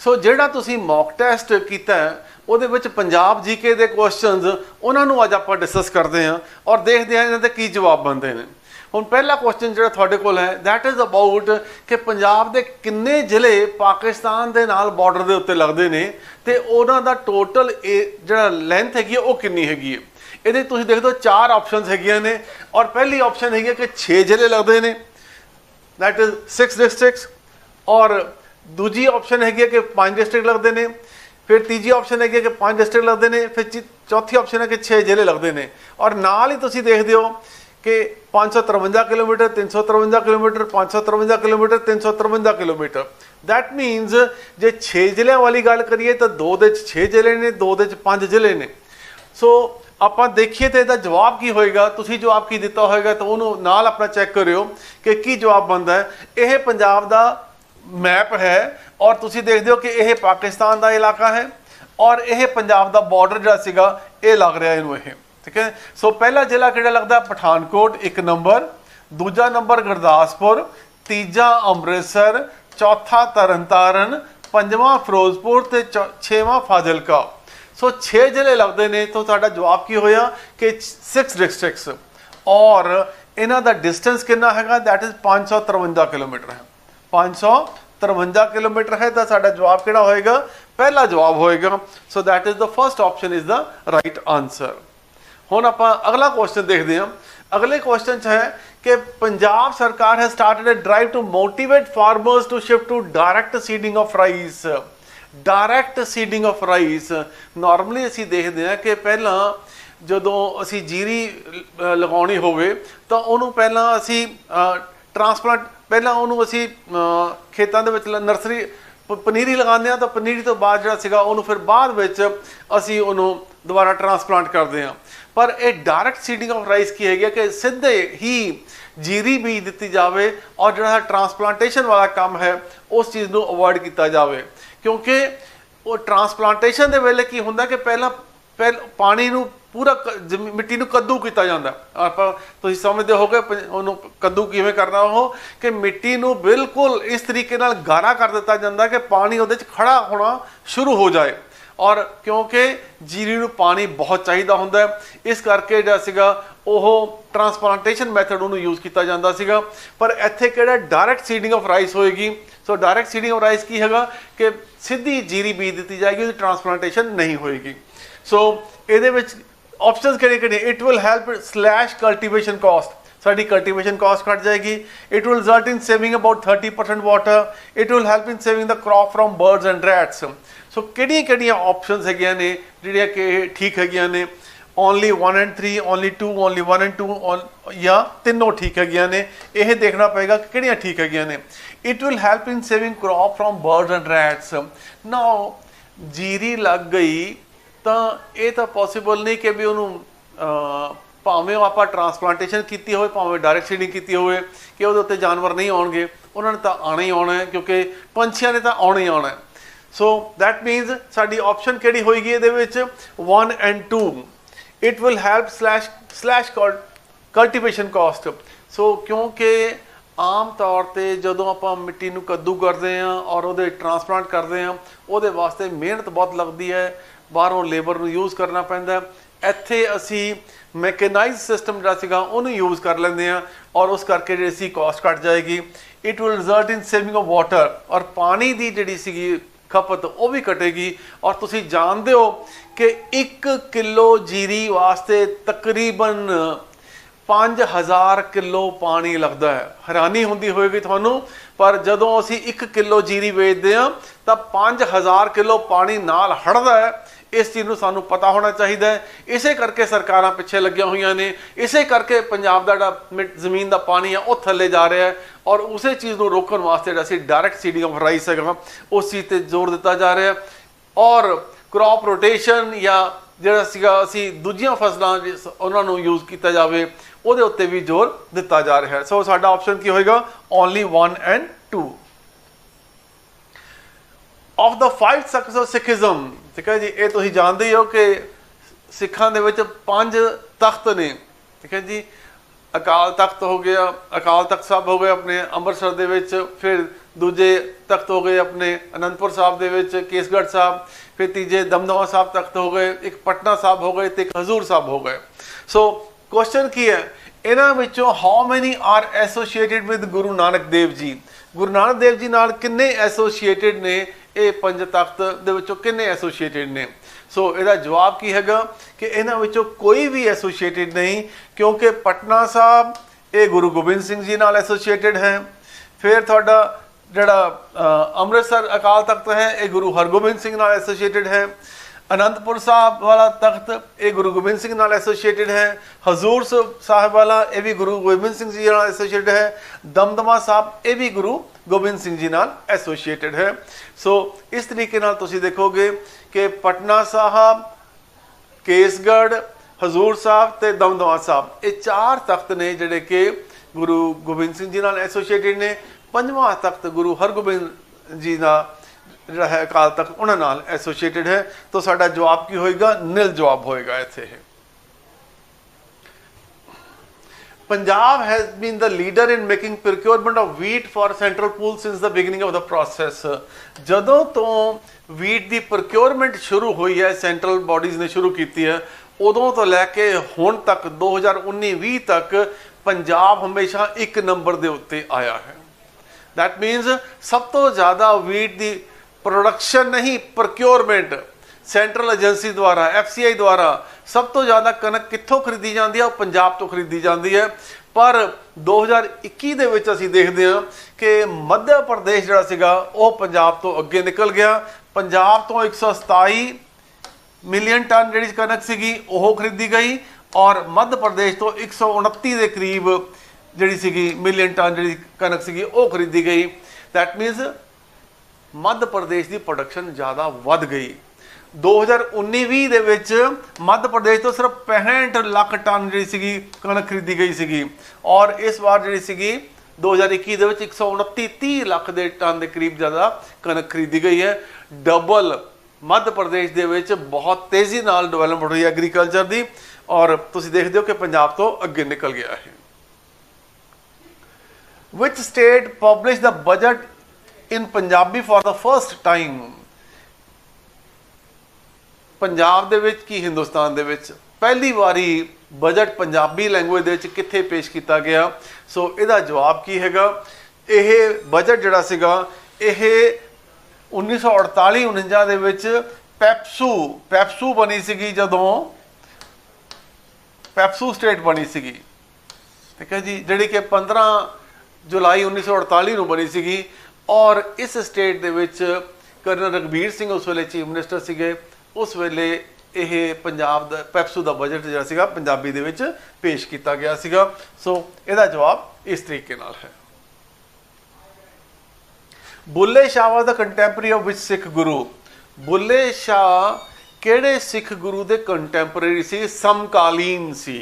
सो ਜਿਹੜਾ ਤੁਸੀਂ mock test ਕੀਤਾ ਉਹਦੇ ਵਿੱਚ ਪੰਜਾਬ ਜੀਕੇ ਦੇ ਕੁਐਸਚਨਸ ਉਹਨਾਂ ਨੂੰ ਅੱਜ ਆਪਾਂ ਡਿਸਕਸ ਕਰਦੇ ਹਾਂ ਔਰ ਦੇਖਦੇ ਹਾਂ ਇਹਨਾਂ ਦੇ ਕੀ ਜਵਾਬ ਬਣਦੇ ਨੇ। ਹੁਣ ਪਹਿਲਾ ਕੁਐਸਚਨ ਜਿਹੜਾ ਤੁਹਾਡੇ ਕੋਲ ਹੈ ਦੈਟ ਇਜ਼ ਅਬਾਊਟ ਕਿ ਪੰਜਾਬ ਦੇ ਕਿੰਨੇ ਜ਼ਿਲ੍ਹੇ ਪਾਕਿਸਤਾਨ ਦੇ ਨਾਲ ਬਾਰਡਰ ਦੇ ਉੱਤੇ ਲੱਗਦੇ ਨੇ ਤੇ ਉਹਨਾਂ ਦਾ ਟੋਟਲ ਜਿਹੜਾ ਲੈਂਥ ਹੈਗੀ ਉਹ ਕਿੰਨੀ ਹੈਗੀ ਹੈ। ਇਹਦੇ ਤੁਸੀਂ ਦੇਖਦੇ ਹੋ 4 ਆਪਸ਼ਨਸ ਹੈਗੀਆਂ ਨੇ ਔਰ ਪਹਿਲੀ ਆਪਸ਼ਨ ਹੈਗੀ ਕਿ 6 ਜ਼ਿਲ੍ਹੇ ਲੱਗਦੇ ਨੇ ਦੈਟ ਇਜ਼ 6 ਡਿਸਟ੍ਰਿਕਟਸ ਔਰ दूजी ऑप्शन है कि 5 डिस्ट्रिक्ट लगते हैं, फिर तीजी ऑप्शन है कि 5 डिस्ट्रिक्ट लगते हैं, फिर चौथी ऑप्शन है कि 6 ਜ਼ਿਲ੍ਹੇ लगते हैं और नाल ही तुसीं देखते हो कि 553 kilometre 353 kilometre 553 kilometre 353 kilometre that means जे 6 ਜ਼ਿਲ੍ਹਿਆਂ वाली गल करिए तो 2 ਦੇ 6 ਜ਼ਿਲ੍ਹੇ ने 2 ਦੇ 5 ਜ਼ਿਲ੍ਹੇ ने। सो ਆਪਾਂ ਦੇਖੀਏ ਤੇ ਇਹਦਾ ਜਵਾਬ ਕੀ ਹੋਏਗਾ। ਤੁਸੀਂ ਜਵਾਬ ਕੀ ਦਿੱਤਾ ਹੋਏਗਾ ਤਾਂ ਉਹਨੂੰ ਨਾਲ ਆਪਣਾ ਚੈੱਕ ਕਰਿਓ ਕਿ ਕੀ ਜਵਾਬ ਬਣਦਾ ਹੈ। ਇਹ ਪੰਜਾਬ ਦਾ मैप है और तुसी देखते हो कि यह पाकिस्तान का इलाका है और यह पंजाब का बॉर्डर जिहड़ा सीगा ये लग रहा है इनू ये, ठीक है। सो पहला जिला किहड़ा लगदा पठानकोट 1 नंबर, दूजा नंबर गुरदासपुर, तीजा अमृतसर, चौथा तरनतारन, पंजवां फिरोजपुर ते 6वां फाजिलका। सो 6 ਜ਼ਿਲ੍ਹੇ लगते हैं। तो साडा जवाब की होया कि 6 डिस्ट्रिक्ट्स और इन्हां दा डिस्टेंस कितना हैगा दैट इज़ 553 किलोमीटर है। 553 किलोमीटर है तो साडा जवाब किहड़ा होएगा पहला जवाब होएगा। So that is the first option is the right answer. हुण आपां अगला क्वेश्चन देखते हैं। अगले क्वेश्चन है कि पंजाब सरकार has started a drive to motivate farmers to shift to direct seeding of rice. Direct seeding of rice normally असीं देखते हैं कि पहला जदों असीं जीरी लगाउणी होवे तो उहनूं पहलां असीं ट्रांसप्लांट ਪਹਿਲਾਂ ਉਹਨੂੰ ਅਸੀਂ ਖੇਤਾਂ ਦੇ ਵਿੱਚ ਨਰਸਰੀ ਪਨੀਰੀ ਲਗਾਉਂਦੇ ਹਾਂ ਤਾਂ ਪਨੀਰੀ ਤੋਂ ਬਾਅਦ ਜਿਹੜਾ ਸੀਗਾ ਉਹਨੂੰ ਫਿਰ ਬਾਅਦ ਵਿੱਚ ਅਸੀਂ ਉਹਨੂੰ ਦੁਬਾਰਾ ਟਰਾਂਸਪਲਾਂਟ ਕਰਦੇ ਹਾਂ। ਪਰ ਇਹ ਡਾਇਰੈਕਟ ਸੀਡਿੰਗ ਆਫ ਰਾਈਸ ਕੀ ਹੈਗੀ ਕਿ ਸਿੱਧੇ ਹੀ ਜੀਰੀ ਬੀਜ ਦਿੱਤੀ ਜਾਵੇ ਔਰ ਜਿਹੜਾ ਟਰਾਂਸਪਲਾਂਟੇਸ਼ਨ ਵਾਲਾ ਕੰਮ ਹੈ ਉਸ ਚੀਜ਼ ਨੂੰ ਅਵੋਇਡ ਕੀਤਾ ਜਾਵੇ ਕਿਉਂਕਿ ਉਹ ਟਰਾਂਸਪਲਾਂਟੇਸ਼ਨ ਦੇ ਵੇਲੇ ਕੀ ਹੁੰਦਾ ਕਿ ਪਹਿਲਾਂ ਪਾਣੀ ਨੂੰ पूरा मिट्टी ਨੂੰ ਕੱਦੂ ਕੀਤਾ ਜਾਂਦਾ। ਆਪਾਂ ਤੁਸੀਂ ਸਮਝਦੇ ਹੋਗੇ ਉਹਨੂੰ ਕੱਦੂ ਕਿਵੇਂ ਕਰਨਾ ਉਹ ਕਿ ਮਿੱਟੀ ਨੂੰ ਬਿਲਕੁਲ ਇਸ ਤਰੀਕੇ ਨਾਲ ਗਾਰਾ ਕਰ ਦਿੱਤਾ ਜਾਂਦਾ ਕਿ ਪਾਣੀ ਉਹਦੇ 'ਚ ਖੜਾ ਹੋਣਾ ਸ਼ੁਰੂ ਹੋ ਜਾਏ ਔਰ ਕਿਉਂਕਿ ਜੀਰੀ ਨੂੰ ਪਾਣੀ ਬਹੁਤ ਚਾਹੀਦਾ ਹੁੰਦਾ ਇਸ ਕਰਕੇ ਜਿਹੜਾ ਸੀਗਾ ਉਹ ਟਰਾਂਸਪਲਾਂਟੇਸ਼ਨ ਮੈਥਡ ਉਹਨੂੰ ਯੂਜ਼ ਕੀਤਾ ਜਾਂਦਾ ਸੀਗਾ। ਪਰ ਇੱਥੇ ਕਿਹੜਾ ਡਾਇਰੈਕਟ ਸੀਡਿੰਗ ਆਫ ਰਾਈਸ ਹੋਏਗੀ। ਸੋ ਡਾਇਰੈਕਟ ਸੀਡਿੰਗ ਆਫ ਰਾਈਸ ਕੀ ਹੈਗਾ ਕਿ ਸਿੱਧੀ ਜੀਰੀ ਬੀਜ ਦਿੱਤੀ ਜਾਏਗੀ ਉਹਦੀ ਟਰਾਂਸਪਲਾਂਟੇਸ਼ਨ ਨਹੀਂ ਹੋਏਗੀ। ਸੋ ਇਹਦੇ ਵਿੱਚ ऑप्शंस किहड़े it will help slash cultivation cost साडी कल्टीवेशन कॉस्ट घट जाएगी। It will result in saving about 30% water. It will help in saving the crop from birds and rats. So किहड़ियां ऑप्शंस हैगियां ने जिहड़ियां कि ठीक हैगियां ने only 1 and 3 only 2 only 1 and 2 या तीनों ठीक हैगियां ने यह देखना पएगा कि किहड़ियां ठीक हैगियां ने। It will help in saving crop from birds and rats. Now जीरी लग गई ਤਾਂ ਇਹ ਤਾਂ ਪੋਸੀਬਲ ਨਹੀਂ ਕਿ ਵੀ ਉਹਨੂੰ ਭਾਵੇਂ ਆਪਾਂ ਟਰਾਂਸਪਲਾਂਟੇਸ਼ਨ ਕੀਤੀ ਹੋਵੇ ਭਾਵੇਂ ਡਾਇਰੈਕਟ ਸੀਡਿੰਗ ਕੀਤੀ ਹੋਵੇ ਕਿ ਉਹਦੇ ਉੱਤੇ ਜਾਨਵਰ ਨਹੀਂ ਆਉਣਗੇ। ਉਹਨਾਂ ਨੇ ਤਾਂ ਆਉਣਾ ਹੀ ਆਉਣਾ ਹੈ ਕਿਉਂਕਿ ਪੰਛੀਆਂ ਨੇ ਤਾਂ ਆਉਣਾ ਹੀ ਆਉਣਾ ਹੈ। ਸੋ ਦੈਟ ਮੀਨਸ ਸਾਡੀ ਆਪਸ਼ਨ ਕਿਹੜੀ ਹੋਏਗੀ ਇਹਦੇ ਵਿੱਚ 1 and 2 it will help slash cultivation cost. So ਕਿਉਂਕਿ ਆਮ ਤੌਰ 'ਤੇ ਜਦੋਂ ਆਪਾਂ ਮਿੱਟੀ ਨੂੰ ਕੱਦੂ ਕਰਦੇ ਹਾਂ ਔਰ ਉਹਦੇ ਟਰਾਂਸਪਲਾਂਟ ਕਰਦੇ ਹਾਂ ਉਹਦੇ ਵਾਸਤੇ ਮਿਹਨਤ ਬਹੁਤ ਲੱਗਦੀ ਹੈ ਬਾਹਰੋਂ ਲੇਬਰ ਨੂੰ ਯੂਜ਼ ਕਰਨਾ ਪੈਂਦਾ। ਇੱਥੇ ਅਸੀਂ ਮੈਕਨਾਈਜ਼ ਸਿਸਟਮ ਜਿਹੜਾ ਸੀਗਾ ਉਹਨੂੰ ਯੂਜ਼ ਕਰ ਲੈਂਦੇ ਹਾਂ ਔਰ ਉਸ ਕਰਕੇ ਜਿਹੜੀ ਸੀ ਕਾਸਟ ਘੱਟ ਜਾਏਗੀ। It will result in saving of water ਔਰ ਪਾਣੀ ਦੀ ਜਿਹੜੀ ਸੀਗੀ ਖਪਤ ਉਹ ਵੀ ਘਟੇਗੀ। ਔਰ ਤੁਸੀਂ ਜਾਣਦੇ ਹੋ ਕਿ 1 ਕਿਲੋ ਜੀਰੀ ਵਾਸਤੇ ਤਕਰੀਬਨ 5000 ਕਿਲੋ ਪਾਣੀ ਲੱਗਦਾ ਹੈ। ਹੈਰਾਨੀ ਹੁੰਦੀ ਹੋਏਗੀ ਤੁਹਾਨੂੰ ਪਰ ਜਦੋਂ ਅਸੀਂ 1 ਕਿਲੋ ਜੀਰੀ ਵੇਚਦੇ ਹਾਂ ਤਾਂ 5000 ਕਿਲੋ ਪਾਣੀ ਨਾਲ ਹੜਦਾ ਹੈ। ਇਸ ਚੀਜ਼ ਨੂੰ ਸਾਨੂੰ ਪਤਾ ਹੋਣਾ ਚਾਹੀਦਾ ਹੈ। ਇਸੇ ਕਰਕੇ ਸਰਕਾਰਾਂ ਪਿੱਛੇ ਲੱਗੀਆਂ ਹੋਈਆਂ ਨੇ। ਇਸੇ ਕਰਕੇ ਪੰਜਾਬ ਦਾ ਜਿਹੜਾ ਜ਼ਮੀਨ ਦਾ ਪਾਣੀ ਆ ਉਹ ਥੱਲੇ ਜਾ ਰਿਹਾ ਹੈ ਔਰ ਉਸੇ ਚੀਜ਼ ਨੂੰ ਰੋਕਣ ਵਾਸਤੇ ਜਿਹੜਾ ਅਸੀਂ ਡਾਇਰੈਕਟ ਸੀਡਿੰਗ ਆਫ ਰਾਈਸ ਹੈਗਾ ਉਸ ਚੀਜ਼ 'ਤੇ ਜ਼ੋਰ ਦਿੱਤਾ ਜਾ ਰਿਹਾ ਔਰ ਕ੍ਰੌਪ ਰੋਟੇਸ਼ਨ ਜਾਂ ਜਿਹੜਾ ਸੀਗਾ ਅਸੀਂ ਦੂਜੀਆਂ ਫਸਲਾਂ ਉਹਨਾਂ ਨੂੰ ਯੂਜ਼ ਕੀਤਾ ਜਾਵੇ ਉਹਦੇ ਉੱਤੇ ਵੀ ਜ਼ੋਰ ਦਿੱਤਾ ਜਾ ਰਿਹਾ ਹੈ। ਸੋ ਸਾਡਾ ਆਪਸ਼ਨ ਕੀ ਹੋਏਗਾ only 1 and 2 of the 5 sects of Sikhism। ठीक है जी ये तुसीं जानते ही हो कि सिखां दे विच 5 तख्त ने। ठीक है जी अकाल तख्त हो गया, अकाल तख्त साहब हो गए अपने ਅੰਮ੍ਰਿਤਸਰ ਦੇ ਵਿੱਚ, फिर दूजे तख्त हो गए अपने आनंदपुर साहब दे विच केसगढ़ साहब, फिर तीजे दमदमा साहब तख्त हो गए, एक पटना साहब हो गए ते एक हजूर साहब हो गए। सो क्वेश्चन की है, इन्हां विचों how many are associated with Guru Nanak Dev ji? गुरु नानक देव जी नाल किन्ने एसोसीएटेड ने? ये पंज तख्त दे विचों किन्ने एसोसीएटेड ने? सो इसका जवाब की हैगा कि इन्हां विचों कोई भी एसोसीएटेड नहीं, क्योंकि पटना साहब ये गुरु गोबिंद सिंह जी नाल एसोसीएटेड है। फिर थोड़ा जड़ा अमृतसर अकाल तख्त है ये गुरु हरगोबिंद सिंह नाल एसोसीएटेड है। आनंदपुर साहब वाला तख्त ये गुरु गोबिंद सिंह नाल एसोसीएटेड है। हजूर साहब वाला ये भी गुरु गोबिंद सिंह जी नाल एसोसीएटेड है। दमदमा साहब ये भी गुरु गोबिंद सिंह जी नाल एसोसीएटेड है। सो इस तरीके नाल तुसीं देखोगे कि पटना साहब, केसगढ़, हजूर साहब ते दमदमा साहब ये चार तख्त ने जिहड़े कि गुरु गोबिंद सिंह जी नाल एसोसीएटेड ने। पंजवां तख्त गुरु हरगोबिंद जी का जिहड़ा है अकाल तख्त उन्हां नाल एसोसीएटेड है। तो साडा जवाब की होएगा? निल जवाब होएगा इत्थे। Punjab has been the leader in making procurement of wheat for central pool since the beginning of the process। ਜਦੋਂ ਤੋਂ wheat ਦੀ procurement ਸ਼ੁਰੂ ਹੋਈ ਹੈ, ਸੈਂਟਰਲ ਬੋਡੀਜ਼ ਨੇ ਸ਼ੁਰੂ ਕੀਤੀ ਹੈ, ਉਦੋਂ ਤੋਂ ਲੈ ਕੇ ਹੁਣ ਤੱਕ 2019-20 ਤੱਕ ਪੰਜਾਬ ਹਮੇਸ਼ਾ ਇੱਕ ਨੰਬਰ ਦੇ ਉੱਤੇ ਆਇਆ ਹੈ। दैट मीनस सब तो ज़्यादा वीट की प्रोडक्शन नहीं, प्रोक्योरमेंट सेंट्रल एजेंसी द्वारा, FCI द्वारा सब तो ज़्यादा कनक कित्थों खरीदी जाती है? पंजाब तो खरीदी जाती है। पर 2021 दे विच असीं देखते हैं कि मध्य प्रदेश जिहड़ा सीगा वो पंजाब तो अगे निकल गया। पंजाब तो 127 मिलियन टन जिहड़ी कनक सीगी वो खरीदी गई, और मध्य प्रदेश तो 129 के करीब जिहड़ी सीगी मिलियन टन जिहड़ी कनक सीगी वो खरीदी गई। दैट मीनस मध्य प्रदेश की प्रोडक्शन ज़्यादा वध गई। 2019-20 दे विच मध्य प्रदेश तो सिर्फ 65 लाख टन जिहड़ी सीगी कनक खरीदी गई सीगी, और इस बार जिहड़ी सीगी 2021 दे विच 129-30 लाख दे टन के करीब ज़्यादा कनक खरीदी गई है। डबल मध्य प्रदेश दे विच बहुत तेज़ी नाल डेवलपमेंट हुई है एग्रीकल्चर की, और तुसीं देखदे हो कि पंजाब तो अगे निकल गया है। Which state published the budget in Punjabi for the first time? Punjab दे विच की हिंदुस्तान दे विच पहली बारी बजट पंजाबी लैंग्वेज दे विच कित्थे पेश किया गया? सो इसदा जवाब की हैगा? यह बजट जिहड़ा सीगा यह 1948-49 दे विच पैप्सू बनी सीगी, जदों पैप्सू स्टेट बनी सीगी, ठीक है जी, जिहड़ी कि 15 जुलाई 1948 ਨੂੰ बनी सीगी। और इस स्टेट दे विच कर्नल रघबीर सिंह उस वेले चीफ मिनिस्टर सीगे। उस वेले यह पंजाब दा पैप्सू का बजट जिहड़ा सीगा पंजाबी दे विच पेश किया गया सीगा। सो इसदा जवाब इस तरीके नाल है। Bulle Shah was the contemporary of which Sikh guru? Bulle Shah किहड़े Sikh गुरु दे कंटैंपररी सी? समकालीन सी,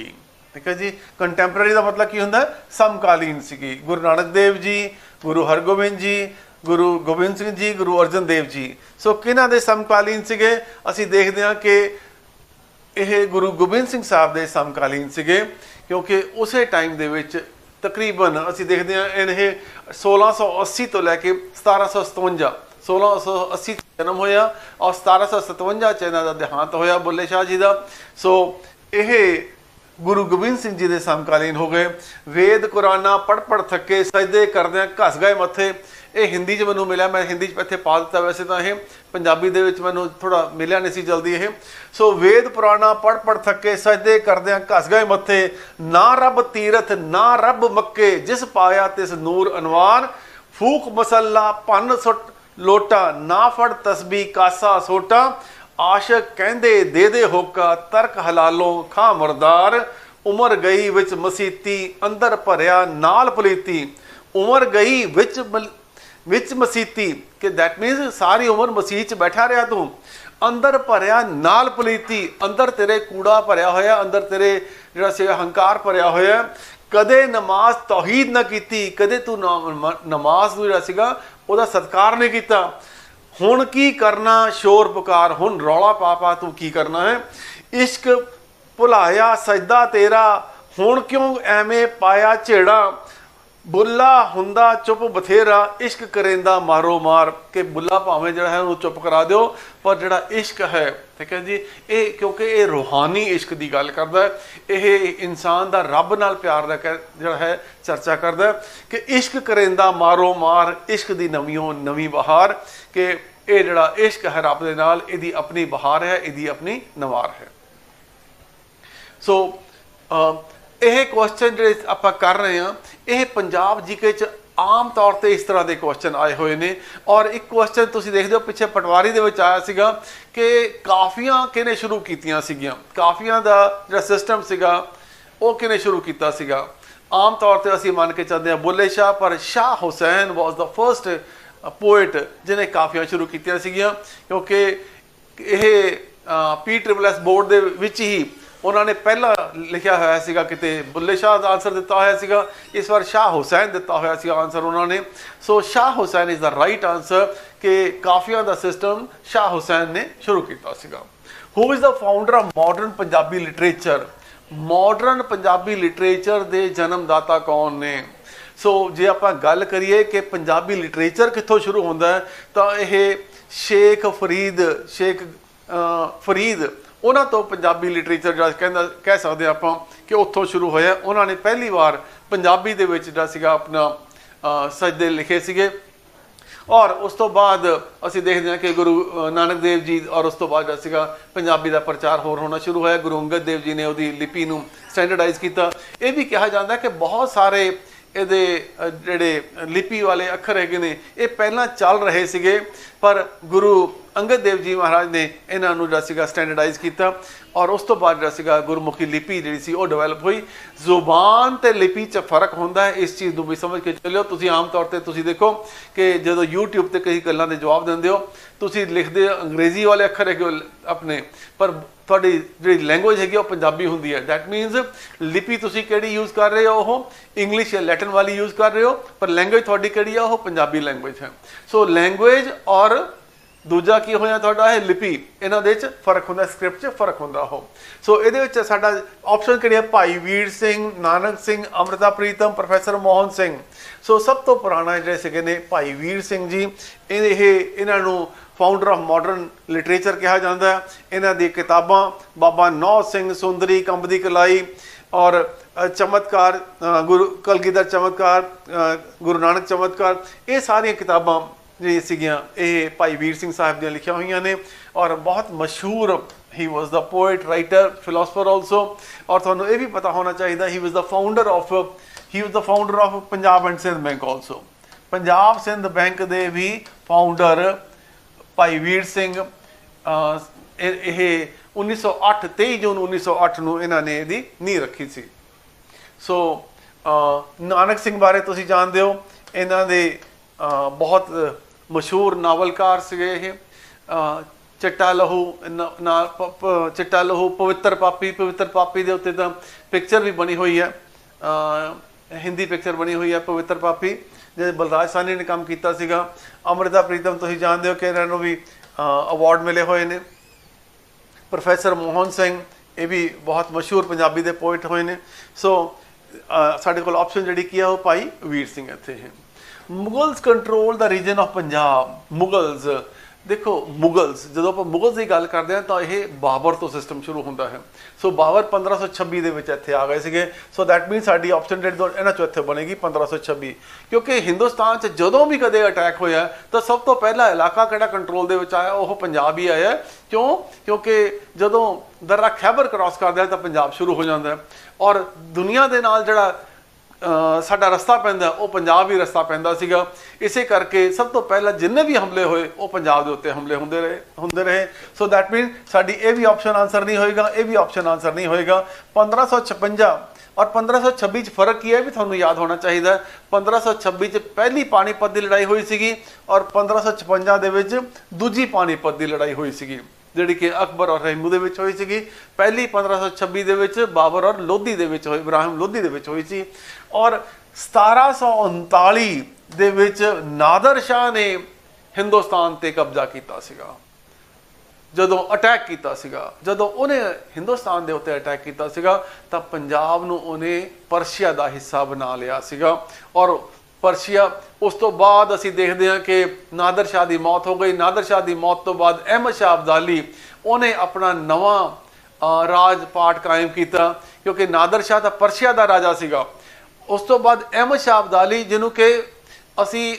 ठीक है जी। कंटैंपररी का मतलब की होंदा? समकालीन सी। गुरु नानक देव जी, गुरु हरगोबिंद जी, गुरु गोबिंद सिंह जी, गुरु अर्जन देव जी। सो किन्हां दे समकालीन सीगे? असीं देखदे हां कि यह गुरु गोबिंद सिंह साहब दे समकालीन सीगे, क्योंकि उसे टाइम दे विच तकरीबन असीं देखदे हां इन्हें 1680 तो लैके 1757 1680 जन्म होया, और 1757 च इन्हां दा देहांत होया बुल्ले शाह जी का। सो यह गुरु गोबिंद सिंह जी के समकालीन हो गए। वेद कुराना पढ़ थके सजदे करदे घस गए मत्थे। ये हिंदी च मैनूं मिलिया, मैं हिंदी इत्थे पा दिता, वैसे तो यह पंजाबी दे विच मैनूं थोड़ा मिलिया नहीं सी जल्दी ये। सो वेद पुराना पढ़ थके सजदे करदे घस गए मत्थे, ना रब तीरथ ना रब मक्के, जिस पाया तिस नूर अनवार, फूक मसला भन सुट लोटा, ना फड़ तस्बी कासा सोटा, आशक कहंदे दे दे होका, तर्क हलालों खा मरदार, उमर गई विच मसीती अंदर भरिया नाल पलीती, उमर गई विच मसीती, कि दैट मीनस सारी उम्र मसीह च बैठा रहा तू, अंदर भरिया नाल पलीती, अंदर तेरे कूड़ा भरिया होया, अंदर तेरे जिहड़ा सी हंकार भरिया होया, कदे नमाज तौहीद ना कीती, कदे तू नमाज जिहड़ा सीगा उहदा सत्कार नहीं किया, हुण की करना शोर पुकार, हुण रौला पा तू की करना है, इश्क भुलाया सजदा तेरा, हुण क्यों एवें पाया झेड़ा, बुला हुंदा चुप बथेरा इश्क करेंदा मारो मार, के बुला भावें जिहड़ा है उन्हें चुप करा दो, पर जिहड़ा इश्क है, ठीक है जी, ये क्योंकि ये रूहानी इश्क की गल करदा है, ये इंसान दा रब नाल प्यार दा जिहड़ा है चर्चा करदा है कि इश्क करेंदा मारो मार, इश्क दी नवीओ नवी बहार, कि ये जिहड़ा इश्क है रब दे नाल, इहदी अपनी बहार है, इहदी अपनी नवार है। सो ਇਹ ਕੁਐਸਚਨ ਜਿਹੜੇ ਆਪਾਂ ਕਰ ਰਹੇ ਹਾਂ, ਇਹ ਪੰਜਾਬ ਜੀਕੇ 'ਚ ਆਮ ਤੌਰ ਤੇ ਇਸ ਤਰ੍ਹਾਂ ਦੇ ਕੁਐਸਚਨ ਆਏ ਹੋਏ ਨੇ। ਔਰ ਇੱਕ ਕੁਐਸਚਨ ਤੁਸੀਂ ਦੇਖਦੇ ਹੋ ਪਿੱਛੇ ਪਟਵਾਰੀ ਦੇ ਵਿੱਚ ਆਇਆ ਸੀਗਾ ਕਿ ਕਾਫੀਆਂ ਕਿਹਨੇ ਸ਼ੁਰੂ ਕੀਤੀਆਂ ਸੀਗੀਆਂ, ਕਾਫੀਆਂ ਦਾ ਜਿਹੜਾ ਸਿਸਟਮ ਸੀਗਾ ਉਹ ਕਿਹਨੇ ਸ਼ੁਰੂ ਕੀਤਾ ਸੀਗਾ। ਆਮ ਤੌਰ ਤੇ ਅਸੀਂ ਮੰਨ ਕੇ ਚੱਲਦੇ ਹਾਂ ਬੁੱਲੇ ਸ਼ਾਹ, ਪਰ ਸ਼ਾਹ ਹੁਸੈਨ ਵਾਸ ਦਾ ਫਰਸਟ ਪੋਇਟ ਜਿਹਨੇ ਕਾਫੀਆਂ ਸ਼ੁਰੂ ਕੀਤੀਆਂ ਸੀਗੀਆਂ, ਕਿਉਂਕਿ ਇਹ PSS ਬੋਰਡ ਦੇ ਵਿੱਚ ਹੀ ਉਹਨਾਂ ਨੇ ਪਹਿਲਾਂ ਲਿਖਿਆ ਹੋਇਆ ਸੀਗਾ, ਕਿਤੇ ਬੁੱਲੇ ਸ਼ਾਹ ਦਾ ਆਨਸਰ ਦਿੱਤਾ ਹੋਇਆ ਸੀਗਾ, ਇਸ ਵਾਰ ਸ਼ਾਹ ਹੁਸੈਨ ਦਿੱਤਾ ਹੋਇਆ ਸੀਗਾ ਆਨਸਰ ਉਹਨਾਂ ਨੇ। So Shah Hussain is the right answer, ਕਿ ਕਾਫੀਆਂ ਦਾ ਸਿਸਟਮ ਸ਼ਾਹ ਹੁਸੈਨ ਨੇ ਸ਼ੁਰੂ ਕੀਤਾ ਸੀਗਾ। Who is the founder of modern Punjabi literature, modern Punjabi literature ਦੇ ਜਨਮਦਾਤਾ ਕੌਣ ਨੇ। ਸੋ ਜੇ ਆਪਾਂ ਗੱਲ ਕਰੀਏ ਕਿ ਪੰਜਾਬੀ ਲਿਟਰੇਚਰ ਕਿੱਥੋਂ ਸ਼ੁਰੂ ਹੁੰਦਾ ਹੈ, ਤਾਂ ਇਹ ਸ਼ੇਖ ਫਰੀਦ ਉਹਨਾਂ ਤੋਂ ਪੰਜਾਬੀ ਲਿਟਰੇਚਰ ਜਿਹੜਾ ਕਹਿ ਸਕਦੇ ਆਪਾਂ ਕਿ ਉੱਥੋਂ ਸ਼ੁਰੂ ਹੋਇਆ। ਉਹਨਾਂ ਨੇ ਪਹਿਲੀ ਵਾਰ ਪੰਜਾਬੀ ਦੇ ਵਿੱਚ ਜਿਹੜਾ ਸੀਗਾ ਆਪਣਾ ਸਜਦੇ ਲਿਖੇ ਸੀਗੇ। ਔਰ ਉਸ ਤੋਂ ਬਾਅਦ ਅਸੀਂ ਦੇਖਦੇ ਹਾਂ ਕਿ ਗੁਰੂ ਨਾਨਕ ਦੇਵ ਜੀ, ਔਰ ਉਸ ਤੋਂ ਬਾਅਦ ਜਿਹੜਾ ਸੀਗਾ ਪੰਜਾਬੀ ਦਾ ਪ੍ਰਚਾਰ ਹੋਰ ਹੋਣਾ ਸ਼ੁਰੂ ਹੋਇਆ। ਗੁਰੂ ਅੰਗਦ ਦੇਵ ਜੀ ਨੇ ਉਹਦੀ ਲਿਪੀ ਨੂੰ ਸਟੈਂਡਰਡਾਈਜ਼ ਕੀਤਾ। ਇਹ ਵੀ ਕਿਹਾ ਜਾਂਦਾ ਕਿ ਬਹੁਤ ਸਾਰੇ ਇਹਦੇ ਜਿਹੜੇ ਲਿਪੀ ਵਾਲੇ ਅੱਖਰ ਹੈਗੇ ਨੇ ਇਹ ਪਹਿਲਾਂ ਚੱਲ ਰਹੇ ਸੀਗੇ, ਪਰ ਗੁਰੂ ਅੰਗਦ ਦੇਵ ਜੀ ਮਹਾਰਾਜ ਨੇ ਇਹਨਾਂ ਨੂੰ ਜਿਹੜਾ ਸੀਗਾ ਸਟੈਂਡਰਡਾਈਜ਼ ਕੀਤਾ। ਔਰ ਉਸ ਤੋਂ ਬਾਅਦ ਜਿਹੜਾ ਸੀਗਾ ਗੁਰਮੁਖੀ ਲਿਪੀ ਜਿਹੜੀ ਸੀ ਉਹ ਡਿਵੈਲਪ ਹੋਈ। ਜ਼ੁਬਾਨ ਤੇ ਲਿਪੀ 'ਚ ਫਰਕ ਹੁੰਦਾ ਹੈ, ਇਸ ਚੀਜ਼ ਨੂੰ ਵੀ ਸਮਝ ਕੇ ਚੱਲਿਓ। ਤੁਸੀਂ ਆਮ ਤੌਰ 'ਤੇ ਤੁਸੀਂ ਦੇਖੋ ਕਿ ਜਦੋਂ YouTube 'ਤੇ ਕਈ ਗੱਲਾਂ ਦੇ ਜਵਾਬ ਦਿੰਦੇ ਹੋ, ਤੁਸੀਂ ਲਿਖਦੇ ਅੰਗਰੇਜ਼ੀ ਵਾਲੇ ਅੱਖਰ ਹੈਗੇ ਆਪਣੇ, ਪਰ ਤੁਹਾਡੀ ਜਿਹੜੀ ਲੈਂਗੁਏਜ ਹੈਗੀ ਉਹ ਪੰਜਾਬੀ ਹੁੰਦੀ ਹੈ। ਦੈਟ ਮੀਨਸ ਲਿਪੀ ਤੁਸੀਂ ਕਿਹੜੀ ਯੂਜ਼ ਕਰ ਰਹੇ ਹੋ, ਉਹ ਇੰਗਲਿਸ਼ ਜਾਂ ਲੈਟਿਨ ਵਾਲੀ ਯੂਜ਼ ਕਰ ਰਹੇ ਹੋ, ਪਰ ਲੈਂਗੁਏਜ ਤੁਹਾਡੀ ਕਿਹੜੀ ਆ, ਉਹ ਪੰਜਾਬੀ ਲੈਂਗੁਏਜ ਹੈ। ਸੋ ਲੈਂਗੁਏਜ ਔਰ ਦੂਜਾ ਕੀ ਹੋਇਆ ਤੁਹਾਡਾ ਇਹ ਲਿਪੀ, ਇਹਨਾਂ ਦੇ 'ਚ ਫਰਕ ਹੁੰਦਾ, ਸਕ੍ਰਿਪਟ 'ਚ ਫਰਕ ਹੁੰਦਾ ਉਹ। ਸੋ ਇਹਦੇ ਵਿੱਚ ਸਾਡਾ ਆਪਸ਼ਨ ਕਿਹੜੀ ਹੈ, ਭਾਈ ਵੀਰ ਸਿੰਘ, ਨਾਨਕ ਸਿੰਘ, ਅੰਮ੍ਰਿਤਾ ਪ੍ਰੀਤਮ, ਪ੍ਰੋਫੈਸਰ ਮੋਹਨ ਸਿੰਘ। ਸੋ ਸਭ ਤੋਂ ਪੁਰਾਣਾ ਜਿਹੜੇ ਸੀਗੇ ਨੇ ਭਾਈ ਵੀਰ ਸਿੰਘ ਜੀ, ਇਹਨਾਂ ਨੂੰ ਫਾਊਂਡਰ ਆਫ ਮਾਡਰਨ ਲਿਟਰੇਚਰ ਕਿਹਾ ਜਾਂਦਾ ਹੈ। ਇਹਨਾਂ ਦੀ ਕਿਤਾਬਾਂ ਬਾਬਾ ਨੌ ਸਿੰਘ, ਸੁੰਦਰੀ, ਕੰਬ ਦੀ ਕਲਾਈ ਔਰ ਚਮਤਕਾਰ, ਗੁਰੂ ਕਲਗੀਧਰ ਚਮਤਕਾਰ, ਗੁਰੂ ਨਾਨਕ ਚਮਤਕਾਰ, ਇਹ ਸਾਰੀਆਂ ਕਿਤਾਬਾਂ ਜਿਹੜੀਆਂ ਸੀਗੀਆਂ ਇਹ ਭਾਈ ਵੀਰ ਸਿੰਘ ਸਾਹਿਬ ਦੀਆਂ ਲਿਖੀਆਂ ਹੋਈਆਂ ਨੇ। ਔਰ ਬਹੁਤ ਮਸ਼ਹੂਰ, he was the poet, writer, philosopher also. ਔਰ ਤੁਹਾਨੂੰ ਇਹ ਵੀ ਪਤਾ ਹੋਣਾ ਚਾਹੀਦਾ he was the founder of Punjab and Sindh bank also. Punjab Sindh bank ਦੇ ਵੀ ਫਾਊਂਡਰ ਭਾਈ ਵੀਰ ਸਿੰਘ। ਇਹ 1908 23 ਜੂਨ 1908 ਨੂੰ ਇਹਨਾਂ ਨੇ ਇਹਦੀ ਨੀਂਹ ਰੱਖੀ ਸੀ। ਸੋ ਨਾਨਕ ਸਿੰਘ ਬਾਰੇ ਤੁਸੀਂ ਜਾਣਦੇ ਹੋ, ਇਹਨਾਂ ਦੇ ਬਹੁਤ ਮਸ਼ਹੂਰ ਨਾਵਲਕਾਰ ਸੀਗੇ ਇਹ। ਚਿੱਟਾ ਲਹੂ ਪਵਿੱਤਰ ਪਾਪੀ ਦੇ ਉੱਤੇ ਤਾਂ ਪਿਕਚਰ ਵੀ ਬਣੀ ਹੋਈ ਹੈ, ਹਿੰਦੀ ਪਿਕਚਰ ਬਣੀ ਹੋਈ ਹੈ ਪਵਿੱਤਰ ਪਾਪੀ, ਜਿਹੜੇ ਬਲਰਾਜ ਸਾਹਨੀ ਨੇ ਕੰਮ ਕੀਤਾ ਸੀਗਾ। ਅੰਮ੍ਰਿਤਾ ਪ੍ਰੀਤਮ ਤੁਸੀਂ ਜਾਣਦੇ ਹੋ ਕਿ ਇਹਨਾਂ ਨੂੰ ਵੀ ਅਵਾਰਡ ਮਿਲੇ ਹੋਏ ਨੇ। ਪ੍ਰੋਫੈਸਰ ਮੋਹਨ ਸਿੰਘ, ਇਹ ਵੀ ਬਹੁਤ ਮਸ਼ਹੂਰ ਪੰਜਾਬੀ ਦੇ ਪੋਇਟ ਹੋਏ ਨੇ। ਸੋ ਸਾਡੇ ਕੋਲ ਆਪਸ਼ਨ ਜਿਹੜੀ ਕੀ ਆ ਉਹ ਭਾਈ ਵੀਰ ਸਿੰਘ ਇੱਥੇ ਹੈ। ਮੁਗਲਸ ਕੰਟਰੋਲ ਦਾ ਰੀਜਨ ਆਫ ਪੰਜਾਬ। ਮੁਗਲਸ ਦੇਖੋ, ਮੁਗਲਸ ਜਦੋਂ ਆਪਾਂ ਮੁਗਲਸ ਦੀ ਗੱਲ ਕਰਦੇ ਹਾਂ ਤਾਂ ਇਹ ਬਾਬਰ ਤੋਂ ਸਿਸਟਮ ਸ਼ੁਰੂ ਹੁੰਦਾ ਹੈ। ਸੋ ਬਾਬਰ 1526 ਦੇ ਵਿੱਚ ਇੱਥੇ ਆ ਗਏ ਸੀਗੇ। ਸੋ ਦੈਟ ਮੀਨਸ ਸਾਡੀ ਆਪਸ਼ਨ ਜਿਹੜੀ ਇਹਨਾਂ 'ਚੋਂ ਇੱਥੇ ਬਣੇਗੀ 1526, ਕਿਉਂਕਿ ਹਿੰਦੁਸਤਾਨ 'ਚ ਜਦੋਂ ਵੀ ਕਦੇ ਅਟੈਕ ਹੋਇਆ ਤਾਂ ਸਭ ਤੋਂ ਪਹਿਲਾ ਇਲਾਕਾ ਕਿਹੜਾ ਕੰਟਰੋਲ ਦੇ ਵਿੱਚ ਆਇਆ, ਉਹ ਪੰਜਾਬ ਹੀ ਆਇਆ। ਕਿਉਂ? ਕਿਉਂਕਿ ਜਦੋਂ ਦਰਿਆ ਖੈਬਰ ਕ੍ਰਾਸ ਕਰਦੇ ਤਾਂ ਪੰਜਾਬ ਸ਼ੁਰੂ ਹੋ ਜਾਂਦਾ। ਔਰ ਦੁਨੀਆ ਦੇ ਨਾਲ ਜਿਹੜਾ ਸਾਡਾ ਰਸਤਾ ਪੈਂਦਾ ਉਹ ਪੰਜਾਬ ਹੀ ਰਸਤਾ ਪੈਂਦਾ ਸੀਗਾ। ਇਸੇ ਕਰਕੇ ਸਭ ਤੋਂ ਪਹਿਲਾਂ ਜਿੰਨੇ ਵੀ ਹਮਲੇ ਹੋਏ ਉਹ ਪੰਜਾਬ ਦੇ ਉੱਤੇ ਹਮਲੇ ਹੁੰਦੇ ਰਹੇ। ਸੋ ਦੈਟ ਮੀਨ ਸਾਡੀ ਇਹ ਵੀ ਆਪਸ਼ਨ ਆਨਸਰ ਨਹੀਂ ਹੋਏਗਾ, ਇਹ ਵੀ ਆਪਸ਼ਨ ਆਨਸਰ ਨਹੀਂ ਹੋਏਗਾ। 1556 ਔਰ 1526 'ਚ ਫਰਕ ਕੀ ਹੈ ਵੀ ਤੁਹਾਨੂੰ ਯਾਦ ਹੋਣਾ ਚਾਹੀਦਾ। 1526 'ਚ ਪਹਿਲੀ ਪਾਣੀਪਤ ਦੀ ਲੜਾਈ ਹੋਈ ਸੀਗੀ ਔਰ 1556 ਦੇ ਵਿੱਚ ਦੂਜੀ ਪਾਣੀਪਤ ਦੀ ਲੜਾਈ ਹੋਈ ਸੀਗੀ, ਜਿਹੜੀ ਕਿ ਅਕਬਰ ਔਰ ਰਹਿਮੂ ਦੇ ਵਿੱਚ ਹੋਈ ਸੀਗੀ। ਪਹਿਲੀ 1526 ਦੇ ਵਿੱਚ ਬਾਬਰ ਔਰ ਲੋਧੀ ਦੇ ਵਿੱਚ ਹੋਈ, ਇਬਰਾਹਿਮ ਲੋਧੀ ਦੇ ਵਿੱਚ ਹੋਈ ਸੀ। ਔਰ 1739 ਦੇ ਵਿੱਚ ਨਾਦਰ ਸ਼ਾਹ ਨੇ ਹਿੰਦੁਸਤਾਨ ਤੇ ਕਬਜ਼ਾ ਕੀਤਾ ਸੀਗਾ। ਜਦੋਂ ਅਟੈਕ ਕੀਤਾ ਸੀਗਾ, ਜਦੋਂ ਉਹਨੇ ਹਿੰਦੁਸਤਾਨ ਦੇ ਉੱਤੇ ਅਟੈਕ ਕੀਤਾ ਸੀਗਾ ਤਾਂ ਪੰਜਾਬ ਨੂੰ ਉਹਨੇ ਪਰਸ਼ੀਆ ਦਾ ਹਿੱਸਾ ਬਣਾ ਲਿਆ ਸੀਗਾ। ਔਰ ਪਰਸ਼ੀਆ, ਉਸ ਤੋਂ ਬਾਅਦ ਅਸੀਂ ਦੇਖਦੇ ਹਾਂ ਕਿ ਨਾਦਰ ਸ਼ਾਹ ਦੀ ਮੌਤ ਹੋ ਗਈ। ਨਾਦਰ ਸ਼ਾਹ ਦੀ ਮੌਤ ਤੋਂ ਬਾਅਦ ਅਹਿਮਦ ਸ਼ਾਹ ਅਬਦਾਲੀ ਉਹਨੇ ਆਪਣਾ ਨਵਾਂ ਰਾਜ ਪਾਟ ਕਾਇਮ ਕੀਤਾ, ਕਿਉਂਕਿ ਨਾਦਰ ਸ਼ਾਹ ਤਾਂ ਪਰਸ਼ੀਆ ਦਾ ਰਾਜਾ ਸੀਗਾ। ਉਸ ਤੋਂ ਬਾਅਦ ਅਹਿਮਦ ਸ਼ਾਹ ਅਬਦਾਲੀ, ਜਿਹਨੂੰ ਕਿ ਅਸੀਂ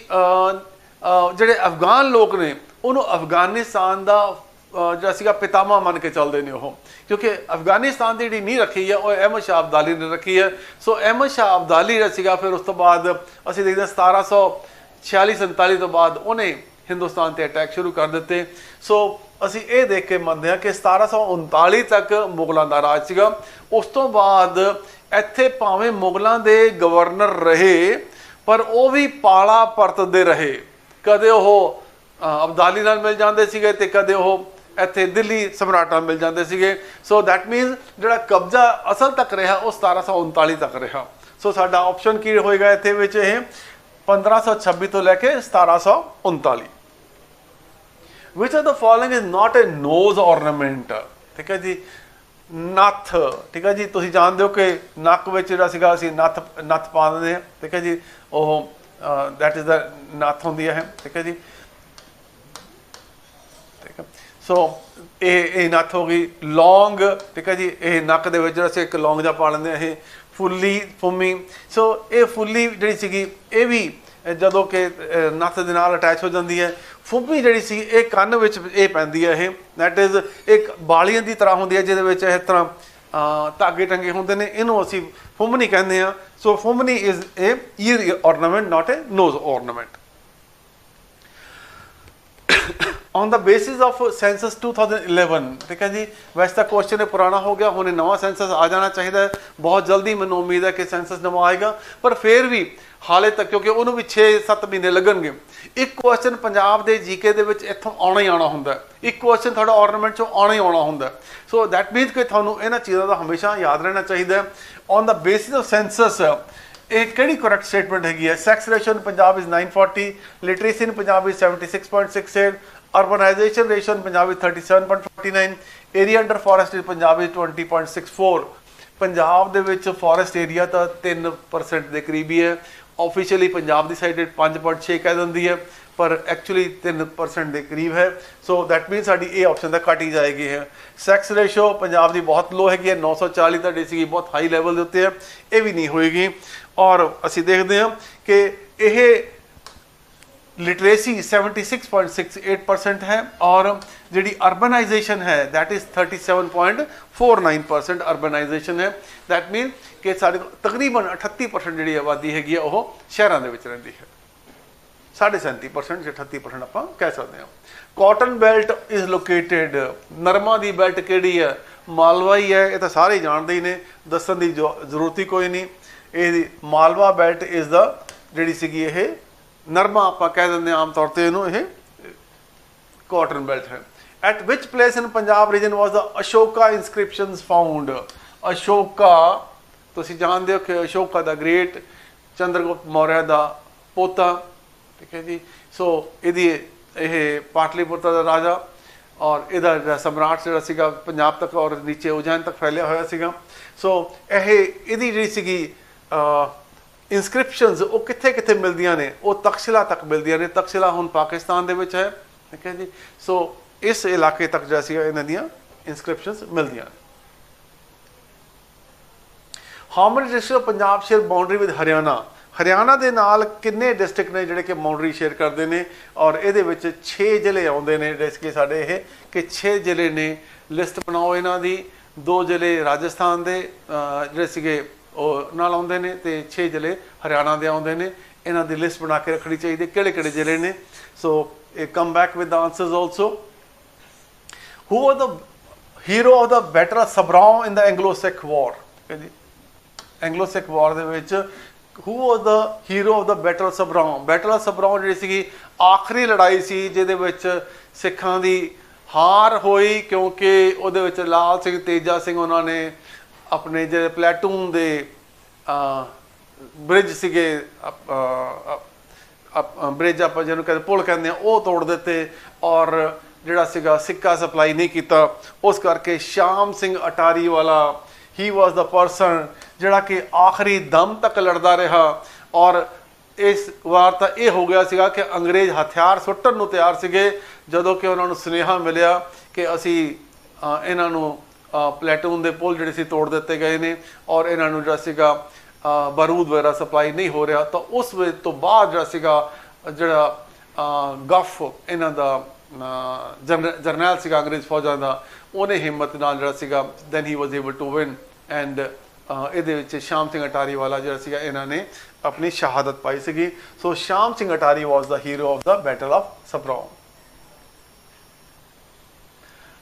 ਜਿਹੜੇ ਅਫਗਾਨ ਲੋਕ ਨੇ ਉਹਨੂੰ ਅਫਗਾਨਿਸਤਾਨ ਦਾ ਜਿਹੜਾ ਸੀਗਾ ਪਿਤਾਮਾ ਮੰਨ ਕੇ ਚੱਲਦੇ ਨੇ ਉਹ, ਕਿਉਂਕਿ ਅਫਗਾਨਿਸਤਾਨ ਦੀ ਜਿਹੜੀ ਨੀਂਹ ਰੱਖੀ ਹੈ ਉਹ ਅਹਿਮਦ ਸ਼ਾਹ ਅਬਦਾਲੀ ਨੇ ਰੱਖੀ ਹੈ। ਸੋ ਅਹਿਮਦ ਸ਼ਾਹ ਅਬਦਾਲੀ ਜਿਹੜਾ ਸੀਗਾ, ਫਿਰ ਉਸ ਤੋਂ ਬਾਅਦ ਅਸੀਂ ਦੇਖਦੇ ਹਾਂ 1746-47 ਤੋਂ ਬਾਅਦ ਉਹਨੇ ਹਿੰਦੁਸਤਾਨ ਤੇ ਅਟੈਕ ਸ਼ੁਰੂ ਕਰ ਦਿੱਤੇ। ਸੋ ਅਸੀਂ ਇਹ ਦੇਖ ਕੇ ਮੰਨਦੇ ਹਾਂ ਕਿ 1739 ਤੱਕ ਮੁਗਲਾਂ ਦਾ ਰਾਜ ਸੀਗਾ। ਉਸ ਤੋਂ ਬਾਅਦ ਇੱਥੇ ਭਾਵੇਂ ਮੁਗਲਾਂ ਦੇ ਗਵਰਨਰ ਰਹੇ ਪਰ ਉਹ ਵੀ ਪਾਲਾ ਪਰਤਦੇ ਰਹੇ। ਕਦੇ ਉਹ ਅਬਦਾਲੀ ਨਾਲ ਮਿਲ ਜਾਂਦੇ ਸੀਗੇ ਤੇ ਕਦੇ ਉਹ ਇੱਥੇ ਦਿੱਲੀ ਸਮਰਾਟਾਂ ਮਿਲ ਜਾਂਦੇ ਸੀਗੇ। ਸੋ ਦੈਟ ਮੀਨਸ ਜਿਹੜਾ ਕਬਜ਼ਾ ਅਸਲ ਤੱਕ ਰਿਹਾ ਉਹ 1739 ਤੱਕ ਰਿਹਾ। ਸੋ ਸਾਡਾ ਆਪਸ਼ਨ ਕੀ ਹੋਏਗਾ ਇੱਥੇ ਵਿੱਚ, ਇਹ 1526 ਤੋਂ ਲੈ ਕੇ 1739। Which of the following is not a nose ornament? ਠੀਕ ਹੈ ਜੀ, ਨੱਥ। ਠੀਕ ਹੈ ਜੀ, ਤੁਸੀਂ ਜਾਣਦੇ ਹੋ ਕਿ ਨੱਕ ਵਿੱਚ ਜਿਹੜਾ ਸੀਗਾ ਅਸੀਂ ਨੱਥ ਪਾ ਦਿੰਦੇ ਹਾਂ। ਠੀਕ ਹੈ ਜੀ, ਉਹ ਦੈਟ ਇਜ਼ ਦਾ ਨੱਥ ਹੁੰਦੀ ਹੈ। ਠੀਕ ਹੈ ਜੀ, ਠੀਕ ਹੈ। ਸੋ ਇਹ ਨੱਥ ਹੋ ਗਈ। ਲੌਂਗ, ਠੀਕ ਹੈ ਜੀ, ਇਹ ਨੱਕ ਦੇ ਵਿੱਚ ਜਿਹੜਾ ਅਸੀਂ ਇੱਕ ਲੌਂਗ ਜਿਹਾ ਪਾ ਲੈਂਦੇ ਹਾਂ। ਇਹ ਫੁੰਮੀ। ਸੋ ਇਹ ਫੁੱਲੀ ਜਿਹੜੀ ਸੀਗੀ ਇਹ ਵੀ ਜਦੋਂ ਕਿ ਨੱਥ ਦੇ ਨਾਲ ਅਟੈਚ ਹੋ ਜਾਂਦੀ ਹੈ। ਫੁੰਮੀ ਜਿਹੜੀ ਸੀ ਇਹ ਕੰਨ ਵਿੱਚ ਇਹ ਪੈਂਦੀ ਹੈ। ਇਹ ਦੈਟ ਇਜ਼ ਇੱਕ ਬਾਲੀਆਂ ਦੀ ਤਰ੍ਹਾਂ ਹੁੰਦੀ ਹੈ ਜਿਹਦੇ ਵਿੱਚ ਇਸ ਤਰ੍ਹਾਂ ਧਾਗੇ ਟੰਗੇ ਹੁੰਦੇ ਨੇ, ਇਹਨੂੰ ਅਸੀਂ ਫੁੰਮਣੀ ਕਹਿੰਦੇ ਹਾਂ। ਸੋ ਫੁੰਮਣੀ is a ear ornament, not a nose ornament. On the basis of census 2011, ਠੀਕ ਹੈ ਜੀ, ਵੈਸੇ ਤਾਂ ਕੁਐਸਚਨ ਪੁਰਾਣਾ ਹੋ ਗਿਆ, ਹੁਣ ਨਵਾਂ ਸੈਂਸਸ ਆ ਜਾਣਾ ਚਾਹੀਦਾ ਹੈ ਬਹੁਤ ਜਲਦੀ। ਮੈਨੂੰ ਉਮੀਦ ਹੈ ਕਿ ਸੈਂਸਸ ਨਵਾਂ ਆਏਗਾ, ਪਰ ਫਿਰ ਵੀ ਹਾਲੇ ਤੱਕ ਕਿਉਂਕਿ ਉਹਨੂੰ ਵੀ 6-7 ਮਹੀਨੇ ਲੱਗਣਗੇ। ਇੱਕ ਕੁਐਸਚਨ ਪੰਜਾਬ ਦੇ ਜੀਕੇ ਦੇ ਵਿੱਚ ਇੱਥੋਂ ਆਉਣਾ ਹੀ ਆਉਣਾ ਹੁੰਦਾ, ਇੱਕ ਕੁਐਸਚਨ ਤੁਹਾਡਾ ornament ਚੋਂ ਆਉਣਾ ਹੀ ਆਉਣਾ ਹੁੰਦਾ। ਸੋ ਦੈਟ ਮੀਨਸ ਕਿ ਤੁਹਾਨੂੰ ਇਹਨਾਂ ਚੀਜ਼ਾਂ ਦਾ ਹਮੇਸ਼ਾ ਯਾਦ ਰਹਿਣਾ ਚਾਹੀਦਾ। On the basis of senses ਇਹ ਕਿਹੜੀ ਕਰੈਕਟ ਸਟੇਟਮੈਂਟ ਹੈਗੀ ਹੈ? Sex ratio in Punjab is 940, literacy in Punjab is 76.68, urbanization ratio in Punjab is 37.49, area under forest in Punjab is 20.64। Punjab ਦੇ ਵਿੱਚ ਫੋਰੈਸਟ ਏਰੀਆ ਤਾਂ 3% ਦੇ ਕਰੀਬ ਹੀ ਹੈ। ਆਫੀਸ਼ੀਅਲੀ ਪੰਜਾਬ ਦੀ ਸਾਈਡ 5.6 ਕਹਿ ਦਿੰਦੀ ਹੈ, ਪਰ ਐਕਚੁਅਲੀ 3% ਦੇ ਕਰੀਬ ਹੈ। ਸੋ ਦੈਟ ਮੀਨਸ ਸਾਡੀ ਇਹ ਆਪਸ਼ਨ ਤਾਂ ਕੱਟ ਹੀ ਜਾਏਗੀ ਹੈ। ਸੈਕਸ ਰੇਸ਼ੋ ਪੰਜਾਬ ਦੀ ਬਹੁਤ ਲੋ ਹੈਗੀ ਹੈ, 940 ਤੁਹਾਡੀ ਸੀਗੀ ਬਹੁਤ ਹਾਈ ਲੈਵਲ ਦੇ ਉੱਤੇ ਹੈ, ਇਹ ਵੀ ਨਹੀਂ ਹੋਏਗੀ। ਔਰ ਅਸੀਂ ਦੇਖਦੇ ਹਾਂ ਕਿ ਇਹ लिटरेसी 76.68% है और जी अर्बनाइजेशन है दैट इज़ 37.49% अर्बनाइजेशन है। दैट मीन कि साढ़े तकरीबन 38% जी आबादी हैगी है वो शहरों के रही है, 37.5% या 38% आप कह सकते हैं। कॉटन बेल्ट इज़ लोकेटेड, नरमा की बेल्ट केड़ी है? मालवा ही है, ये तो सारे जानते ही ने, दसन की जरूरत ही कोई नहीं। ये मालवा बेल्ट इज़ द जी सी ये नरमा आप कह देंगे आम तौर पर इनू, ये कॉटन बेल्ट है। At which place in Punjab region was the Ashoka inscriptions found? Ashoka तुसीं जानते हो कि अशोका द ग्रेट, चंद्रगुप्त मौर्य का पोता, ठीक है जी। सो ये पाटलीपुत्र का राजा और इहदा सम्राट जिहड़ा सीगा पंजाब तक और नीचे उज्जैन तक फैलिया होया सीगा। सो इहदी जिहड़ी सीगी इंस्क्रिप्शनस वो कित्थे कित्थे मिलदियां ने? वो तक्षशिला तक मिलदियां ने। तक्षशिला हुण पाकिस्तान दे विच है, ठीक है जी। सो इस इलाके तक जिहड़ा सीगा इन्हां दियां इंस्क्रिप्शनस मिलदियां ने। How many district of Punjab share boundary with Haryana? Haryana दे नाल किन्ने डिस्ट्रिक्ट ने जिहड़े कि बाउंड्री शेयर करदे ने? और इहदे विच 6 जिले आउंदे ने जिस कि साडे इह कि 6 जिले ने। लिस्ट बनाओ इन्हां दी। 2 जिले राजस्थान दे जिहड़े सीगे नाल आउंदे ने ते 6 जिले हरियाणा दे आउंदे ने। इन्हां दी लिस्ट बना के रखनी चाहिए किहड़े किहड़े जिले ने। So come back with the answers also. Who was the hero of the battle of Sabraon in the Anglo Sikh war? Anglo Sikh war दे विच who was the hero of the battle of Sabraon? Battle of Sabraon जिहड़ी सीगी आखिरी लड़ाई सी जिहदे विच सिखां दी हार होई, क्योंकि उहदे विच लाल सिंह तेजा सिंह उन्हां ने अपने जो प्लेटून दे ब्रिज सीगे, ब्रिज आप जिन्होंने कहते पुल कहते हैं, वो तोड़ दिते और ਜਿਹੜਾ ਸੀਗਾ ਸਿੱਕਾ ਸਪਲਾਈ ਨਹੀਂ ਕੀਤਾ, ਉਸ ਕਰਕੇ ਸ਼ਾਮ ਸਿੰਘ ਅਟਾਰੀ ਵਾਲਾ ਹੀ ਵਾਸ ਦਾ ਪਰਸਨ ਜਿਹੜਾ ਕਿ ਆਖਰੀ ਦਮ ਤੱਕ ਲੜਦਾ ਰਿਹਾ। ਔਰ ਇਸ ਵਾਰ ਤਾਂ ਇਹ ਹੋ ਗਿਆ ਸੀਗਾ ਕਿ ਅੰਗਰੇਜ਼ ਹਥਿਆਰ ਸੁੱਟਣ ਨੂੰ ਤਿਆਰ ਸੀਗੇ ਜਦੋਂ ਕਿ ਉਹਨਾਂ ਨੂੰ ਸੁਨੇਹਾ ਮਿਲਿਆ ਕਿ ਅਸੀਂ ਇਹਨਾਂ ਨੂੰ ਪਲੈਟੂਨ ਦੇ ਪੁਲ ਜਿਹੜੇ ਸੀ ਤੋੜ ਦਿੱਤੇ ਗਏ ਨੇ ਔਰ ਇਹਨਾਂ ਨੂੰ ਜਿਹੜਾ ਸੀਗਾ ਬਾਰੂਦ ਵਗੈਰਾ ਸਪਲਾਈ ਨਹੀਂ ਹੋ ਰਿਹਾ। ਤਾਂ ਉਸ ਵੇਲੇ ਤੋਂ ਬਾਅਦ ਜਿਹੜਾ ਸੀਗਾ ਜਿਹੜਾ ਗਫ ਇਹਨਾਂ ਦਾ ਜਰਨੈਲ ਸੀਗਾ ਅੰਗਰੇਜ਼ ਫੌਜਾਂ ਦਾ, ਉਹਨੇ ਹਿੰਮਤ ਨਾਲ ਜਿਹੜਾ ਸੀਗਾ then he was able to win and ਇਹਦੇ ਵਿੱਚ ਸ਼ਾਮ ਸਿੰਘ ਅਟਾਰੀ ਵਾਲਾ ਜਿਹੜਾ ਸੀਗਾ ਇਹਨਾਂ ਨੇ ਆਪਣੀ ਸ਼ਹਾਦਤ ਪਾਈ ਸੀਗੀ। So Sham Singh Attari was the hero of the battle of Sabraon.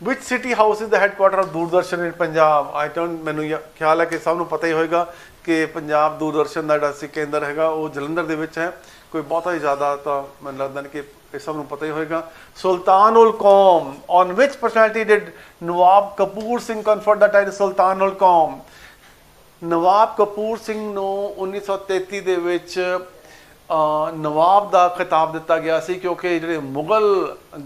Which city house is the headquarter of Doordarshan in Punjab? I don't, ਮੈਨੂੰ ਖਿਆਲ ਹੈ ਕਿ ਸਭ ਨੂੰ ਪਤਾ ਹੀ ਹੋਏਗਾ ਕਿ ਪੰਜਾਬ ਦੂਰਦਰਸ਼ਨ ਦਾ ਜਿਹੜਾ ਸੀ ਕੇਂਦਰ ਹੈਗਾ ਉਹ ਜਲੰਧਰ ਦੇ ਵਿੱਚ ਹੈ। ਕੋਈ ਬਹੁਤਾ ਹੀ ਜ਼ਿਆਦਾ ਤਾਂ ਮੈਨੂੰ ਲੱਗਦਾ ਨਹੀਂ ਕਿ ਇਹ ਸਭ ਨੂੰ ਪਤਾ ਹੀ ਹੋਏਗਾ। Sultan ul Qaum, on which personality did Nawab Kapur Singh confer the title Sultan ul Qaum? Nawab Kapur Singh ਨੂੰ 1933 ਦੇ ਵਿੱਚ ਨਵਾਬ ਦਾ ਖਿਤਾਬ ਦਿੱਤਾ ਗਿਆ ਸੀ ਕਿਉਂਕਿ ਜਿਹੜੇ ਮੁਗਲ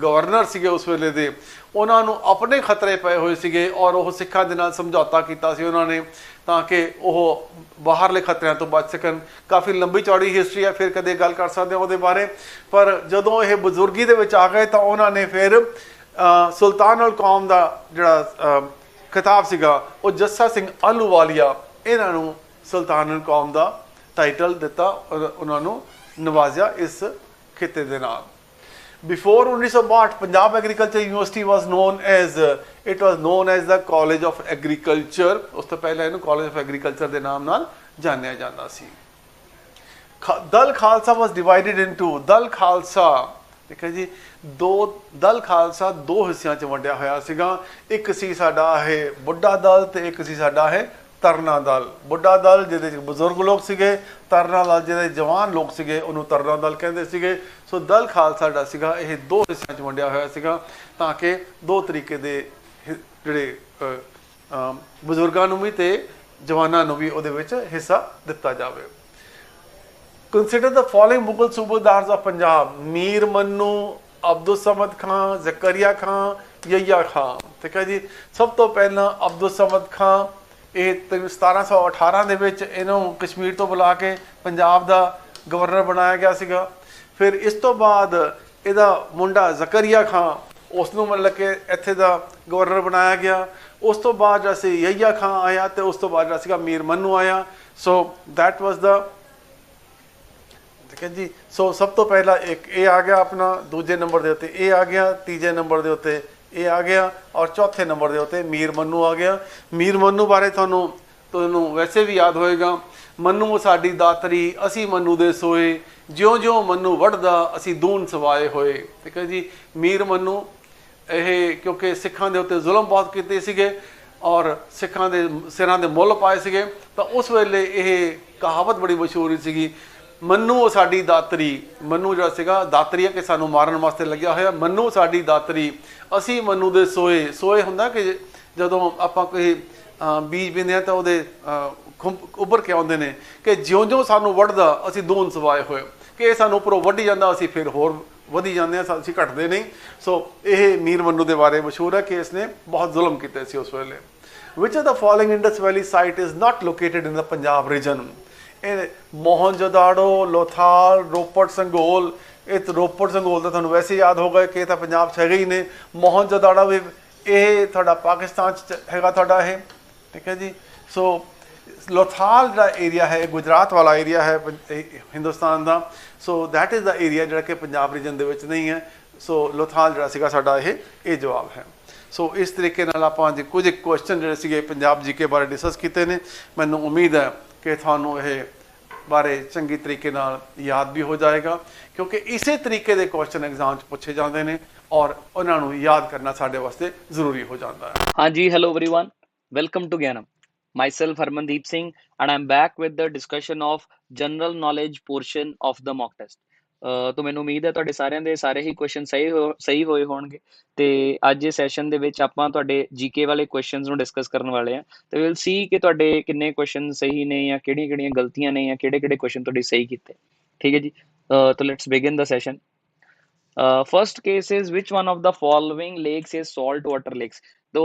ਗਵਰਨਰ ਸੀਗੇ ਉਸ ਵੇਲੇ ਦੇ, ਉਹਨਾਂ ਨੂੰ ਆਪਣੇ ਖਤਰੇ ਪਏ ਹੋਏ ਸੀਗੇ ਔਰ ਉਹ ਸਿੱਖਾਂ ਦੇ ਨਾਲ ਸਮਝੌਤਾ ਕੀਤਾ ਸੀ ਉਹਨਾਂ ਨੇ ਤਾਂ ਕਿ ਉਹ ਬਾਹਰਲੇ ਖਤਰਿਆਂ ਤੋਂ ਬਚ ਸਕਣ। ਕਾਫੀ ਲੰਬੀ ਚੌੜੀ ਹਿਸਟਰੀ ਹੈ, ਫਿਰ ਕਦੇ ਗੱਲ ਕਰ ਸਕਦੇ ਹਾਂ ਉਹਦੇ ਬਾਰੇ। ਪਰ ਜਦੋਂ ਇਹ ਬਜ਼ੁਰਗੀ ਦੇ ਵਿੱਚ ਆ ਗਏ ਤਾਂ ਉਹਨਾਂ ਨੇ ਫਿਰ ਸੁਲਤਾਨ ਉਲ ਕੌਮ ਦਾ ਜਿਹੜਾ ਖਿਤਾਬ ਸੀਗਾ ਉਹ ਜੱਸਾ ਸਿੰਘ ਆਹਲੂਵਾਲੀਆ, ਇਹਨਾਂ ਨੂੰ ਸੁਲਤਾਨ ਉਲ ਕੌਮ ਦਾ ਟਾਈਟਲ ਦਿੱਤਾ ਔਰ ਉਹਨਾਂ ਨੂੰ ਨਵਾਜ਼ਿਆ ਇਸ ਖਿੱਤੇ ਦੇ ਨਾਲ। Before 1962 Punjab agriculture university was non as the college of agriculture. ਉਸ ਤੋਂ ਪਹਿਲਾਂ ਇਹਨੂੰ ਕਾਲਜ ਆਫ ਐਗਰੀਕਲਚਰ ਦੇ ਨਾਮ ਨਾਲ ਜਾਣਿਆ ਜਾਂਦਾ ਸੀ। ਦਲ ਖਾਲਸਾ ਵਾਸ ਡਿਵਾਈਡਡ ਇਨਟੂ, ਦਲ ਖਾਲਸਾ ਠੀਕ ਹੈ ਜੀ, ਦਲ ਖਾਲਸਾ ਦੋ ਹਿੱਸਿਆਂ 'ਚ ਵੰਡਿਆ ਹੋਇਆ ਸੀਗਾ। ਇੱਕ ਸੀ ਸਾਡਾ ਇਹ ਬੁੱਢਾ ਦਲ ਤੇ ਇੱਕ ਸੀ ਸਾਡਾ ਇਹ ਤਰਨਾ ਦਲ। ਬੁੱਢਾ ਦਲ ਜਿਹਦੇ 'ਚ ਬਜ਼ੁਰਗ ਲੋਕ ਸੀਗੇ, ਤਰਨਾ ਦਲ ਜਿਹਦੇ ਜਵਾਨ ਲੋਕ ਸੀਗੇ ਉਹਨੂੰ ਤਰਨਾ ਦਲ ਕਹਿੰਦੇ ਸੀਗੇ। ਸੋ ਦਲ ਖਾਲਸਾ ਜਿਹੜਾ ਸੀਗਾ ਇਹ ਦੋ ਹਿੱਸਿਆਂ 'ਚ ਵੰਡਿਆ ਹੋਇਆ ਸੀਗਾ ਤਾਂ ਕਿ ਦੋ ਤਰੀਕੇ ਦੇ ਜਿਹੜੇ ਬਜ਼ੁਰਗਾਂ ਨੂੰ ਵੀ ਤੇ ਜਵਾਨਾਂ ਨੂੰ ਵੀ ਉਹਦੇ ਵਿੱਚ ਹਿੱਸਾ ਦਿੱਤਾ ਜਾਵੇ। Consider the following Mughal subedars of Punjab: Mir Mannu, Abdul Samad Khan, Zakariya Khan, Yahiya Khan. ਠੀਕ ਹੈ ਜੀ, ਸਭ ਤੋਂ ਪਹਿਲਾਂ ਅਬਦੁਲ ਸਮਦ ਖਾਂ, ਇਹ 1718 ਦੇ ਵਿੱਚ ਇਹਨੂੰ ਕਸ਼ਮੀਰ ਤੋਂ ਬੁਲਾ ਕੇ ਪੰਜਾਬ ਦਾ ਗਵਰਨਰ ਬਣਾਇਆ ਗਿਆ ਸੀਗਾ। ਫਿਰ ਇਸ ਤੋਂ ਬਾਅਦ ਇਹਦਾ ਮੁੰਡਾ ਜ਼ਕਰੀਆ ਖਾਂ, ਉਸ ਨੂੰ ਮਤਲਬ ਕਿ ਇੱਥੇ ਦਾ ਗਵਰਨਰ ਬਣਾਇਆ ਗਿਆ। ਉਸ ਤੋਂ ਬਾਅਦ ਜਿਹੜਾ ਸੀ ਯਹੀਆ ਖਾਂ ਆਇਆ ਤੇ ਉਸ ਤੋਂ ਬਾਅਦ ਜਿਹੜਾ ਸੀਗਾ ਮੀਰ ਮੰਨੂ ਆਇਆ। ਸੋ ਦੈਟ ਵਾਸ ਦਾ ਠੀਕ ਹੈ ਜੀ। ਸੋ ਸਭ ਤੋਂ ਪਹਿਲਾਂ ਇੱਕ ਇਹ ਆ ਗਿਆ ਆਪਣਾ, ਦੂਜੇ ਨੰਬਰ ਦੇ ਉੱਤੇ ਇਹ ਆ ਗਿਆ, ਤੀਜੇ ਨੰਬਰ ਦੇ ਉੱਤੇ ਇਹ ਆ ਗਿਆ ਔਰ ਚੌਥੇ ਨੰਬਰ ਦੇ ਉੱਤੇ ਮੀਰ ਮੰਨੂ ਆ ਗਿਆ। ਮੀਰ ਮੰਨੂ ਬਾਰੇ ਤੁਹਾਨੂੰ ਵੈਸੇ ਵੀ ਯਾਦ ਹੋਏਗਾ, ਮੰਨੂ ਸਾਡੀ ਦਾਤਰੀ ਅਸੀਂ ਮੰਨੂ ਦੇ ਸੋਏ, ਜਿਉਂ-ਜਿਉਂ ਮੰਨੂ ਵੱਢਦਾ ਅਸੀਂ ਦੂਨ ਸਵਾਏ ਹੋਏ। ਠੀਕ ਹੈ ਜੀ। ਮੀਰ ਮੰਨੂ ਇਹ ਕਿਉਂਕਿ ਸਿੱਖਾਂ ਦੇ ਉੱਤੇ ਜ਼ੁਲਮ ਬਹੁਤ ਕੀਤੇ ਸੀਗੇ ਔਰ ਸਿੱਖਾਂ ਦੇ ਸਿਰਾਂ ਦੇ ਮੁੱਲ ਪਾਏ ਸੀਗੇ ਤਾਂ ਉਸ ਵੇਲੇ ਇਹ ਕਹਾਵਤ ਬੜੀ ਮਸ਼ਹੂਰ ਸੀਗੀ, ਮੰਨੂ ਸਾਡੀ ਦਾਤਰੀ। ਮੰਨੂ ਜਿਹੜਾ ਸੀਗਾ ਦਾਤਰੀ ਹੈ ਕਿ ਸਾਨੂੰ ਮਾਰਨ ਵਾਸਤੇ ਲੱਗਿਆ ਹੋਇਆ, ਮੰਨੂ ਸਾਡੀ ਦਾਤਰੀ ਅਸੀਂ ਮੰਨੂ ਦੇ ਸੋਏ। ਸੋਏ ਹੁੰਦਾ ਕਿ ਜਦੋਂ ਆਪਾਂ ਕੋਈ ਬੀਜ ਬਿੰਦੇ ਹਾਂ ਤਾਂ ਉਹਦੇ ਉੱਭਰ ਕੇ ਆਉਂਦੇ ਨੇ ਕਿ ਜਿਉਂ-ਜਿਉਂ ਸਾਨੂੰ ਵੱਢਦਾ ਅਸੀਂ ਦੂਨ ਸਵਾਏ ਹੋਏ, ਕਿ ਇਹ ਸਾਨੂੰ ਉੱਪਰੋਂ ਵੱਢੀ ਜਾਂਦਾ ਅਸੀਂ ਫਿਰ ਹੋਰ ਵਧੀ ਜਾਂਦੇ ਹਾਂ, ਅਸੀਂ ਘਟਦੇ ਨਹੀਂ। ਸੋ ਇਹ ਮੀਰ ਮੰਨੂ ਦੇ ਬਾਰੇ ਮਸ਼ਹੂਰ ਹੈ ਕਿ ਇਸਨੇ ਬਹੁਤ ਜ਼ੁਲਮ ਕੀਤੇ ਸੀ ਉਸ ਵੇਲੇ। Which of the following Indus valley site is not located in the Punjab region? ਇਹ ਮੋਹਨਜੋਦਾੜੋ, ਲੋਥਾਲ, ਰੋਪੜ, ਸੰਘੋਲ। ਇਹ ਰੋਪੜ ਸੰਘੋਲ ਤਾਂ ਤੁਹਾਨੂੰ ਵੈਸੇ ਯਾਦ ਹੋਗਾ ਕਿ ਇਹ ਤਾਂ ਪੰਜਾਬ 'ਚ ਹੈਗੇ ਹੀ ਨੇ। ਮੋਹਨਜੋਦਾੜੋ ਵੀ ਇਹ ਤੁਹਾਡਾ ਪਾਕਿਸਤਾਨ 'ਚ ਹੈਗਾ ਤੁਹਾਡਾ ਇਹ। ਠੀਕ ਹੈ ਜੀ। ਸੋ ਲੋਥਾਲ ਜਿਹੜਾ ਏਰੀਆ ਹੈ ਗੁਜਰਾਤ ਵਾਲਾ ਏਰੀਆ ਹੈ ਹਿੰਦੁਸਤਾਨ ਦਾ। So that is the area ਜਿਹੜਾ ਕਿ ਪੰਜਾਬ ਰੀਜਨ ਦੇ ਵਿੱਚ ਨਹੀਂ ਹੈ। ਸੋ ਲੋਥਾਲ ਜਿਹੜਾ ਸੀਗਾ ਸਾਡਾ ਇਹ ਜਵਾਬ ਹੈ। ਸੋ ਇਸ ਤਰੀਕੇ ਨਾਲ ਆਪਾਂ ਅੱਜ ਕੁਝ ਕੁਐਸਚਨ ਜਿਹੜੇ ਸੀਗੇ ਪੰਜਾਬ ਜੀਕੇ ਬਾਰੇ ਡਿਸਕਸ ਕੀਤੇ ਨੇ। ਮੈਨੂੰ ਉਮੀਦ ਹੈ ਕਿ ਤੁਹਾਨੂੰ ਇਹ ਬਾਰੇ ਚੰਗੀ ਤਰੀਕੇ ਨਾਲ ਯਾਦ ਵੀ ਹੋ ਜਾਏਗਾ ਕਿਉਂਕਿ ਇਸੇ ਤਰੀਕੇ ਦੇ ਕੁਐਸਚਨ ਐਗਜ਼ਾਮ 'ਚ ਪੁੱਛੇ ਜਾਂਦੇ ਨੇ ਔਰ ਉਹਨਾਂ ਨੂੰ ਯਾਦ ਕਰਨਾ ਸਾਡੇ ਵਾਸਤੇ ਜ਼ਰੂਰੀ ਹੋ ਜਾਂਦਾ ਹੈ। ਹਾਂਜੀ, hello everyone, welcome to Gyanam. Myself Harmandeep Singh and I'm back with the discussion of general knowledge portion of the mock test. ਤਾਂ ਮੈਨੂੰ ਉਮੀਦ ਹੈ ਤੁਹਾਡੇ ਸਾਰਿਆਂ ਦੇ ਸਾਰੇ ਹੀ ਕੁਐਸਚਨ ਸਹੀ ਹੋਏ ਹੋਣਗੇ ਤੇ ਅੱਜ ਦੇ ਸੈਸ਼ਨ ਦੇ ਵਿੱਚ ਆਪਾਂ ਤੁਹਾਡੇ ਜੀਕੇ ਵਾਲੇ ਕੁਐਸਚਨਸ ਨੂੰ ਡਿਸਕਸ ਕਰਨ ਵਾਲੇ ਆ ਤੇ ਵਿਲ ਸੀ ਕਿ ਤੁਹਾਡੇ ਕਿੰਨੇ ਕੁਐਸਚਨ ਸਹੀ ਨੇ ਜਾਂ ਕਿਹੜੀਆਂ ਗਲਤੀਆਂ ਨੇ ਜਾਂ ਕਿਹੜੇ ਕੁਐਸਚਨ ਤੁਹਾਡੇ ਸਹੀ ਕੀਤੇ। ਠੀਕ ਹੈ ਜੀ। ਤਾਂ let's begin the session. First case is which one of the following lakes is salt water lakes. ਤੋ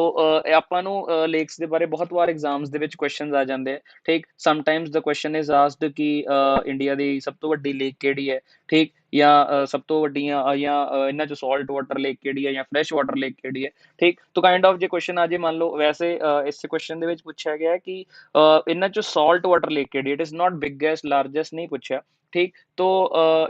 ਆਪਾਂ ਨੂੰ ਲੇਕਸ ਦੇ ਬਾਰੇ ਬਹੁਤ ਵਾਰ ਐਗਜ਼ਾਮਸ ਦੇ ਵਿੱਚ ਕੁਐਸਚਨਸ ਆ ਜਾਂਦੇ ਆ, ਠੀਕ। Sometimes the question is asked ਕਿ ਇੰਡੀਆ ਦੀ ਸਭ ਤੋਂ ਵੱਡੀ ਲੇਕ ਕਿਹੜੀ ਹੈ, ਠੀਕ, ਜਾਂ ਸਭ ਤੋਂ ਵੱਡੀਆਂ ਜਾਂ ਇਹਨਾਂ ਚ ਸਾਲਟ ਵਾਟਰ ਲੇਕ ਕਿਹੜੀ ਹੈ ਜਾਂ ਫਰੈਸ਼ ਵਾਟਰ ਲੇਕ ਕਿਹੜੀ ਹੈ, ਠੀਕ। ਤੋ ਕਾਈਂਡ ਆਫ ਜੇ ਕੁਐਸਚਨ ਆ ਜੇ, ਮੰਨ ਲਓ ਵੈਸੇ ਇਸ ਕੁਐਸਚਨ ਦੇ ਵਿੱਚ ਪੁੱਛਿਆ ਗਿਆ ਹੈ ਕਿ ਇਹਨਾਂ ਚੋਂ ਸਾਲਟ ਵਾਟਰ ਲੇਕ ਕਿਹੜੀ, it is not biggest largest ਨਹੀਂ ਪੁੱਛਿਆ, ठीक। तो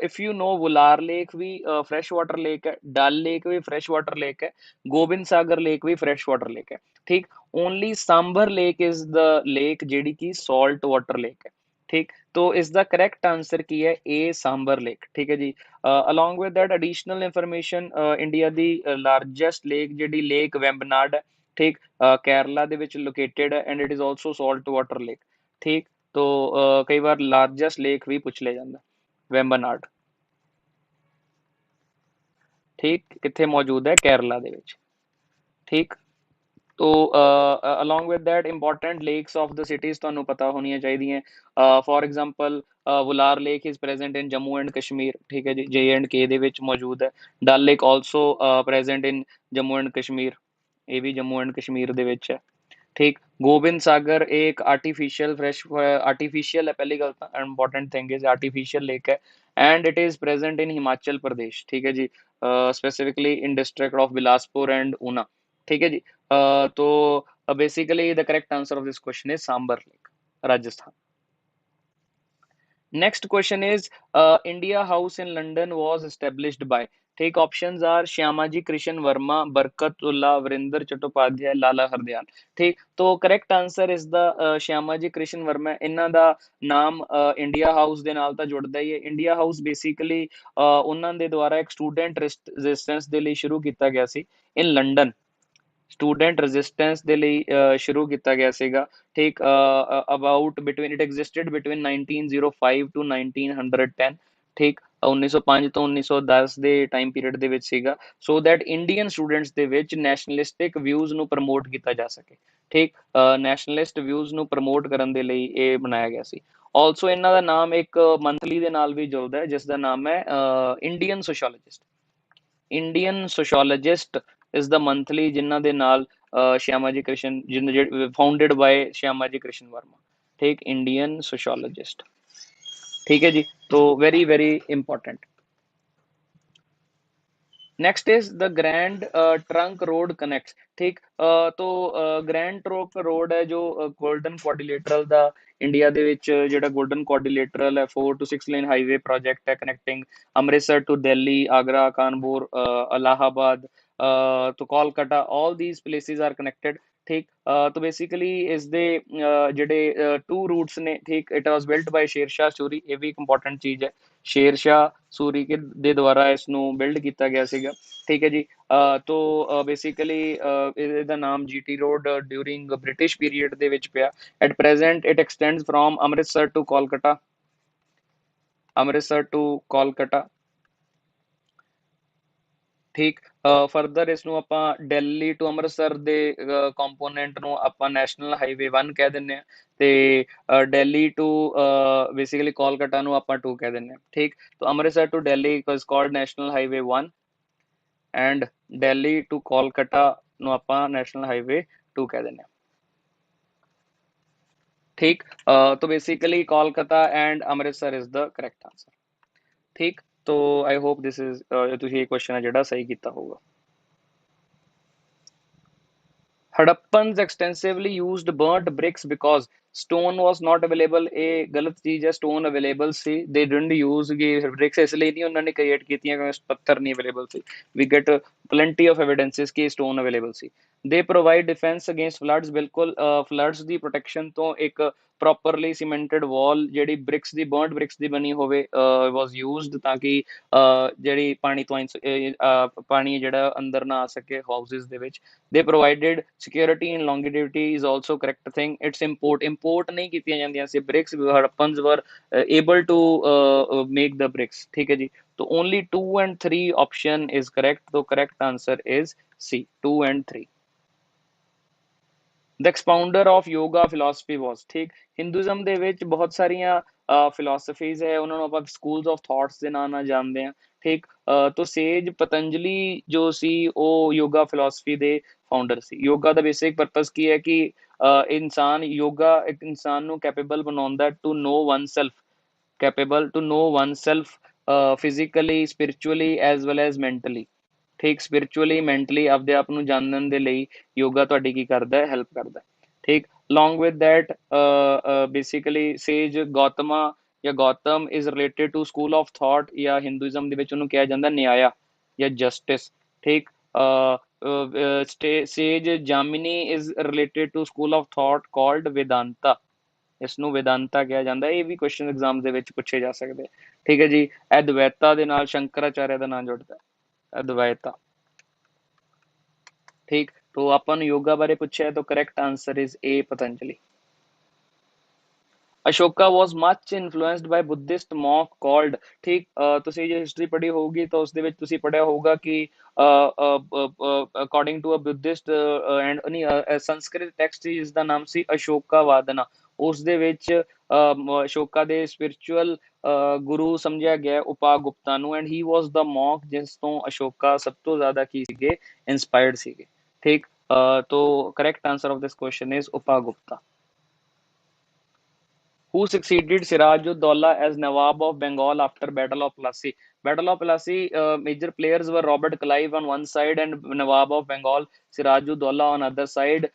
if you know Wular lake भी फ्रेश वाटर लेक है, डल लेक भी फ्रेश वाटर लेक है, गोबिंद सागर लेक भी फ्रेश वाटर लेक है, ठीक। Only Sambhar lake is the lake जेडी की सॉल्ट वाटर लेक है, ठीक। तो इसका करेक्ट आंसर की है ए सांबर लेक, ठीक है जी। Along with that additional information, India दी लार्जेस्ट लेक जेडी लेक वेम्बनाड है, ठीक, केरला दे विच लोकेटेड है and it is also salt water lake, ठीक। तो कई बार लार्जेस्ट लेक भी पूछ लिया जाता, वेम्बनाड, ठीक, कितने मौजूद है केरला दे विच, ठीक। तो along with that important lakes of the cities तुहानू पता होनी चाहिए। For example Wular lake is present in Jammu and Kashmir, ठीक है जी, JNK दे विच मौजूद है। Dal lake also present in Jammu and Kashmir, ये भी जम्मू एंड कश्मीर दे विच है, ठीक। गोबिंद सागर एक आर्टिफिशियल फ्रेश आर्टिफिशियल है, पहली गल important thing is artificial lake है and it is present in Himachal Pradesh, ठीक है जी, specifically in district of Bilaspur and Una, ठीक है जी। तो basically the correct answer of this question is Sambhar lake, Rajasthan. Next question is India House in London was established by, ठीक। Options are Shyamaji Krishna Verma, Barkatullah, Varinder Chattopadhyay, लाला हरदयाल, ठीक। तो correct answer is the Shyamaji Krishna Verma. इन्हां दा नाम इंडिया हाउस दे नाल तां जुड़दा ही है। इंडिया हाउस बेसिकली उन्हां दे द्वारा एक स्टूडेंट रेजिस्टेंस दे लई शुरू कीता गया सी इन लंडन, स्टूडेंट रेजिस्टेंस ਦੇ ਲਈ ਸ਼ੁਰੂ ਕੀਤਾ ਗਿਆ ਸੀਗਾ, ਠੀਕ। About between it existed between 1905 to 1910, ਠੀਕ। 1905 ਤੋਂ 1910 ਦੇ ਟਾਈਮ ਪੀਰੀਅਡ ਦੇ ਵਿੱਚ ਸੀਗਾ, ਸੋ ਦੈਟ ਇੰਡੀਅਨ ਸਟੂਡੈਂਟਸ ਦੇ ਵਿੱਚ ਨੈਸ਼ਨਲਿਸਟਿਕ ਵਿਊਜ਼ ਨੂੰ ਪ੍ਰਮੋਟ ਕੀਤਾ ਜਾ ਸਕੇ, ਠੀਕ। ਨੈਸ਼ਨਲਿਸਟ ਵਿਊਜ਼ ਨੂੰ ਪ੍ਰਮੋਟ ਕਰਨ ਦੇ ਲਈ ਇਹ ਬਣਾਇਆ ਗਿਆ ਸੀ। ਆਲਸੋ ਇਹਨਾਂ ਦਾ ਨਾਮ ਇੱਕ ਮੰਥਲੀ ਦੇ ਨਾਲ ਵੀ ਜੁੜਦਾ ਹੈ ਜਿਸ ਦਾ ਨਾਮ ਹੈ Indian sociologist. Indian sociologist is the monthly जिन्हों के नाल श्यामाजी कृष्ण फाउंडेड बाय श्यामाजी कृष्ण वर्मा, ठीक। इंडियन सोशोलॉजिस्ट, ठीक है जी। तो very very important. Next is the grand trunk road connects, ठीक। तो ग्रैंड ट्रंक रोड है जो गोल्डन क्वाड्रिलेटरल दा इंडिया दे विच जेड़ा गोल्डन क्वाड्रिलेटरल है 4 to 6 लेन हाईवे प्रोजेक्ट है कनेक्टिंग अमृतसर टू दिल्ली, आगरा, कानपुर, इलाहाबाद, तो Kolkata, all these places are connected, ठीक। तो बेसिकली इस दे जेडे टू रूट्स ने, ठीक। It was built by Sher Shah Suri, ये भी एक इंपॉर्टेंट चीज है, शेर शाह सूरी के दे द्वारा इसनू बिल्ड किया गया सीगा, ठीक है जी। तो बेसिकली ਇਹਦਾ ਨਾਮ GT road during British period ਦੇ ਵਿੱਚ ਪਿਆ। At present it extends from Amritsar to Kolkata, Amritsar to Kolkata, ठीक। फरदर इसनू ਆਪਾਂ ਦਿੱਲੀ ਟੂ ਅੰਮ੍ਰਿਤਸਰ ਦੇ ਕੰਪੋਨੈਂਟ ਨੂੰ ਆਪਾਂ ਨੈਸ਼ਨਲ ਹਾਈਵੇ 1 ਕਹਿ ਦਿੰਨੇ ਆ ਤੇ ਦਿੱਲੀ ਟੂ ਬੇਸਿਕਲੀ ਕੋਲਕਾਤਾ ਨੂੰ ਆਪਾਂ 2 ਕਹਿ ਦਿੰਨੇ ਆ, ਠੀਕ। तो Amritsar to Delhi is called national highway 1 and Delhi to Kolkata ਨੂੰ ਆਪਾਂ ਨੈਸ਼ਨਲ ਹਾਈਵੇ 2 ਕਹਿ ਦਿੰਨੇ ਆ, ठीक। तो basically Kolkata and Amritsar is the correct answer, ठीक। तो आई होप दिस इज ਤੁਸੀਂ ਇਹ ਕੁਐਸਚਨ ਹੈ ਜਿਹੜਾ ਸਹੀ ਕੀਤਾ ਹੋਊਗਾ। Harappans extensively used burnt bricks because stone was not available, ਇਹ ਗਲਤ ਚੀਜ਼ ਹੈ। stone available C, they didn't use bricks ਇਸ ਲਈ ਨਹੀਂ ਉਹਨਾਂ ਨੇ ਕ੍ਰੀਏਟ ਕੀਤੀਆਂ ਕਿਉਂਕਿ ਪੱਥਰ ਨਹੀਂ available C. we get plenty of evidences ਕਿ stone available C. they provide defense against floods, ਬਿਲਕੁਲ floods ਦੀ protection ਤੋਂ ਇੱਕ ਪ੍ਰੋਪਰਲੀ ਸੀਮੈਂਟਡ ਵਾਲ ਜਿਹੜੀ ਬ੍ਰਿਕਸ ਦੀ ਬਰਨਡ ਬ੍ਰਿਕਸ ਦੀ ਬਣੀ ਹੋਵੇ ਵਾਸ ਯੂਜ਼ਡ ਤਾਂ ਕਿ ਜਿਹੜੀ ਪਾਣੀ ਤੋਂ ਪਾਣੀ ਜਿਹੜਾ ਅੰਦਰ ਨਾ ਆ ਸਕੇ ਹਾਊਸਿਸ ਦੇ ਵਿੱਚ। they provided security and longevity is also correct thing, it's import नहीं कीतियां जांदियां सी bricks, Harappans were able to make the bricks, ठीक है जी। तो only 2 and 3 option is correct, तो correct answer is C, 2 and 3। The expounder of yoga philosophy was, ठीक। Hinduism ਦੇ ਵਿੱਚ ਬਹੁਤ ਸਾਰੀਆਂ ਫਿਲਾਸਫੀਜ਼ ਹੈ, ਉਹਨਾਂ ਨੂੰ ਆਪਾਂ ਸਕੂਲਸ ਆਫ ਥਾਟਸ ਦੇ ਨਾਂ ਨਾਲ ਜਾਣਦੇ ਹਾਂ, ਠੀਕ ਤੋ ਸੇਜ ਪਤੰਜਲੀ ਜੋ ਸੀ ਉਹ ਯੋਗਾ ਫਿਲਾਸਫੀ ਦੇ ਫਾਊਂਡਰ ਸੀ। ਯੋਗਾ ਦਾ ਬੇਸਿਕ ਪਰਪਸ ਕੀ ਹੈ ਕਿ ਇਨਸਾਨ ਯੋਗਾ ਇੱਕ ਇਨਸਾਨ ਨੂੰ ਕੈਪੇਬਲ ਬਣਾਉਂਦਾ to know one self, capable to know oneself physically, spiritually as well as mentally। ਠੀਕ spiritually mentally ਆਪਦੇ ਆਪ ਨੂੰ ਜਾਣਨ ਦੇ ਲਈ ਯੋਗਾ ਤੁਹਾਡੀ ਕੀ ਕਰਦਾ ਹੈ, ਹੈਲਪ ਕਰਦਾ ਹੈ। ਠੀਕ along with that basically sage ਗੌਤਮਾ ਜਾਂ Gautam is related to school of thought ਜਾਂ ਹਿੰਦੂਇਜ਼ਮ ਦੇ ਵਿੱਚ ਉਹਨੂੰ ਕਿਹਾ ਜਾਂਦਾ ਨਿਆਇਆ ਜਾਂ ਜਸਟਿਸ। ਠੀਕ sage Jamini is related to school of thought called vedanta। ਇਸ ਨੂੰ ਵੇਦਾਂਤਾ ਕਿਹਾ ਜਾਂਦਾ। ਇਹ ਵੀ ਕੁਐਸਚਨ ਐਗਜ਼ਾਮ ਦੇ ਵਿੱਚ ਪੁੱਛੇ ਜਾ ਸਕਦੇ। ਠੀਕ ਹੈ ਜੀ। ਅਦਵੈਤਾ ਦੇ ਨਾਲ ਸ਼ੰਕਰਾਚਾਰਿਆ ਦਾ ਨਾਮ ਜੁੜਦਾ ਹੈ, ਅਦਵੈਤਾ। ਠੀਕ ਤੋ ਆਪਾਂ ਨੂੰ ਯੋਗਾ ਬਾਰੇ ਪੁੱਛਿਆ ਤਾਂ correct answer is a Patanjali. Ashoka was much influenced by Buddhist monk called. ਠੀਕ ਤੁਸੀਂ ਜੇ ਹਿਸਟਰੀ ਪੜ੍ਹੀ ਹੋਊਗੀ ਤਾਂ ਉਸ ਦੇ ਵਿੱਚ ਤੁਸੀਂ ਪੜ੍ਹਿਆ ਹੋਊਗਾ ਕਿ according to a Buddhist and Sanskrit text ਇਸ ਦਾ ਨਾਮ ਸੀ ਅਸ਼ੋਕਾ ਵਾਦਨਾ। ਉਸ ਦੇ ਵਿੱਚ ਅਸ਼ੋਕਾ ਦੇ ਸਪਿਰਿਚੁਅਲ ਗੁਰੂ ਸਮਝਿਆ ਗਿਆ ਉਪਾਗੁਪਤਾ ਨੂੰ ਐਂਡ ਹੀ ਵਾਸ ਦਾ ਮੌਂਕ ਜਿਸ ਤੋਂ ਅਸ਼ੋਕਾ ਸਭ ਤੋਂ ਜ਼ਿਆਦਾ ਕੀ ਸੀਗੇ, ਇੰਸਪਾਇਰਡ ਸੀਗੇ। ਠੀਕ ਤੋ correct answer of this question is Upagupta. Who succeeded Siraj-ud-Daulah as Nawab of Bengal after Battle of Plassey? Battle of Plassey, major players were Robert Clive on one side and Nawab of Bengal Siraj-ud-Daulah on other side।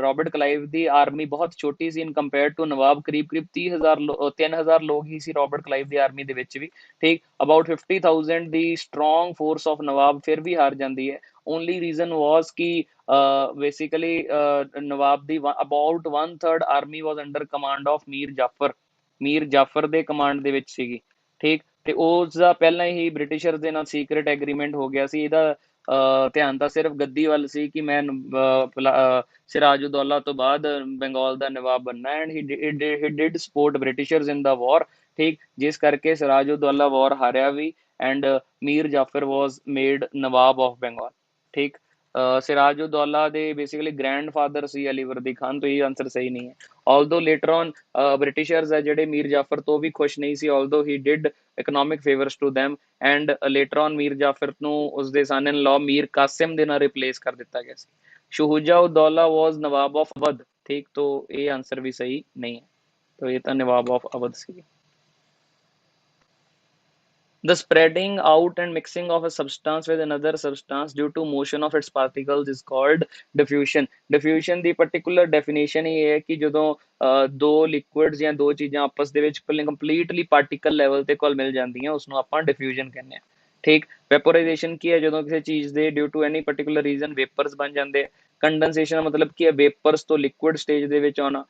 Robert Clive the army ਬਹੁਤ ਛੋਟੀ ਸੀ ਇਨ compare to ਨਵਾਬ। ਕਰੀਬ 3000 ਲੋਕ ਹੀ ਸੀ Robert Clive ਦੀ army ਦੇ ਵਿੱਚ ਵੀ। ਠੀਕ about 50,000 the strong force of ਨਵਾਬ ਫਿਰ ਵੀ ਹਾਰ ਜਾਂਦੀ ਹੈ। ਓਨਲੀ ਰੀਜ਼ਨ ਵਾਸ ਕਿ basically ਨਵਾਬ ਦੀ about 1/3 army was under command of Mir Jafar ਦੇ ਕਮਾਂਡ ਦੇ ਵਿੱਚ ਸੀਗੀ। ਠੀਕ ਤੇ ਉਸ ਦਾ ਪਹਿਲਾਂ ਹੀ ਬ੍ਰਿਟਿਸ਼ਰ ਦੇ ਨਾਲ ਸੀਕ੍ਰੇਟ ਐਗਰੀਮੈਂਟ ਹੋ ਗਿਆ ਸੀ। ਇਹਦਾ ਧਿਆਨ ਤਾਂ ਸਿਰਫ ਗੱਦੀ ਵੱਲ ਸੀ ਕਿ ਮੈਂ ਸਿਰਾਜੁਦੌਲਾ ਤੋਂ ਬਾਅਦ ਬੰਗਾਲ ਦਾ ਨਵਾਬ ਬਣਨਾ and he did support Britishers in the war. ਠੀਕ ਜਿਸ ਕਰਕੇ ਸਿਰਾਜੁਦੌਲਾ ਵਾਰ ਹਾਰਿਆ ਵੀ and Mir Jafar was made Nawab of Bengal. ਠੀਕ ਸਿਰਾਜੁਦੌਲਾ ਦੇ ਬੇਸਿਕਲੀ ਗ੍ਰੈਂਡਫਾਦਰ ਸੀ ਅਲੀ ਵਰਦੀ ਖਾਨ, ਤੋਂ ਇਹ ਆਂਸਰ ਸਹੀ ਨਹੀਂ ਹੈ। ਆਲਦੋ ਲੇਟਰ ਔਨ ਬ੍ਰਿਟਿਸ਼ਰਸ ਹੈ ਜਿਹੜੇ ਮੀਰ ਜਾਫਰ ਤੋਂ ਵੀ ਖੁਸ਼ ਨਹੀਂ ਸੀ, although he did economic favours to them and later on Mir Jafar ਨੂੰ ਉਸਦੇ son in law Mir Qasim ਦੇ ਨਾਲ ਰਿਪਲੇਸ ਕਰ ਦਿੱਤਾ ਗਿਆ ਸੀ। ਸ਼ੁਹਜਾ ਉਦੌਲਾ ਵਾਸ ਨਵਾਬ ਆਫ ਅਵਧ। ਠੀਕ ਤੋਂ ਇਹ ਆਂਸਰ ਵੀ ਸਹੀ ਨਹੀਂ ਹੈ, ਤਾਂ ਇਹ ਤਾਂ ਨਵਾਬ ਆਫ ਅਵਧ ਸੀ। The spreading out and mixing of a substance with another substance due to motion of its particles is called diffusion। Diffusion the particular definition ਇਹ ਹੈ ਕਿ ਜਦੋਂ ਦੋ liquids ਜਾਂ ਦੋ ਚੀਜ਼ਾਂ ਆਪਸ ਦੇ ਵਿੱਚ completely particle level ਤੇ ਕੋਲ ਮਿਲ ਜਾਂਦੀਆਂ ਉਸਨੂੰ ਆਪਾਂ diffusion ਕਹਿੰਦੇ ਹਾਂ। ਠੀਕ ਵੈਪੋਰਾਈਜੇਸ਼ਨ ਕੀ ਹੈ, ਜਦੋਂ ਕਿਸੇ ਚੀਜ਼ ਦੇ due to any particular reason vapours ਬਣ ਜਾਂਦੇ। ਕੰਡੈਂਸੇਸ਼ਨ ਦਾ ਮਤਲਬ ਕੀ ਹੈ, ਵੇਪਰਸ ਤੋਂ ਲਿਕੁਇਡ ਸਟੇਜ ਦੇ ਵਿੱਚ ਆਉਣਾ।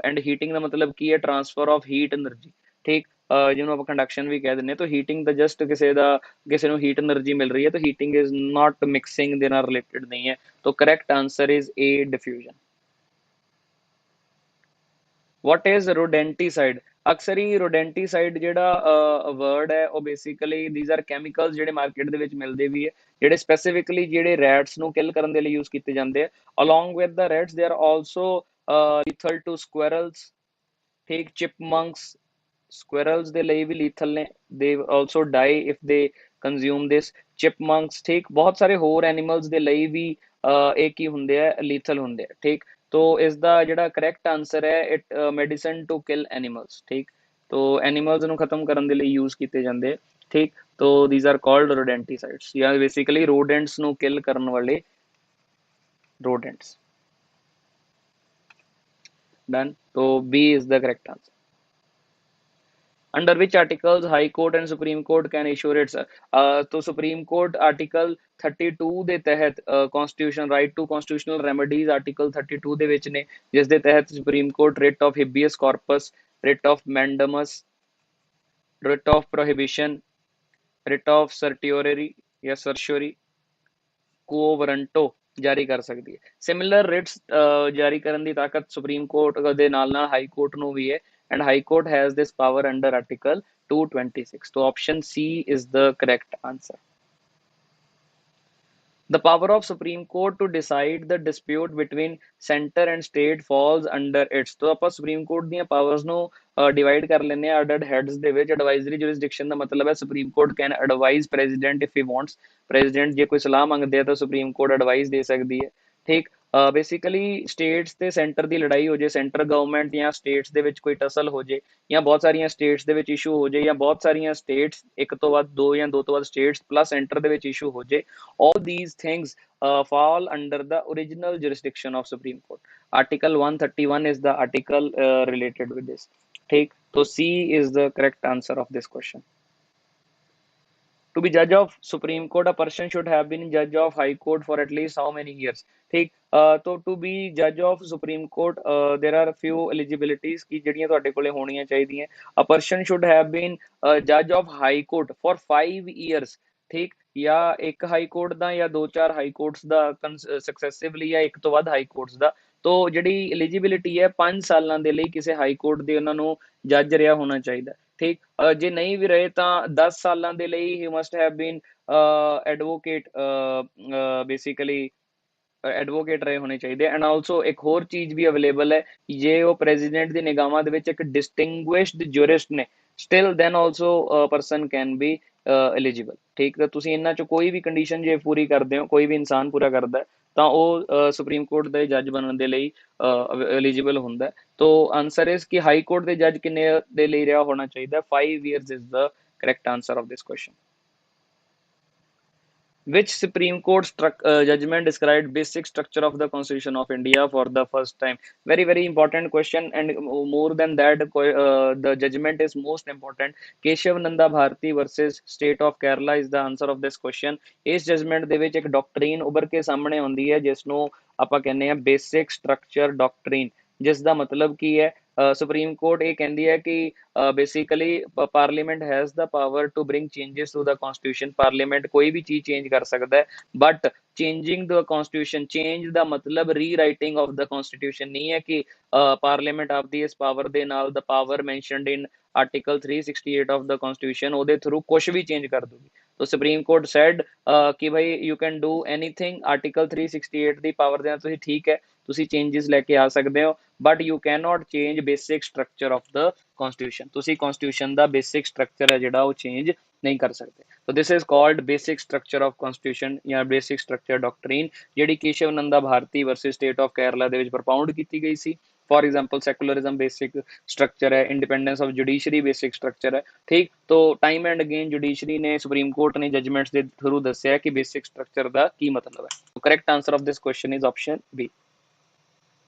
ਐਂਡ ਹੀਟਿੰਗ ਦਾ ਮਤਲਬ ਕੀ ਹੈ, ਟ੍ਰਾਂਸਫਰ ਆਫ ਹੀਟ એનર્ਜੀ। ਠੀਕ ਜਿਹਨੂੰ ਆਪਾਂ ਕੰਡਕਸ਼ਨ ਵੀ ਕਹਿ ਦਿੰਦੇ ਹਾਂ। ਤਾਂ ਹੀਟਿੰਗ ਦਾ ਜਸਟ ਕਿਸੇ ਨੂੰ ਹੀਟ એનર્ਜੀ ਮਿਲ ਰਹੀ ਹੈ, ਤਾਂ ਹੀਟਿੰਗ ਇਜ਼ ਨਾਟ ਮਿਕਸਿੰਗ ਦੇ ਨਾਲ ਰਿਲੇਟਡ ਨਹੀਂ ਹੈ। ਤਾਂ correct answer is a diffusion. What is rodenticide? ਅਕਸਰ ਹੀ ਰੋਡੈਂਟੀਸਾਈਡ ਜਿਹੜਾ ਵਰਡ ਹੈ ਉਹ ਬੇਸਿਕਲੀ ਥੀਸ ਆਰ ਕੈਮੀਕਲਸ ਜਿਹੜੇ ਮਾਰਕੀਟ ਦੇ ਵਿੱਚ ਮਿਲਦੇ ਵੀ ਹੈ, ਜਿਹੜੇ ਸਪੈਸੀਫਿਕਲੀ ਜਿਹੜੇ ਰੈਟਸ ਨੂੰ ਕਿਲ ਕਰਨ ਦੇ ਲਈ ਯੂਜ਼ ਕੀਤੇ ਜਾਂਦੇ ਆ। Along with the rats they are also lethal to squirrels. ਠੀਕ ਚਿਪਮੰਕਸ squirrels ਦੇ ਲਈ ਵੀ lethal ਨੇ, they also die if they consume this। chipmunks ਠੀਕ ਬਹੁਤ ਸਾਰੇ ਹੋਰ animals ਦੇ ਲਈ ਵੀ ਇਹ ਕੀ ਹੁੰਦੇ ਆ, lethal ਹੁੰਦੇ ਆ। ਠੀਕ ਤੋ ਇਸ ਦਾ ਜਿਹੜਾ correct answer ਹੈ it medicine to kill animals। ਠੀਕ ਤੋ animals ਨੂੰ ਖਤਮ ਕਰਨ ਦੇ ਲਈ use ਕੀਤੇ ਜਾਂਦੇ। ਠੀਕ ਤੋ these are called rodenticides ਜਾਂ basically rodents ਨੂੰ kill ਕਰਨ ਵਾਲੇ rodents। done so B is the correct answer। Under which articles High Court and Supreme Court can issue writs? तो Supreme Court Article 32 ਦੇ ਤਹਿਤ Constitution right to constitutional remedies Article 32 ਦੇ ਵਿੱਚ ਨੇ, ਜਿਸ ਦੇ ਤਹਿਤ Supreme Court writ of habeas corpus, writ of mandamus, writ of prohibition, writ of certiorari ਜਾਂ certiorari, quo warranto ਜਾਰੀ ਕਰ ਸਕਦੀ ਹੈ। ਸਿਮਿਲਰ ਰਿਟਸ ਜਾਰੀ ਕਰਨ ਦੀ ਤਾਕਤ ਸੁਪਰੀਮ ਕੋਰਟ ਦੇ ਨਾਲ ਨਾਲ ਹਾਈ ਕੋਰਟ ਨੂੰ ਵੀ ਹੈ and high court has this power under article 226। so option C is the correct answer। The power of Supreme Court to decide the dispute between center and state falls under its। तो ਆਪਾਂ Supreme Court ਦੀਆਂ powers ਨੂੰ divide ਕਰ ਲੈਂਦੇ ਆ ਅੱਡ-ਅੱਡ heads ਦੇ ਵਿੱਚ। advisory jurisdiction ਦਾ ਮਤਲਬ ਹੈ Supreme Court can advise president if he wants। president ਜੇ ਕੋਈ ਸਲਾਹ ਮੰਗਦੇ ਆ ਤਾਂ Supreme Court advice ਦੇ ਸਕਦੀ ਹੈ, ਠੀਕ। ਬੇਸਿਕਲੀ ਸਟੇਟਸ ਤੇ ਸੈਂਟਰ ਦੀ ਲੜਾਈ ਹੋ ਜੇ, ਸੈਂਟਰ ਗਵਰਨਮੈਂਟ ਜਾਂ ਸਟੇਟਸ ਦੇ ਵਿੱਚ ਕੋਈ ਟਸਲ ਹੋ ਜੇ, ਜਾਂ ਬਹੁਤ ਸਾਰੀਆਂ ਸਟੇਟਸ ਦੇ ਵਿੱਚ ਇਸ਼ੂ ਹੋ ਜੇ, ਜਾਂ ਬਹੁਤ ਸਾਰੀਆਂ ਸਟੇਟਸ ਇੱਕ ਤੋਂ ਵੱਧ ਦੋ ਜਾਂ ਦੋ ਤੋਂ ਵੱਧ ਸਟੇਟਸ ਪਲੱਸ ਸੈਂਟਰ ਦੇ ਵਿੱਚ ਇਸ਼ੂ ਹੋ ਜੇ, all these things fall under the original jurisdiction of Supreme Court। Article 131 is the article related with this, ठीक। तो C is the correct answer of this question। To be judge of Supreme Court, a person should have been judge of High Court for at least how many years, ठीक। तो to be judge of Supreme Court, there are few eligibilities की ਜਿਹੜੀਆਂ ਤੁਹਾਡੇ ਕੋਲੇ ਹੋਣੀਆਂ ਚਾਹੀਦੀਆਂ। A person should have been judge of High Court for 5 years, ਠੀਕ। ਜਾਂ ਇੱਕ ਹਾਈ ਕੋਰਟ ਦਾ ਜਾਂ ਦੋ ਚਾਰ ਹਾਈ ਕੋਰਟਸ ਦਾ ਸਕਸੈਸਿਵਲੀ, ਜਾਂ ਇੱਕ ਤੋਂ ਵੱਧ ਹਾਈ ਕੋਰਟਸ ਦਾ। ਤੋ ਜਿਹੜੀ ਐਲੀਜੀਬਿਲਿਟੀ ਹੈ 5 ਸਾਲਾਂ ਦੇ ਲਈ ਕਿਸੇ ਹਾਈ ਕੋਰਟ ਦੇ ਉਹਨਾਂ ਨੂੰ ਜੱਜ ਰਿਹਾ ਹੋਣਾ ਚਾਹੀਦਾ, ਠੀਕ। ਜੇ ਨਹੀਂ ਵੀ ਰਹੇ ਤਾਂ 10 ਸਾਲਾਂ ਦੇ ਲਈ he must have been advocate, basically advocate ਰਹੇ ਹੋਣੇ ਚਾਹੀਦੇ। ਐਂਡ ਆਲਸੋ ਇੱਕ ਹੋਰ ਚੀਜ਼ ਵੀ ਅਵੇਲੇਬਲ ਹੈ, ਜੇ ਉਹ ਪ੍ਰੈਜ਼ੀਡੈਂਟ ਦੀ ਨਿਗਾਹਾਂ ਦੇ ਵਿੱਚ ਇੱਕ ਡਿਸਟਿੰਗੁਇਸ਼ਡ ਜੁਰਿਸਟ ਨੇ, still then also person can be eligible, ਠੀਕ। ਤਾਂ ਤੁਸੀਂ ਇਹਨਾਂ ਚੋਂ ਕੋਈ ਵੀ ਕੰਡੀਸ਼ਨ ਜੇ ਪੂਰੀ ਕਰਦੇ ਹੋ, ਕੋਈ ਵੀ ਇਨਸਾਨ ਪੂਰਾ ਕਰਦਾ ਤਾਂ ਉਹ ਸੁਪਰੀਮ ਕੋਰਟ ਦੇ ਜੱਜ ਬਣਨ ਦੇ ਲਈ ਐਲੀਜੀਬਲ ਹੁੰਦਾ। ਤੋ ਆਨਸਰ ਇਜ਼ ਕਿ ਹਾਈ ਕੋਰਟ ਦੇ ਜੱਜ ਕਿੰਨੇ ਦੇ ਲਈ ਰਿਹਾ ਹੋਣਾ ਚਾਹੀਦਾ? 5 years is the correct answer of this question। Which Supreme Court judgment described basic structure of the Constitution of India for the first time? Very, very important question, and more than that, the judgment is most important। Keshav Nanda Bharti versus State of Kerala is the answer of this question। ਇਸ judgment ਦੇ ਵਿੱਚ ਇੱਕ doctrine ਉੱਭਰ ਕੇ ਸਾਹਮਣੇ ਆਉਂਦੀ ਹੈ ਜਿਸ ਨੂੰ ਆਪਾਂ ਕਹਿੰਦੇ ਆ basic structure doctrine, ਜਿਸ ਦਾ ਮਤਲਬ ਕੀ ਹੈ? ਸੁਪਰੀਮ ਕੋਰਟ ਇਹ ਕਹਿੰਦੀ ਹੈ ਕਿ basically parliament has the power to bring changes to the constitution. Parliament ਕੋਈ ਵੀ ਚੀਜ਼ ਚੇਂਜ ਕਰ ਸਕਦਾ ਹੈ, but changing the constitution, change ਦਾ ਮਤਲਬ ਰੀਰਾਈਟਿੰਗ ਆਫ ਦਾ ਕਨਸਟੀਟਿਊਸ਼ਨ ਨਹੀਂ ਹੈ ਕਿ ਪਾਰਲੀਮੈਂਟ ਆਪਦੀ ਇਸ ਪਾਵਰ ਦੇ ਨਾਲ, the power mentioned in article 368 of the constitution, ਉਹਦੇ ਥਰੂ ਕੁਝ ਵੀ ਚੇਂਜ ਕਰ ਦੂਗੀ। तो सुप्रीम कोर्ट सैड कि भाई you can do anything, article 368 the power ਦੇ ਨਾਲ ਤੁਸੀਂ ਠੀਕ ਹੈ, ਤੁਸੀਂ ਚੇਂजेस ਲੈ ਕੇ ਆ ਸਕਦੇ ਹੋ, but you can not change basic structure of the constitution. ਤੁਸੀਂ ਕਨਸਟੀਟਿਊਸ਼ਨ ਦਾ ਬੇਸਿਕ ਸਟਰਕਚਰ ਹੈ ਜਿਹੜਾ ਉਹ ਚੇਂਜ ਨਹੀਂ ਕਰ ਸਕਦੇ। So this is called basic structure of constitution ਜਾਂ ਬੇਸਿਕ ਸਟਰਕਚਰ ਡਾਕਟਰੀਨ, ਜਿਹੜੀ Kesavananda Bharati versus state of Kerala ਦੇ ਵਿੱਚ ਪ੍ਰਪਾਉਂਡ ਕੀਤੀ ਗਈ ਸੀ। For example secularism basic structure है, independence of judiciary basic structure है, ठीक। तो टाइम एंड अगेन जुडिशरी ने, सुप्रीम कोर्ट ने जजमेंट्स के थ्रू दस्या कि बेसिक स्ट्रक्चर का की मतलब है। तो correct answer of this question is option B.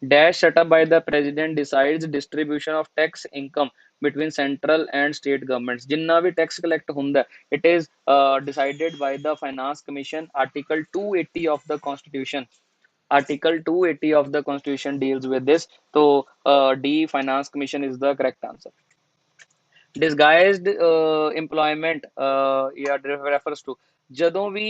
Dash set up by the president decides distribution of tax income between central and state governments। जिन्ना भी tax collect ਹੁੰਦਾ it is decided by the finance commission। article 280 of the constitution, article 280 of the constitution deals with this। So D, finance commission is the correct answer। Disguised employment refers to ਜਦੋਂ ਵੀ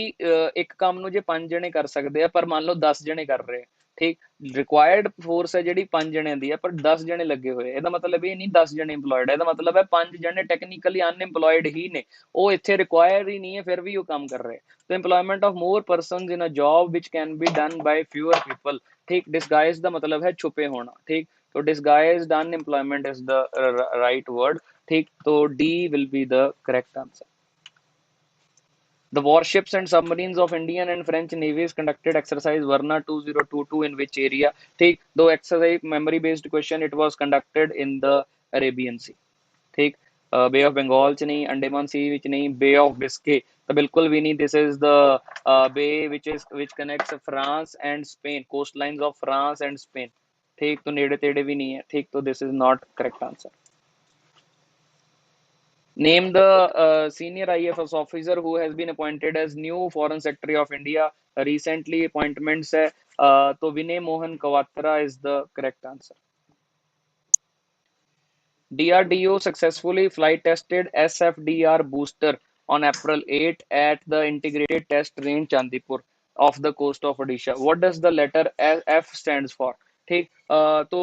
ਇੱਕ ਕੰਮ ਨੂੰ ਜੇ 5 ਜਣੇ ਕਰ ਸਕਦੇ ਆ ਪਰ ਮੰਨ ਲਓ 10 ਜਣੇ ਕਰ ਰਹੇ, ਠੀਕ। ਰਿਕੁਆਇਰਡ ਫੋਰਸ ਹੈ ਜਿਹੜੀ 5 ਜਣਿਆਂ ਦੀ ਹੈ ਪਰ 10 ਜਣੇ ਲੱਗੇ ਹੋਏ, ਇਹਦਾ ਮਤਲਬ ਇਹ ਨਹੀਂ 10 ਜਣੇ ਇੰਪਲੋਇਡ ਹੈ, ਇਹਦਾ ਮਤਲਬ ਹੈ 5 ਜਣੇ ਟੈਕਨੀਕਲੀ ਅਨਇੰਪਲੋਇਡ ਹੀ ਨੇ, ਉਹ ਇੱਥੇ ਰਿਕੁਆਇਰ ਹੀ ਨਹੀਂ ਹੈ ਫਿਰ ਵੀ ਉਹ ਕੰਮ ਕਰ ਰਹੇ। So employment of more persons in a job which can be done by fewer people, ठीक। disguise ਦਾ ਮਤਲਬ ਹੈ ਛੁਪੇ ਹੋਣਾ, ठीक। तो disguised unemployment is the right word, ठीक। तो D will be the correct answer। The warships and submarines of Indian and French navies conducted exercise Varna 2022 in which area, ठीक। Though exercise memory based question, it was conducted in the Arabian Sea, ठीक। बे of Bengal च नहीं, अंडेमान सी विच नहीं, बे of Biscay तो बिल्कुल भी नहीं। This is the bay which connects France and Spain, coast lines of France and Spain, ठीक। तो नेड़े तेड़े भी नहीं है, ठीक। तो this is not correct answer. Name the senior IFS officer who has been appointed as new foreign secretary of India। recently appointments है, तो विनय Mohan Kawatra is the correct answer। DRDO successfully flight tested SFDR booster on April 8 at the Integrated Test Range Chandipur off the coast of Odisha। What does the letter F stands for, ठीक। तो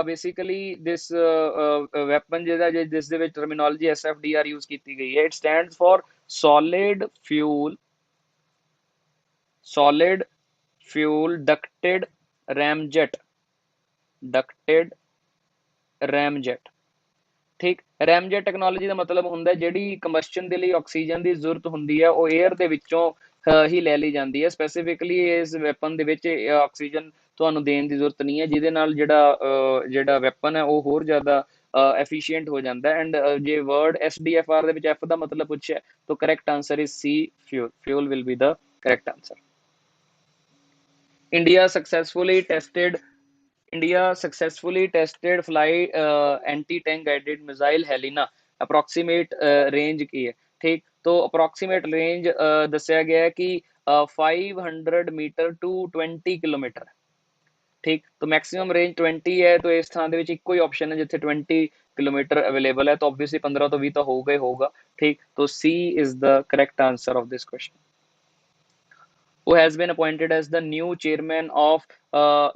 basically this weapon जिस ਦੇ ਵਿੱਚ terminology SFDR use ਕੀਤੀ ਗਈ है, it stands for solid fuel solid fuel ducted ramjet, ducted ramjet। ਠੀਕ, ਰੈਮਜੈਟ technology ਦਾ ਮਤਲਬ ਹੁੰਦਾ ਜਿਹੜੀ ਕੰਬਸਸ਼ਨ ਦੇ ਲਈ ਆਕਸੀਜਨ ਦੀ ਜ਼ਰੂਰਤ ਹੁੰਦੀ ਹੈ ਉਹ 에ਅਰ ਦੇ ਵਿੱਚੋਂ ਹੀ ਲੈ ਲਈ ਜਾਂਦੀ ਹੈ। ਸਪੈਸੀਫਿਕਲੀ ਇਸ ਵੈਪਨ ਦੇ ਵਿੱਚ ਆਕਸੀਜਨ ਤੁਹਾਨੂੰ ਦੇਣ ਦੀ ਜ਼ਰੂਰਤ ਨਹੀਂ ਹੈ, ਜਿਹਦੇ ਨਾਲ ਜਿਹੜਾ ਵੈਪਨ ਹੈ ਉਹ ਹੋਰ ਜ਼ਿਆਦਾ ਐਫੀਸ਼ੀਐਂਟ ਹੋ ਜਾਂਦਾ ਹੈ। ਐਂਡ ਜੇ ਵਰਡ SDFR ਦੇ ਵਿੱਚ F ਦਾ ਮਤਲਬ ਪੁੱਛਿਆ ਤਾਂ correct answer is C, fuel। fuel will be the correct answer। India successfully tested fly anti-tank guided missile Helena। approximate range ਕੀ ਹੈ? ठीक, तो approximate range ਦੱਸਿਆ ਗਿਆ ਹੈ कि 500 मीटर to 20 किलोमीटर। ठीक, तो मैक्सिमम रेंज 20 है, तो इस स्थान ਦੇ ਵਿੱਚ ਇੱਕੋ ਹੀ ਆਪਸ਼ਨ ਹੈ ਜਿੱਥੇ 20 किलोमीटर अवेलेबल है, तो ऑब्वियसली 15 तो 20 तो होगा ही होगा। ठीक, तो C is the correct answer of this question। who has been appointed as the new chairman of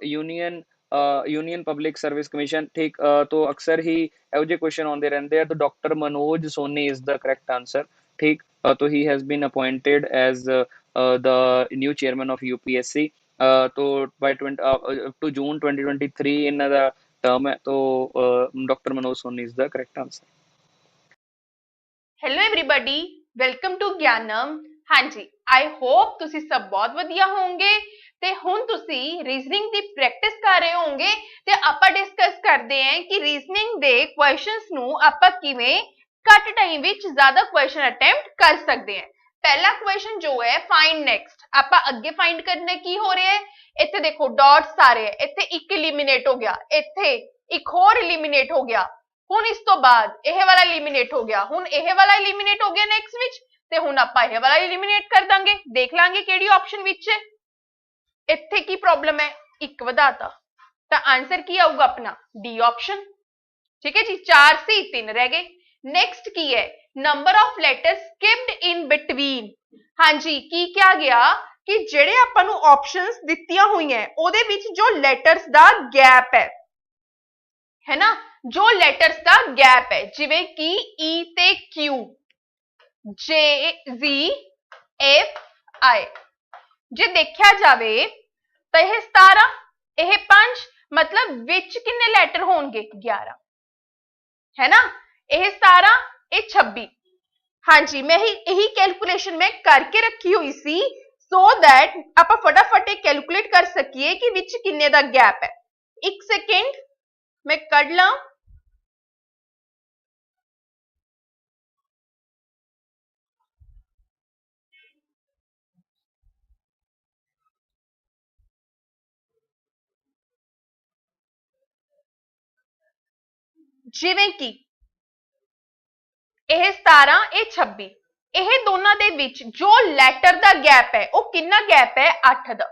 union public service commission. ठीक, तो अक्सर ही ਇਹੋ ਜਿਹੇ क्वेश्चन आते रहते हैं, तो doctor Manoj Soni is the correct answer. ठीक, तो ही has been appointed as the new chairman of UPSC। तो बाय टू जून 2023 ਇਹਨਾਂ ਦਾ टर्म है, तो doctor Manoj Soni is the correct answer. Hello everybody, welcome to Gyanam. हाँ जी, आई होप तुसी सब बहुत वधिया होंगे ते हुण तुसी रीजनिंग दी प्रैक्टिस कर रहे होंगे ते आपां डिस्कस करते हैं कि रीजनिंग दे क्वेश्चंस नू आपां किवें घट टाइम विच ज्यादा क्वेश्चन अटेम्प्ट कर सकते हैं। पहला क्वेश्चन जो है फाइंड नेक्स्ट, आपां अगे फाइंड करने की हो रहा है। इत्थे देखो डॉट्स आ रहे हैं, इत्थे एक एलिमिनेट हो गया, इत्थे एक होर एलिमिनेट हो गया, हुण इस तो बाद यह वाला एलिमिनेट हो गया, हुण यह वाला एलिमिनेट हो गया नेक्स्ट विच, ते हुण आपां यह वाला एलिमिनेट कर दांगे। देख लांगे किहड़ी ऑप्शन विच है। इत्थे की प्रॉब्लम है, एक वधाता, तो आंसर की आऊगा अपना डी ऑप्शन। ठीक है जी, 4 से 3 रह गए। नेक्स्ट की है number of letters skipped in between. हाँ जी, की क्या गया कि जेड़े आपां नूं ऑप्शंस दित्तियां हुई हैं ओदे विच जो लेटर्स दा गैप है ना, जो लेटर्स का गैप है, जिवें कि ई ते Q, J ji F I, जे देखा जाए तो यह 17, यह 5, मतलब विच किन्ने लैटर होंगे 11, है ना, यह 17, यह 26। हाँ जी, मैं यही कैलकुलेशन में करके रखी हुई सी सो दैट आप फटाफट कैलकुलेट कर सकिए कि विच किन्ने दा गैप है। एक सेकेंड मैं कढ़ ला। जिवें कि यह 17, यह 26, यह दोनों दे विच जो लैटर दा गैप है वो कितना गैप है 8 दा।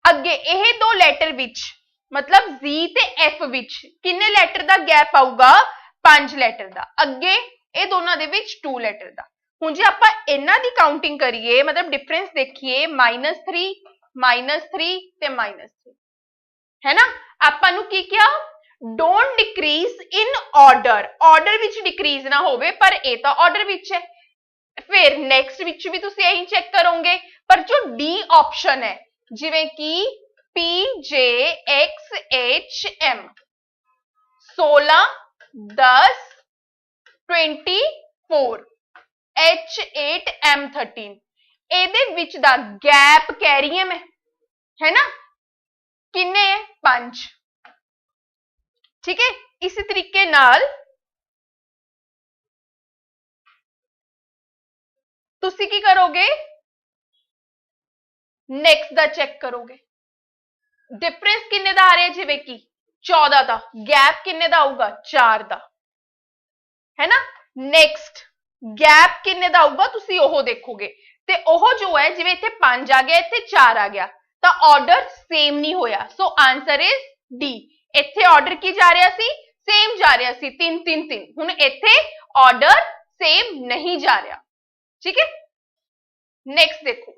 अगे यह दो लैटर विच मतलब Z ते F विच किन्ने लैटर दा गैप आऊगा 5 लैटर दा। अगे ये दोनों दे विच 2 लैटर दा। हुण जे आपां इन्हां दी काउंटिंग करिए, मतलब डिफरेंस देखिए, -3 -3 ते -3, है ना। आपां नूं की क्या, don't decrease in order, order which decrease ना होवे, पर ए तां ऑर्डर विच है। फिर नेक्स्ट विच भी तुसीं यही चेक करोगे, पर जो डी ऑप्शन है जिवें कि PJXHM 16 10 24 H8M 13 ਇਹਦੇ ਵਿੱਚ ਦਾ ਗੈਪ कैरियम है ना, किन्ने है 5। ठीक है, इसी तरीके नाल तुसी की करोगे, नेक्स्ट दा चेक करोगे, डिफरेंस किन्ने दा आ रहा है, जिवें कि 14 दा, गैप किन्ने दा आऊगा 4 दा, है ना। नेक्स्ट गैप किन्ने दा आऊगा तुसी ओहो देखोगे, ते ओहो जो है जिवें इत्थे 5 आ गया, इत्थे 4 आ गया, तो ऑर्डर सेम नहीं होया। So answer is D. इत्थे ऑर्डर की जा रहा सी, सेम जा रहा सी, 3 3 3, हुण इत्थे ऑर्डर सेम नहीं जा रहा। ठीक है, नेक्स्ट देखो,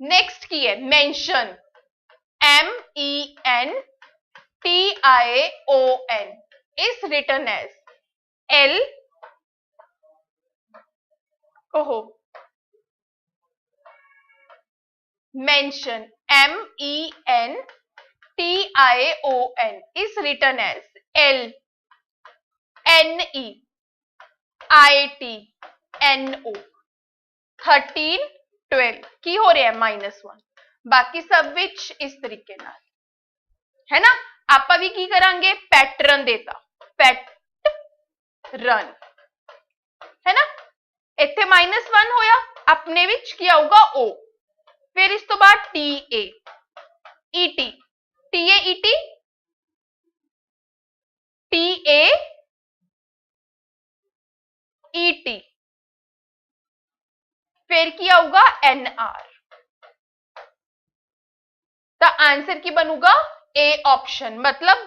नेक्स्ट की है mention, MENTION is written as L, ओहो mention, MENTION is written as LNEITNO 13 12 ਕੀ ਹੋ ਰਿਹਾ ਹੈ -1 ਬਾਕੀ ਸਭ ਵਿੱਚ ਇਸ ਤਰੀਕੇ ਨਾਲ ਹੈ ਨਾ ਆਪਾਂ ਵੀ ਕੀ ਕਰਾਂਗੇ ਪੈਟਰਨ ਦੇਤਾ ਪੈਟਰਨ है ना ਇੱਥੇ -1 ਹੋਇਆ ਆਪਣੇ ਵਿੱਚ ਕੀ ਆਊਗਾ O ਫਿਰ ਇਸ ਤੋਂ ਬਾਅਦ TA ET TA ET TA ET फिर की आऊगा NR तो आंसर की बनूगा A ऑप्शन मतलब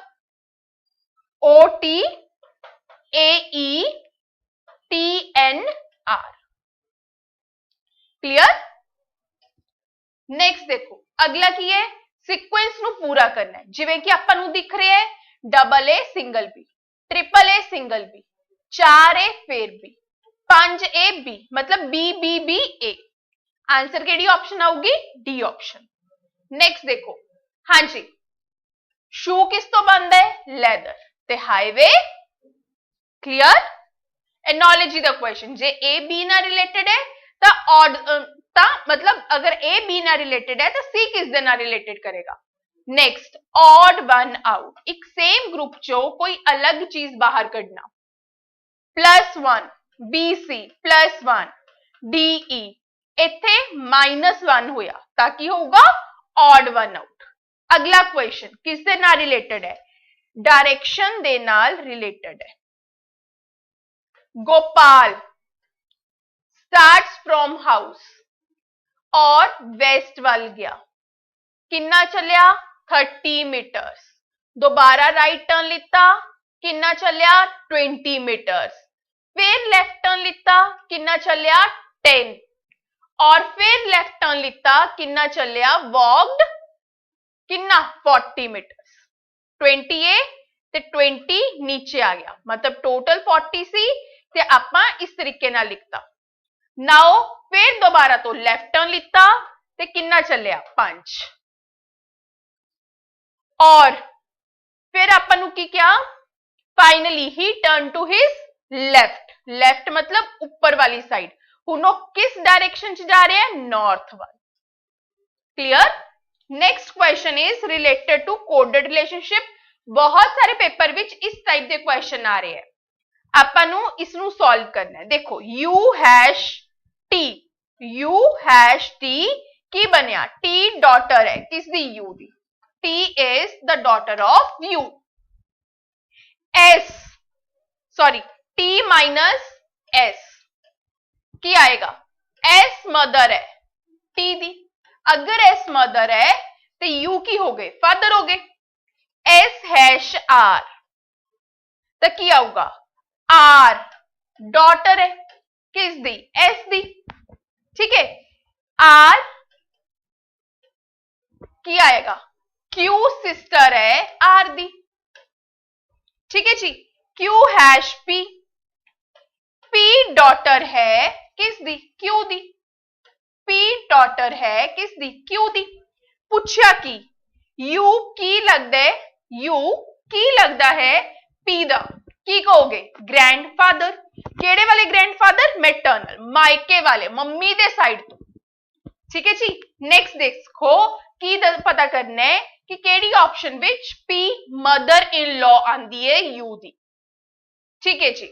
OT AE TNR clear next देखो अगला की है सीक्वेंस नु पूरा करना है जिवें कि आपां नु दिख रहा है double A single B triple A single B 4 A फिर बी 5 ए बी मतलब B B B A answer केड़ी ऑप्शन आऊगी डी ऑप्शन नेक्स्ट देखो हाँ जी शू किस तो बनता है लैदर ते highway clear analogy the question जे ए बी ना रिलेटेड है तो ऑड मतलब अगर ए बी ना रिलेटेड है तो सी किस दे ना रिलेटेड करेगा नेक्स्ट ऑड वन आउट एक सेम ग्रुप चो कोई अलग चीज बाहर कढ़ना +1 BC +1 DE इत्थे -1 होया ताकि होगा ऑड वन आउट अगला क्वेश्चन किस दे नाल रिलेटेड है डायरेक्शन दे नाल रिलेटेड है गोपाल स्टार्ट्स फ्रॉम हाउस और वेस्ट वाल गया किन्ना चलिया 30 मीटर्स दोबारा राइट टर्न लिता किन्ना चलिया 20 मीटर्स फिर लेफ्ट टर्न लिता किन्ना चलिया 10 और फिर लेफ्ट टर्न लिता किन्ना चलिया वॉक्ड किन्ना 40 मीटर्स 20 ए ते 20 नीचे आ गया मतलब टोटल 40 सी ते आपां इस तरीके नाल लिखता नाउ फिर दोबारा तो लेफ्ट टर्न लिता ते किन्ना चलिया 5 और फिर आपां नु की क्या finally he turn to his left left मतलब ऊपर वाली साइड हुण वो किस डायरेक्शन च जा रहे हैं नॉर्थ वाल clear next question is related to coded relationship बहुत सारे पेपर विच इस टाइप के क्वेश्चन आ रहे हैं आपां नु इसनु सॉल्व करना है देखो U हैश T की बनया T डॉटर है किसदी U the T is the daughter of U S sorry T minus S की आएगा S मदर है T दी अगर S मदर है तो U की हो गए फादर हो गए S हैश R तो की आऊगा R डॉटर है किस दी S दी ठीक है R की आएगा Q सिस्टर है R दी ठीक है जी Q hash P P daughter है किस दी Q दी P डॉटर है किस दी Q दी पूछा की U की लगदा है U की लगदा है P दा की कहोगे ग्रैंडफादर केड़े वाले ग्रैंडफादर मैटरनल मायके वाले मम्मी दे साइड तो ठीक है जी नेक्स्ट देखो की पता करना है कि केड़ी option which P mother in law आंदी है U दी ठीक है जी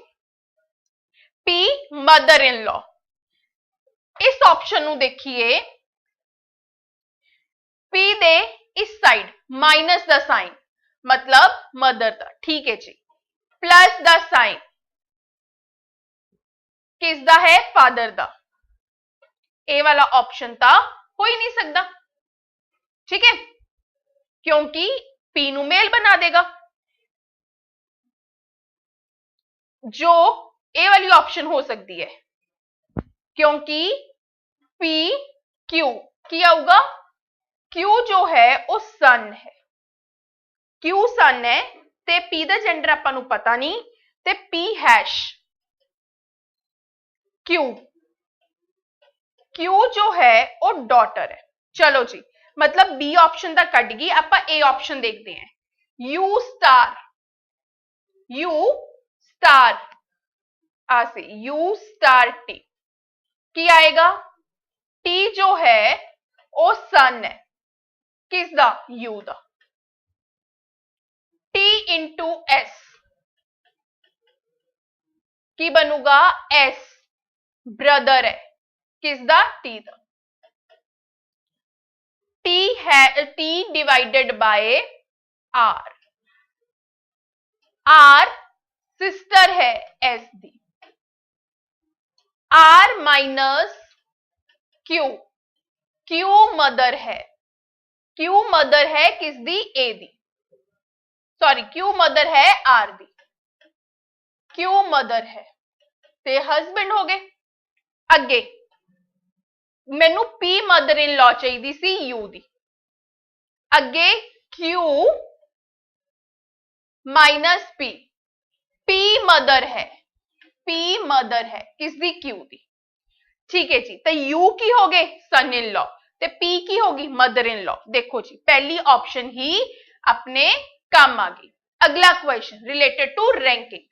P मदर इन लॉ इस ऑप्शन नु देखिए P दे इस साइड माइनस द साइन मतलब मदर दा ठीक है जी प्लस द साइन किसदा है फादर दा ए वाला ऑप्शन ता हो ही नहीं सकता ठीक है क्योंकि P नु मेल बना देगा जो ए वाली ऑप्शन हो सकती है क्योंकि P Q की आऊगा Q जो है वो सन है Q सन है ते P दा जेंडर आपां नू पता नहीं ते P हैश Q जो है वो डॉटर है चलो जी, मतलब बी ऑप्शन ਤਾਂ ਕੱਢ ਗਈ, ਆਪਾਂ ए ऑप्शन देखते हैं। यू स्टार आ से यू स्टार टी की आएगा, टी जो है वो सन है किसदा, यू दा, टी इंटू एस की बनूगा, एस ब्रदर है किसदा, टी दा, टी है T divided by R, R sister है एस दी, R minus Q, Q mother है, क्यू मदर है किस दी, ए दी, सॉरी क्यू मदर है आर दी, क्यू मदर है ते हस्बैंड हो गए। अगे मैनू पी मदर इन लॉ चाहिए सी यू दी, अगे Q minus P, P mother है, पी मदर है किसदी, क्यू दी, ठीक है जी। तो यू की हो गए सन इन लॉ, ते पी की होगी मदर इन लॉ। देखो जी पहली ऑप्शन ही अपने काम आ गई। अगला question related to ranking,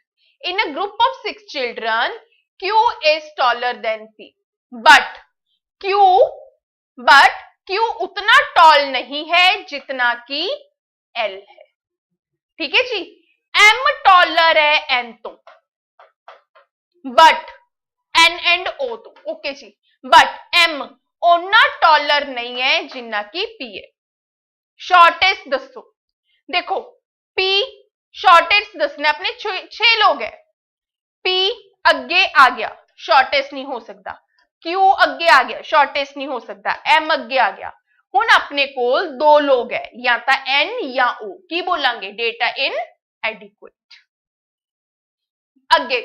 in a group of 6 children Q is taller than P, but Q उतना टॉल नहीं है जितना कि एल है, ठीक है जी। एम टॉलर है एन तो, बट एन एंड ओ तो, ओके जी, बट एम ओना टॉलर नहीं है जिन्ना की पी है। शॉर्टेस्ट दसो, देखो पी शॉर्टेस्ट दसना, अपने 6 लोग है, पी अगे आ गया शॉर्टेस्ट नहीं हो सकता, क्यू अगे आ गया शॉर्टेस्ट नहीं हो सकता, एम अगे आ गया, हुण अपने कोल 2 लोग है, या तो एन या ओ, की बोलांगे, डेटा इन एडिक्वेट। अगे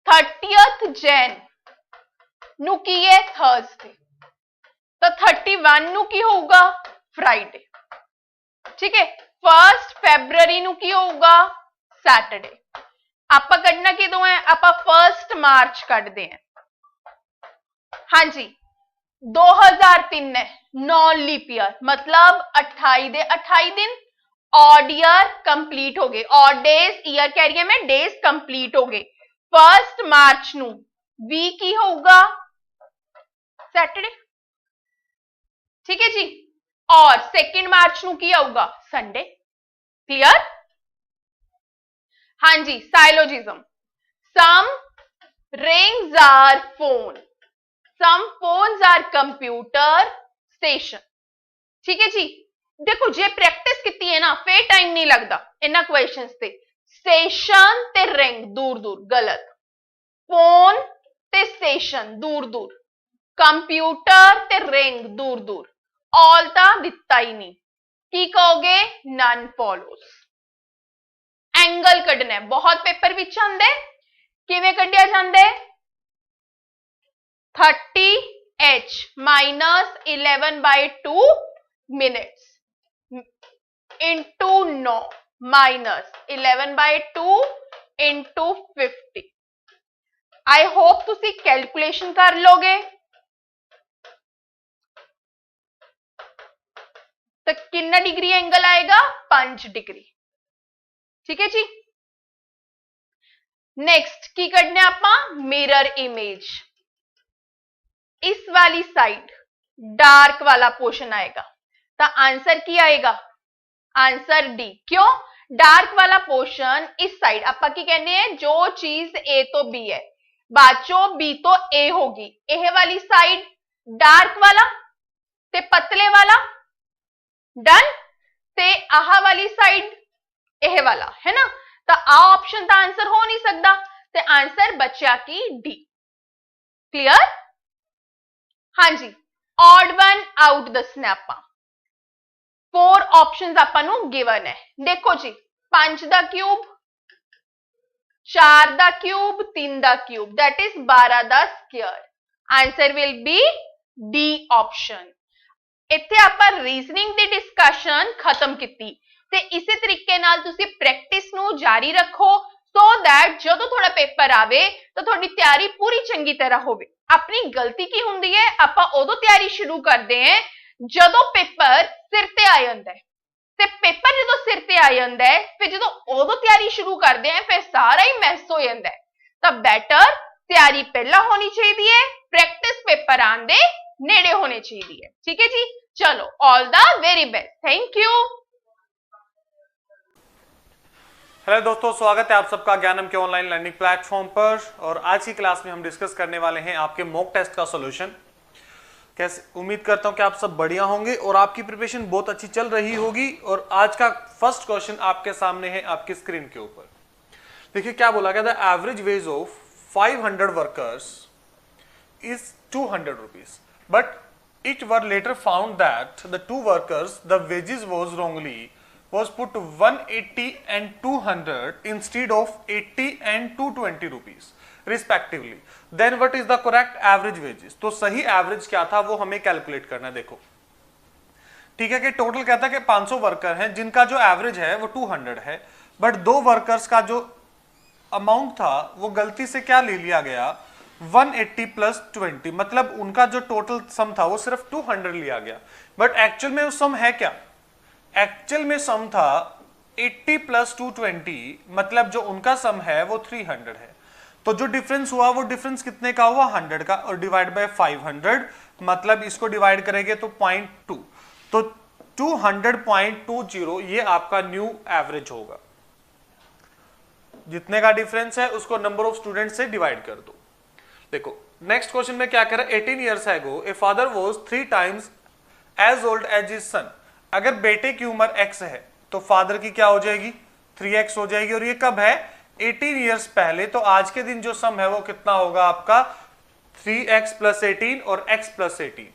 30th जैन नु की है थर्सडे, तो 31 नु की होगा फ्राइडे, ठीक है। 1 फरवरी नु की होगा सैटरडे, आपा कढ़ना किदों है, आपा 1 मार्च कढ़ते हैं, हाँ जी 2003 है, नॉन लीप ईयर, मतलब 28 दिन, ऑड ईयर कंप्लीट हो गए, ऑड डेज, ईयर कह रही है मैं, डेज कंप्लीट हो गए। 1 मार्च नु वी की होगा सैटरडे, ठीक है जी, और 2 मार्च नु की आऊगा संडे, क्लियर। हाँ जी syllogism, some rings are phone, some phones are computer station, ठीक है जी। देखो जे प्रैक्टिस की है ना फिर टाइम नहीं लगता इन्हां क्वेश्चंस से, स्टेशन ते रिंग दूर दूर गलत, फोन ते स्टेशन दूर दूर, कंप्यूटर ते रिंग दूर दूर, ऑल ता दिता ही नहीं, की कहोगे, नन फॉलोस। एंगल कढ़ना है, बहुत पेपर विच आंदे, किवें कढ़िया जांदे, 30h minus 11/2 minutes into 9 minus 11/2 into 50। I hope तुसी कैलकुलेशन कर लोगे, तो कितना डिग्री एंगल आएगा, 5 डिग्री, ठीक है जी। नेक्स्ट की करना आपा, मिरर इमेज, इस वाली साइड डार्क वाला पोर्शन आएगा, तो आंसर की आएगा, आंसर डी। क्यों, डार्क वाला पोर्शन इस साइड, आपा की कहने हैं, जो चीज ए तो बी है बाचो बी तो ए होगी, यह वाली साइड डार्क वाला ते पतले वाला डन, ते आहा वाली साइड यह वाला है ना, तो आ ऑप्शन का आंसर हो नहीं सकता, ते आंसर बचा की डी, क्लियर। हाँ जी ऑड वन आउट दसना आपा, 4 ऑप्शंस आपा नू गिवन है, देखो जी 5 दा क्यूब, 4 दा क्यूब, 3 दा क्यूब, दैट इज 12 दा square, answer will be D option. इत्थे आपां रीजनिंग दी डिस्कशन खत्म कीती, ते इसे तरीके नाल तुसी प्रैक्टिस नू जारी रखो, सो दैट जदों थोड़ा पेपर आवे तो थोड़ी तैयारी पूरी चंगी तरह होवे। अपनी गलती की हुंदी है, आपां उदों तैयारी शुरू करते हैं ਜਦੋਂ ਪੇਪਰ ਸਿਰ ਤੇ ਆ ਜਾਂਦਾ ਹੈ ਤੇ ਪੇਪਰ ਜਦੋਂ ਸਿਰ ਤੇ ਆ ਜਾਂਦਾ ਹੈ ਫਿਰ ਜਦੋਂ ਉਦੋਂ ਤਿਆਰੀ ਸ਼ੁਰੂ ਕਰਦੇ ਆ ਫਿਰ ਸਾਰਾ ਹੀ ਮੈਸ ਹੋ ਜਾਂਦਾ ਹੈ ਤਾਂ ਬੈਟਰ ਤਿਆਰੀ ਪਹਿਲਾਂ ਹੋਣੀ ਚਾਹੀਦੀ ਹੈ ਪ੍ਰੈਕਟਿਸ ਪੇਪਰ ਆਉਣ ਦੇ ਨੇੜੇ ਹੋਣੀ ਚਾਹੀਦੀ ਹੈ ਠੀਕ ਹੈ ਜੀ चलो all the very best thank you hello दोस्तों, स्वागत है आप सबका ज्ञानम के ऑनलाइन लर्निंग प्लेटफॉर्म पर। और आज की क्लास में हम डिस्कस करने वाले हैं आपके मॉक टेस्ट का सॉल्यूशन। कैसे उम्मीद करता हूं कि आप सब बढ़िया होंगे और आपकी प्रिपरेशन बहुत अच्छी चल रही होगी। और आज का फर्स्ट क्वेश्चन आपके सामने है आपकी स्क्रीन के ऊपर। देखिए क्या बोला गया था, average ways of 500 workers is 200 rupees, but it were later found that the two workers the wages was put 180 and 200 instead of 80 and 220 rupees respectively. Then what is the correct average wages? तो सही average क्या था वो हमें calculate करना है। देखो ठीक है कि टोटल कहता है कि 500 वर्कर हैं जिनका जो एवरेज है वो 200 है, बट दो वर्कर्स का जो अमाउंट था वो गलती से क्या ले लिया गया 180 प्लस 20, मतलब उनका जो टोटल सम था वो सिर्फ 200 लिया गया। बट एक्चुअल में वो सम है क्या, एक्चुअल में सम था 80 प्लस 220, मतलब जो उनका सम है वो 300 है। तो जो डिफरेंस हुआ वो डिफरेंस कितने का हुआ 100 का, और डिवाइड बाय 500, मतलब इसको डिवाइड करेंगे तो 0.2, तो 200.20 ये आपका न्यू एवरेज होगा। जितने का डिफरेंस है उसको नंबर ऑफ स्टूडेंट से डिवाइड कर दो। देखो नेक्स्ट क्वेश्चन में क्या कह रहा है, 18 years ago a father was 3 times as old as his son। अगर बेटे की उम्र x है तो फादर की क्या हो जाएगी 3x हो जाएगी, और ये कब है 18 years पहले। तो आज के दिन जो सम है वो कितना होगा आपका 3x plus 18 और x plus 18।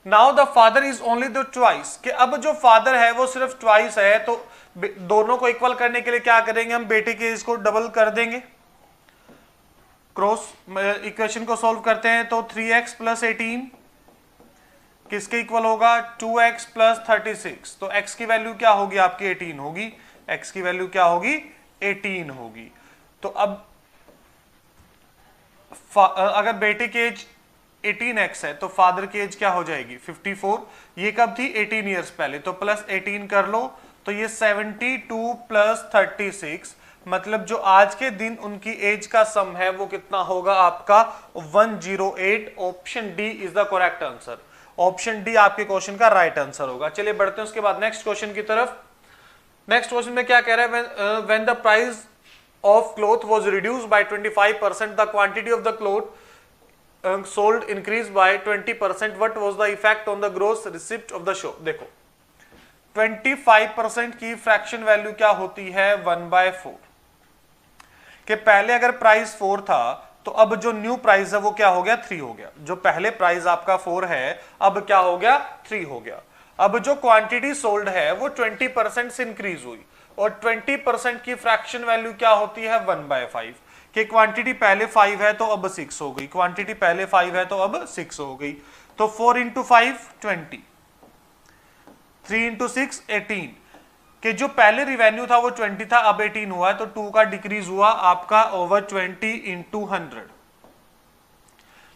Now the father is only the twice, कि अब जो फादर है वो सिर्फ ट्वाइस है, तो दोनों को इक्वल करने के लिए क्या करेंगे हम, बेटे के इसको डबल कर देंगे। क्रॉस इक्वेशन को सॉल्व करते हैं तो 3x प्लस 18 किसके इक्वल होगा 2x प्लस 36, तो x की वैल्यू क्या होगी आपकी 18 होगी, x की वैल्यू क्या होगी 18 होगी। तो अब अगर बेटे की एज 18x है तो फादर की एज क्या हो जाएगी 54। ये कब थी 18 ईयर्स पहले, तो प्लस 18 कर लो, तो ये 72 प्लस 36, मतलब जो आज के दिन उनकी एज का सम है वो कितना होगा आपका 108। Option D is the correct answer, option D आपके क्वेश्चन का राइट आंसर होगा। चलिए बढ़ते हैं उसके बाद नेक्स्ट क्वेश्चन की तरफ। नेक्स्ट क्वेश्चन में क्या कह रहा है, when the price of cloth was reduced by 25%, the quantity of the cloth sold increase by 20%, what was the effect on the gross receipt of the shop. देखो 25% की fraction value क्या होती है 1/4, कि पहले अगर प्राइस 4 था तो अब जो न्यू प्राइस है वो क्या हो गया 3 हो गया। जो पहले प्राइस आपका 4 है अब क्या हो गया 3 हो गया। अब जो क्वांटिटी सोल्ड है वो 20% से इंक्रीज हुई, और 20% की फ्रैक्शन वैल्यू क्या होती है 1/5, कि क्वांटिटी पहले 5 है तो अब 6 हो गई, क्वांटिटी पहले 5 है तो अब 6 हो गई। तो 4 इंटू 5 20, 3 इंटू 6 18, कि जो पहले रिवेन्यू था वो 20 था अब 18 हुआ है, तो 2 का डिक्रीज हुआ आपका ओवर 20 इंटू 100,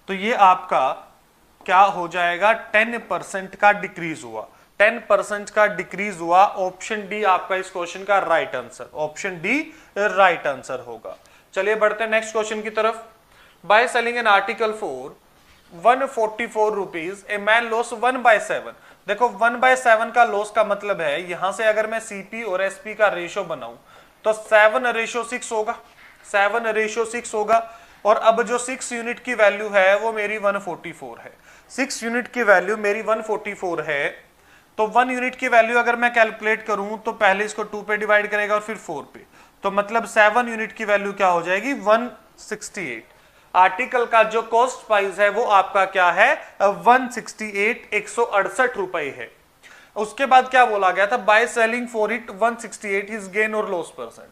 तो ये आपका क्या हो जाएगा 10% का डिक्रीज हुआ, 10% का डिक्रीज हुआ। ऑप्शन डी आपका इस क्वेश्चन का right answer, option D right answer होगा। चलिए बढ़ते हैं नेक्स्ट क्वेश्चन की तरफ। By selling an article for 144 rupees a man loss 1/7। देखो 1/7 का लॉस का मतलब है यहां से अगर मैं सीपी और एसपी का रेशो बनाऊं तो 7:6 होगा, 7:6 होगा। और अब जो 6 यूनिट की वैल्यू है वो मेरी 144 है, 6 यूनिट की वैल्यू मेरी 144 है। तो 1 यूनिट की वैल्यू अगर मैं कैलकुलेट करूं तो पहले इसको 2 पे डिवाइड करेगा और फिर 4 पे, तो मतलब 7 यूनिट की वैल्यू क्या हो जाएगी 168। आर्टिकल का जो कॉस्ट प्राइस है वो आपका क्या है 168, 168 रुपए है। उसके बाद क्या बोला गया था, by selling for it 168 his gain और लॉस परसेंट,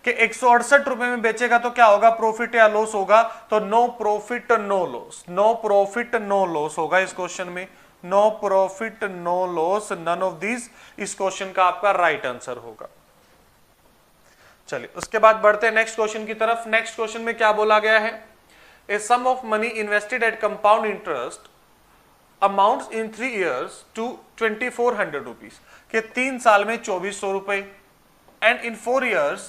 कि 168 रुपए में बेचेगा तो क्या होगा प्रॉफिट या लॉस होगा, तो no profit no loss, no profit no loss होगा इस क्वेश्चन में, no profit no loss, none of this इस क्वेश्चन का आपका राइट आंसर होगा। चलिए उसके बाद बढ़ते हैं नेक्स्ट क्वेश्चन की तरफ। नेक्स्ट क्वेश्चन में क्या बोला गया है, A sum of money invested at compound interest amounts in 3 years to 2400 rupees, के 3 साल में 2400 रुपए, and in 4 years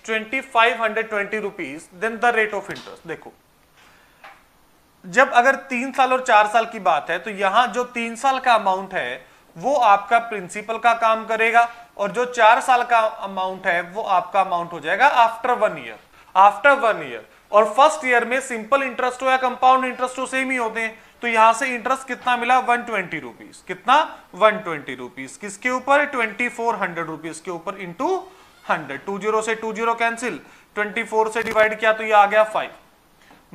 2520 rupees, then the rate of interest. देखो जब अगर 3 साल और 4 साल की बात है तो यहां जो 3 साल का अमाउंट है वो आपका प्रिंसिपल का काम करेगा, और जो 4 साल का अमाउंट है वो आपका अमाउंट हो जाएगा आफ्टर 1 ईयर। आफ्टर 1 ईयर, और फर्स्ट ईयर में सिंपल इंटरेस्ट हो या कंपाउंड इंटरेस्ट हो सेम ही होते हैं, तो यहां से इंटरेस्ट कितना मिला 120 रुपीज, कितना 120 रुपीज, किसके ऊपर 2400 रुपीज के ऊपर इंटू 100, 20 से 20 कैंसिल, 24 से डिवाइड किया तो ये आ गया 5,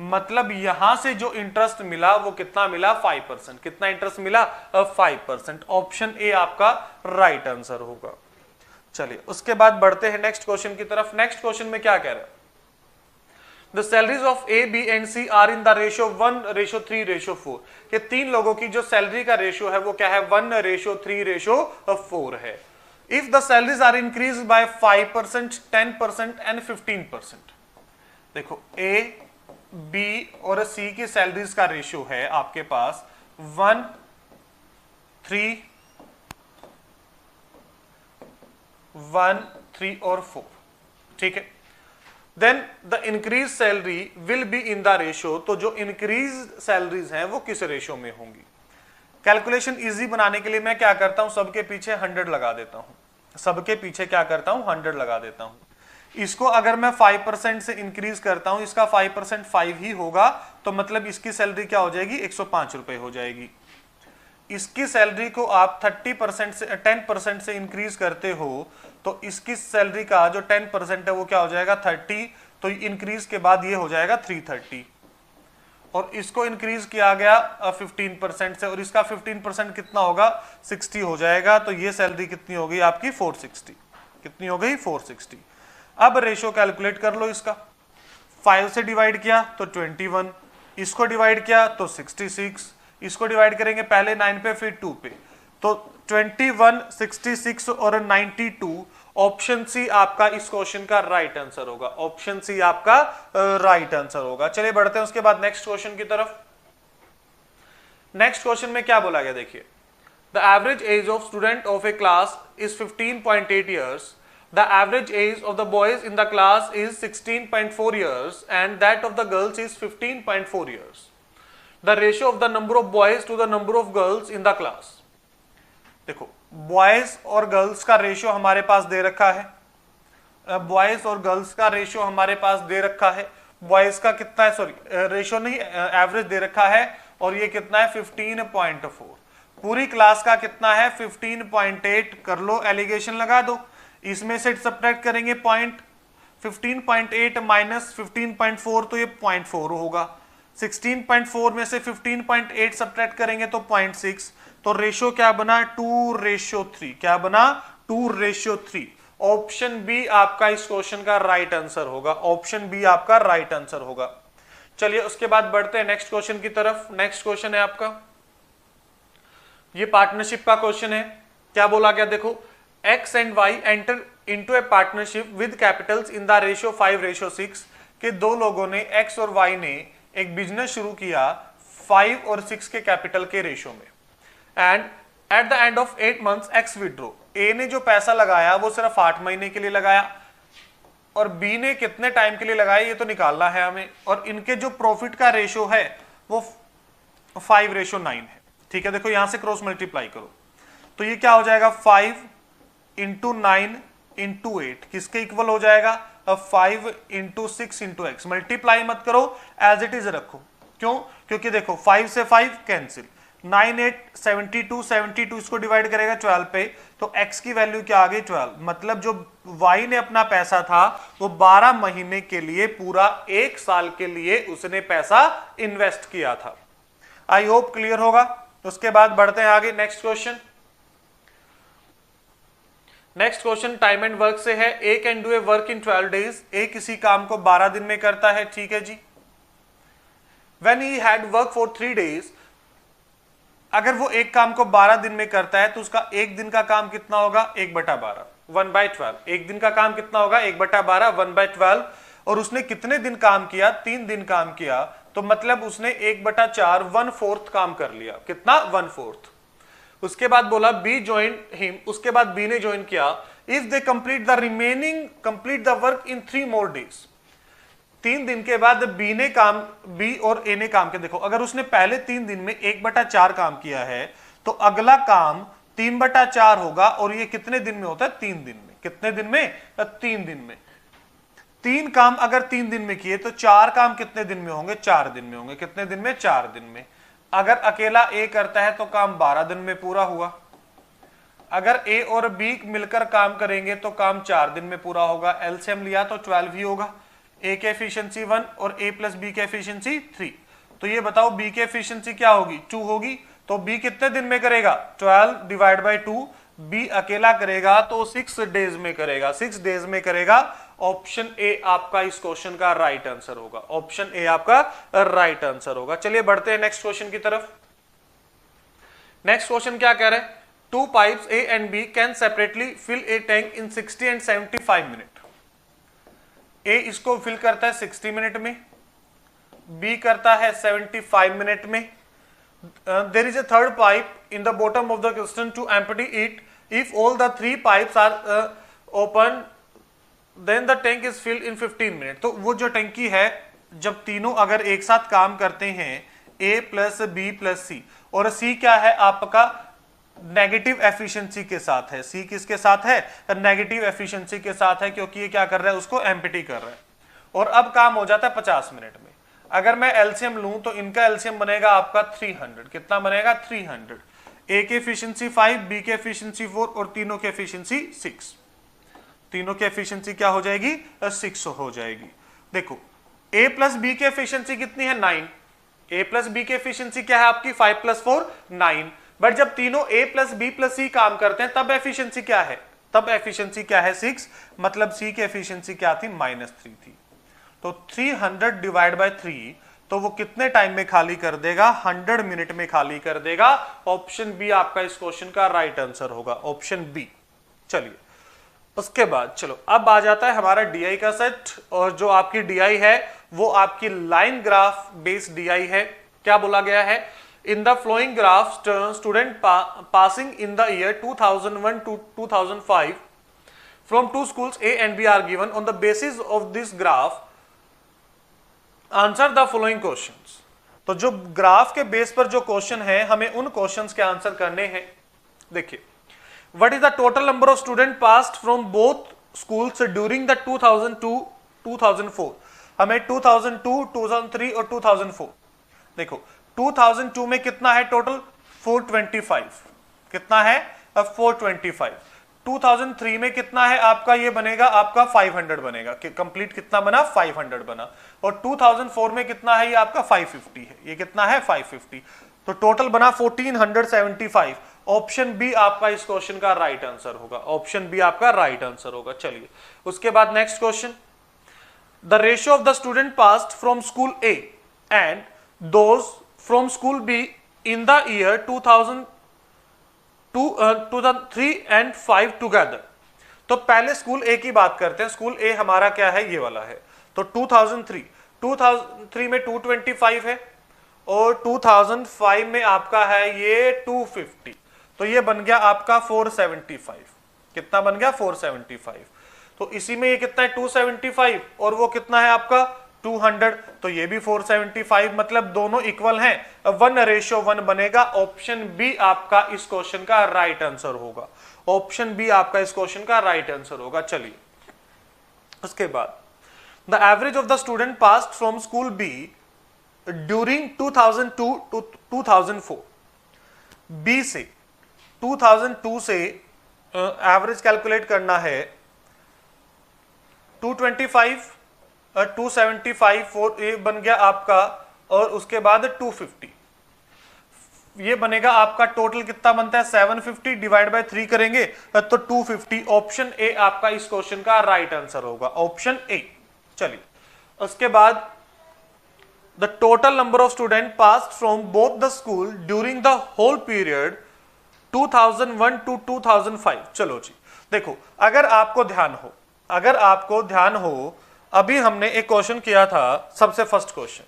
मतलब यहां से जो इंटरेस्ट मिला वो कितना मिला 5%, कितना इंटरेस्ट मिला 5%। ऑप्शन ए आपका राइट आंसर होगा। चलिए उसके बाद बढ़ते हैं नेक्स्ट क्वेश्चन की तरफ। नेक्स्ट क्वेश्चन में क्या कह रहा है, the salaries of A B and C are in the ratio 1:3:4, कि 3 लोगों की जो सैलरी का रेशियो है वो क्या है 1:3:4 है। If the salaries are increase by 5%, 10% and 15%। देखो ए बी और सी की सैलरीज का रेशियो है आपके पास 1, 3 और 4, ठीक है। Then the increase salary will be in the ratio, तो जो इंक्रीज सैलरीज हैं वो किस रेशियो में होंगी। कैलकुलेशन इजी बनाने के लिए मैं क्या करता हूं, सबके पीछे 100 लगा देता हूं, सबके पीछे क्या करता हूं 100 लगा देता हूं। इसको अगर मैं 5% से इंक्रीज करता हूं, इसका 5% 5 ही होगा, तो मतलब इसकी सैलरी क्या हो जाएगी 105 रुपए हो जाएगी। इसकी सैलरी को आप 30% से 10% से इंक्रीज करते हो तो इसकी सैलरी का जो 10% है वो क्या हो जाएगा 30, तो इंक्रीज के बाद ये हो जाएगा 330, और इसको इंक्रीज किया गया 15% से, और इसका 15% कितना होगा 60 हो जाएगा, तो ये सैलरी कितनी हो गई आपकी 460, कितनी हो गई 460। अब रेशियो कैलकुलेट कर लो इसका, 5 से डिवाइड किया तो 21, इसको डिवाइड किया तो 66, इसको डिवाइड करेंगे पहले 9 पे फिर 2 पे, तो 21, 66 और 92, ऑप्शन सी आपका इस क्वेश्चन का राइट आंसर होगा। ऑप्शन सी आपका राइट आंसर होगा। चलिए बढ़ते हैं उसके बाद नेक्स्ट क्वेश्चन की तरफ। नेक्स्ट क्वेश्चन में क्या बोला गया देखिए, the average age of student of A class is 15.8 years, the average age of the boys in the class is 16.4 years and that of the girls is 15.4 years. The ratio of the number of boys to the number of girls in the class. देखो boys और girls का ratio हमारे पास दे रखा है, boys और girls का ratio हमारे पास दे रखा है, बॉयज का कितना है, सॉरी रेशियो नहीं, एवरेज दे रखा है, और ये कितना है 15.4, पूरी क्लास का कितना है 15.8, कर लो एलिगेशन लगा दो, इसमें से सब्ट्रैक्ट करेंगे 15.8 माइनस 15.4 तो ये 0.4 होगा, 16.4 में से 15.8 सब्ट्रैक्ट करेंगे तो 0.6, तो रेशियो क्या बना 2:3, क्या बना 2:3। ऑप्शन बी आपका इस क्वेश्चन का राइट आंसर होगा, ऑप्शन बी आपका राइट आंसर होगा। चलिए उसके बाद बढ़ते हैं नेक्स्ट क्वेश्चन की तरफ। नेक्स्ट क्वेश्चन है आपका, ये पार्टनरशिप का क्वेश्चन है। क्या बोला गया देखो, X and Y enter into a partnership with capitals in the ratio 5:6, के दो लोगों ने X और Y ने एक बिजनेस शुरू किया 5 और 6 के कैपिटल के रेशियो में, and at the end of 8 months X withdraw, A ने जो पैसा लगाया वो सिर्फ 8 महीने के लिए लगाया, और B ने कितने टाइम के लिए लगाया ये तो निकालना है हमें, और इनके जो प्रॉफिट का रेशियो है वो 5:9 है। ठीक है, देखो यहां से क्रॉस मल्टीप्लाई करो तो ये क्या हो जाएगा 5 × 9 × 8 किसके इक्वल हो जाएगा 5 × 6 × x। मल्टीप्लाई मत करो, एज इट इज रखो। क्यों? क्योंकि देखो 5 से 5 कैंसिल, 9 8 72, 72 इसको डिवाइड करेगा 12 पे, तो x की वैल्यू क्या आ गई 12। मतलब जो y ने अपना पैसा था वो 12 महीने के लिए, पूरा 1 साल के लिए उसने पैसा इन्वेस्ट किया था। आई होप क्लियर होगा। उसके बाद बढ़ते हैं आगे next question. Next question time and work से है। A can do a work in 12 days, A किसी काम को 12 दिन में करता है। ठीक है जी। When he had work for 3 days, अगर वो एक काम को 12 दिन में करता है तो उसका एक दिन का काम कितना होगा 1/12, 1/12। एक दिन का काम कितना होगा 1/12, 1/12। और उसने कितने दिन काम किया 3 दिन काम किया, तो मतलब उसने 1/4 1/4 काम कर लिया। कितना? 1/4। उसके बाद बोला बी ज्वाइन हिम, उसके बाद बी ने ज्वाइन किया। If they complete the work in 3 more days, 3 दिन के बाद बी और ए ने काम किया। देखो अगर उसने पहले 3 दिन में 1/4 काम किया है तो अगला काम 3/4 होगा, और ये कितने दिन में होता है? 3 दिन में। कितने दिन में? 3 दिन में। 3 काम अगर 3 दिन में किए तो 4 काम कितने दिन में होंगे? 4 दिन में होंगे। कितने दिन में? 4 दिन में। अगर अकेला ए करता है तो काम 12 दिन में पूरा हुआ। अगर ए और बी मिलकर काम करेंगे तो काम 4 दिन में पूरा होगा। एलसीएम लिया तो 12 ही होगा। ए की एफिशिएंसी 1 और ए प्लस बी की एफिशिएंसी 3। तो ये बताओ बी की एफिशिएंसी क्या होगी? 2 होगी। तो बी कितने दिन में करेगा? 12 डिवाइड बाई 2। बी अकेला करेगा तो 6 डेज में करेगा। 6 डेज में करेगा। ऑप्शन ए आपका इस क्वेश्चन का राइट आंसर होगा। ऑप्शन ए आपका राइट आंसर होगा। चलिए बढ़ते हैं नेक्स्ट क्वेश्चन की तरफ। नेक्स्ट क्वेश्चन क्या कह रहे हैं? 2 pipes A and B can separately fill a tank in 60 and 75 minute. A इसको फिल करता है 60 मिनट में, बी करता है 75 मिनट में। There is a third pipe in the bottom of the cistern to empty it. If all the 3 pipes are open, then the tank is filled in 15 minutes. तो वो जो टंकी है, जब तीनों अगर एक साथ काम करते हैं, A प्लस बी प्लस सी, और सी क्या है आपका? नेगेटिव एफिशिएंसी के साथ है। सी किसके साथ है? नेगेटिव एफिशिएंसी के साथ है, क्योंकि ये क्या कर रहा है? उसको एम्प्टी कर रहा है। और अब काम हो जाता है 50 मिनट में। अगर मैं एलसीएम लूं तो इनका एलसीएम बनेगा आपका 300। कितना बनेगा? 300। ए की एफिशिएंसी 5, बी की एफिशिएंसी 4 और तीनों की एफिशिएंसी 6। तीनों की एफिशिएंसी क्या हो जाएगी? 6 हो जाएगी। देखो ए प्लस बी की एफिशिएंसी कितनी है? 9। ए प्लस बी की एफिशिएंसी क्या है आपकी? 5 + 4 9। बट जब तीनों ए प्लस बी प्लस सी काम करते हैं तब एफिशिएंसी क्या है? तब एफिशिएंसी क्या है? 6। मतलब सी की एफिशिएंसी क्या थी? -3 थी। तो 300 डिवाइड बाय 3, तो वो कितने टाइम में खाली कर देगा? 100 मिनट में खाली कर देगा। ऑप्शन बी आपका इस क्वेश्चन का राइट आंसर होगा। Option B. चलिए उसके बाद चलो अब आ जाता है हमारा डीआई का सेट, और जो आपकी डीआई है वो आपकी लाइन ग्राफ बेस्ड डीआई है। क्या बोला गया है? In the flowing graph student passing in the year 2001 to 2005 from 2 schools A and B are given on the basis of this graph answer the following questions. तो जो graph के base पर जो क्वेश्चन है, हमें उन क्वेश्चंस के answer करने हैं। देखिए, what is the total number of student passed from both schools during the 2002-2004। हमें 2002, 2003 और 2004। देखो 2002 में कितना है टोटल? 425। कितना है? 425। 2003 में कितना है आपका? ये बनेगा आपका 500 बनेगा। कि कंप्लीट कितना बना? 500 बना। और 2004 में कितना है? ये आपका 550 है। ये कितना है? 550। तो टोटल बना 1475। ऑप्शन बी आपका इस क्वेश्चन का राइट आंसर होगा। ऑप्शन बी आपका राइट आंसर होगा। चलिए उसके बाद next question. The ratio of the student passed from school A and those from school B in the year 2003 and 5 together. तो पहले स्कूल ए की बात करते हैं। स्कूल ए हमारा क्या है? ये वाला है। तो 2003 में 225 है, और 2005 में आपका है ये 250। तो ये बन गया आपका 475। कितना बन गया? 475। तो इसी में ये कितना है? 275, और वो कितना है आपका? 200। तो ये भी 475। मतलब दोनों इक्वल हैं। 1:1 बनेगा। ऑप्शन बी आपका इस क्वेश्चन का राइट आंसर होगा। ऑप्शन बी आपका इस क्वेश्चन का राइट आंसर होगा। चलिए उसके बाद the average of the student passed from school B during 2002 to 2004। B से 2002 से एवरेज कैलकुलेट करना है। 225, 275, 4 ये बन गया आपका, और उसके बाद 250। ये बनेगा आपका टोटल कितना बनता है? 750 डिवाइड बाय 3 करेंगे तो 250। ऑप्शन ए आपका इस क्वेश्चन का राइट आंसर होगा। Option A. चलिए उसके बाद the total number of student passed from both the school during the whole period 2001 to 2005। चलो जी देखो, अगर आपको ध्यान हो, अभी हमने एक क्वेश्चन किया था। सबसे फर्स्ट क्वेश्चन,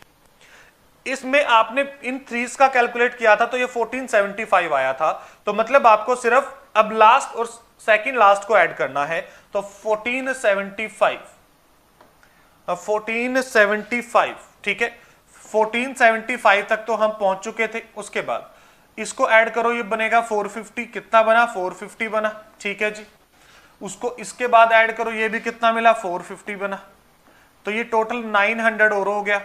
इसमें आपने इन थ्रीज का कैलकुलेट किया था तो ये 1475 आया था, तो मतलब आपको सिर्फ अब लास्ट और सेकंड लास्ट को ऐड करना है, तो 1475, ठीक है, 1475 तक तो हम पहुंच चुके थे। उसके बाद इसको ऐड करो, ये बनेगा 450, कितना बना 450 बना, ठीक है जी। उसको इसके बाद ऐड करो, ये भी कितना मिला 450 बना, तो ये टोटल 900 और हो गया,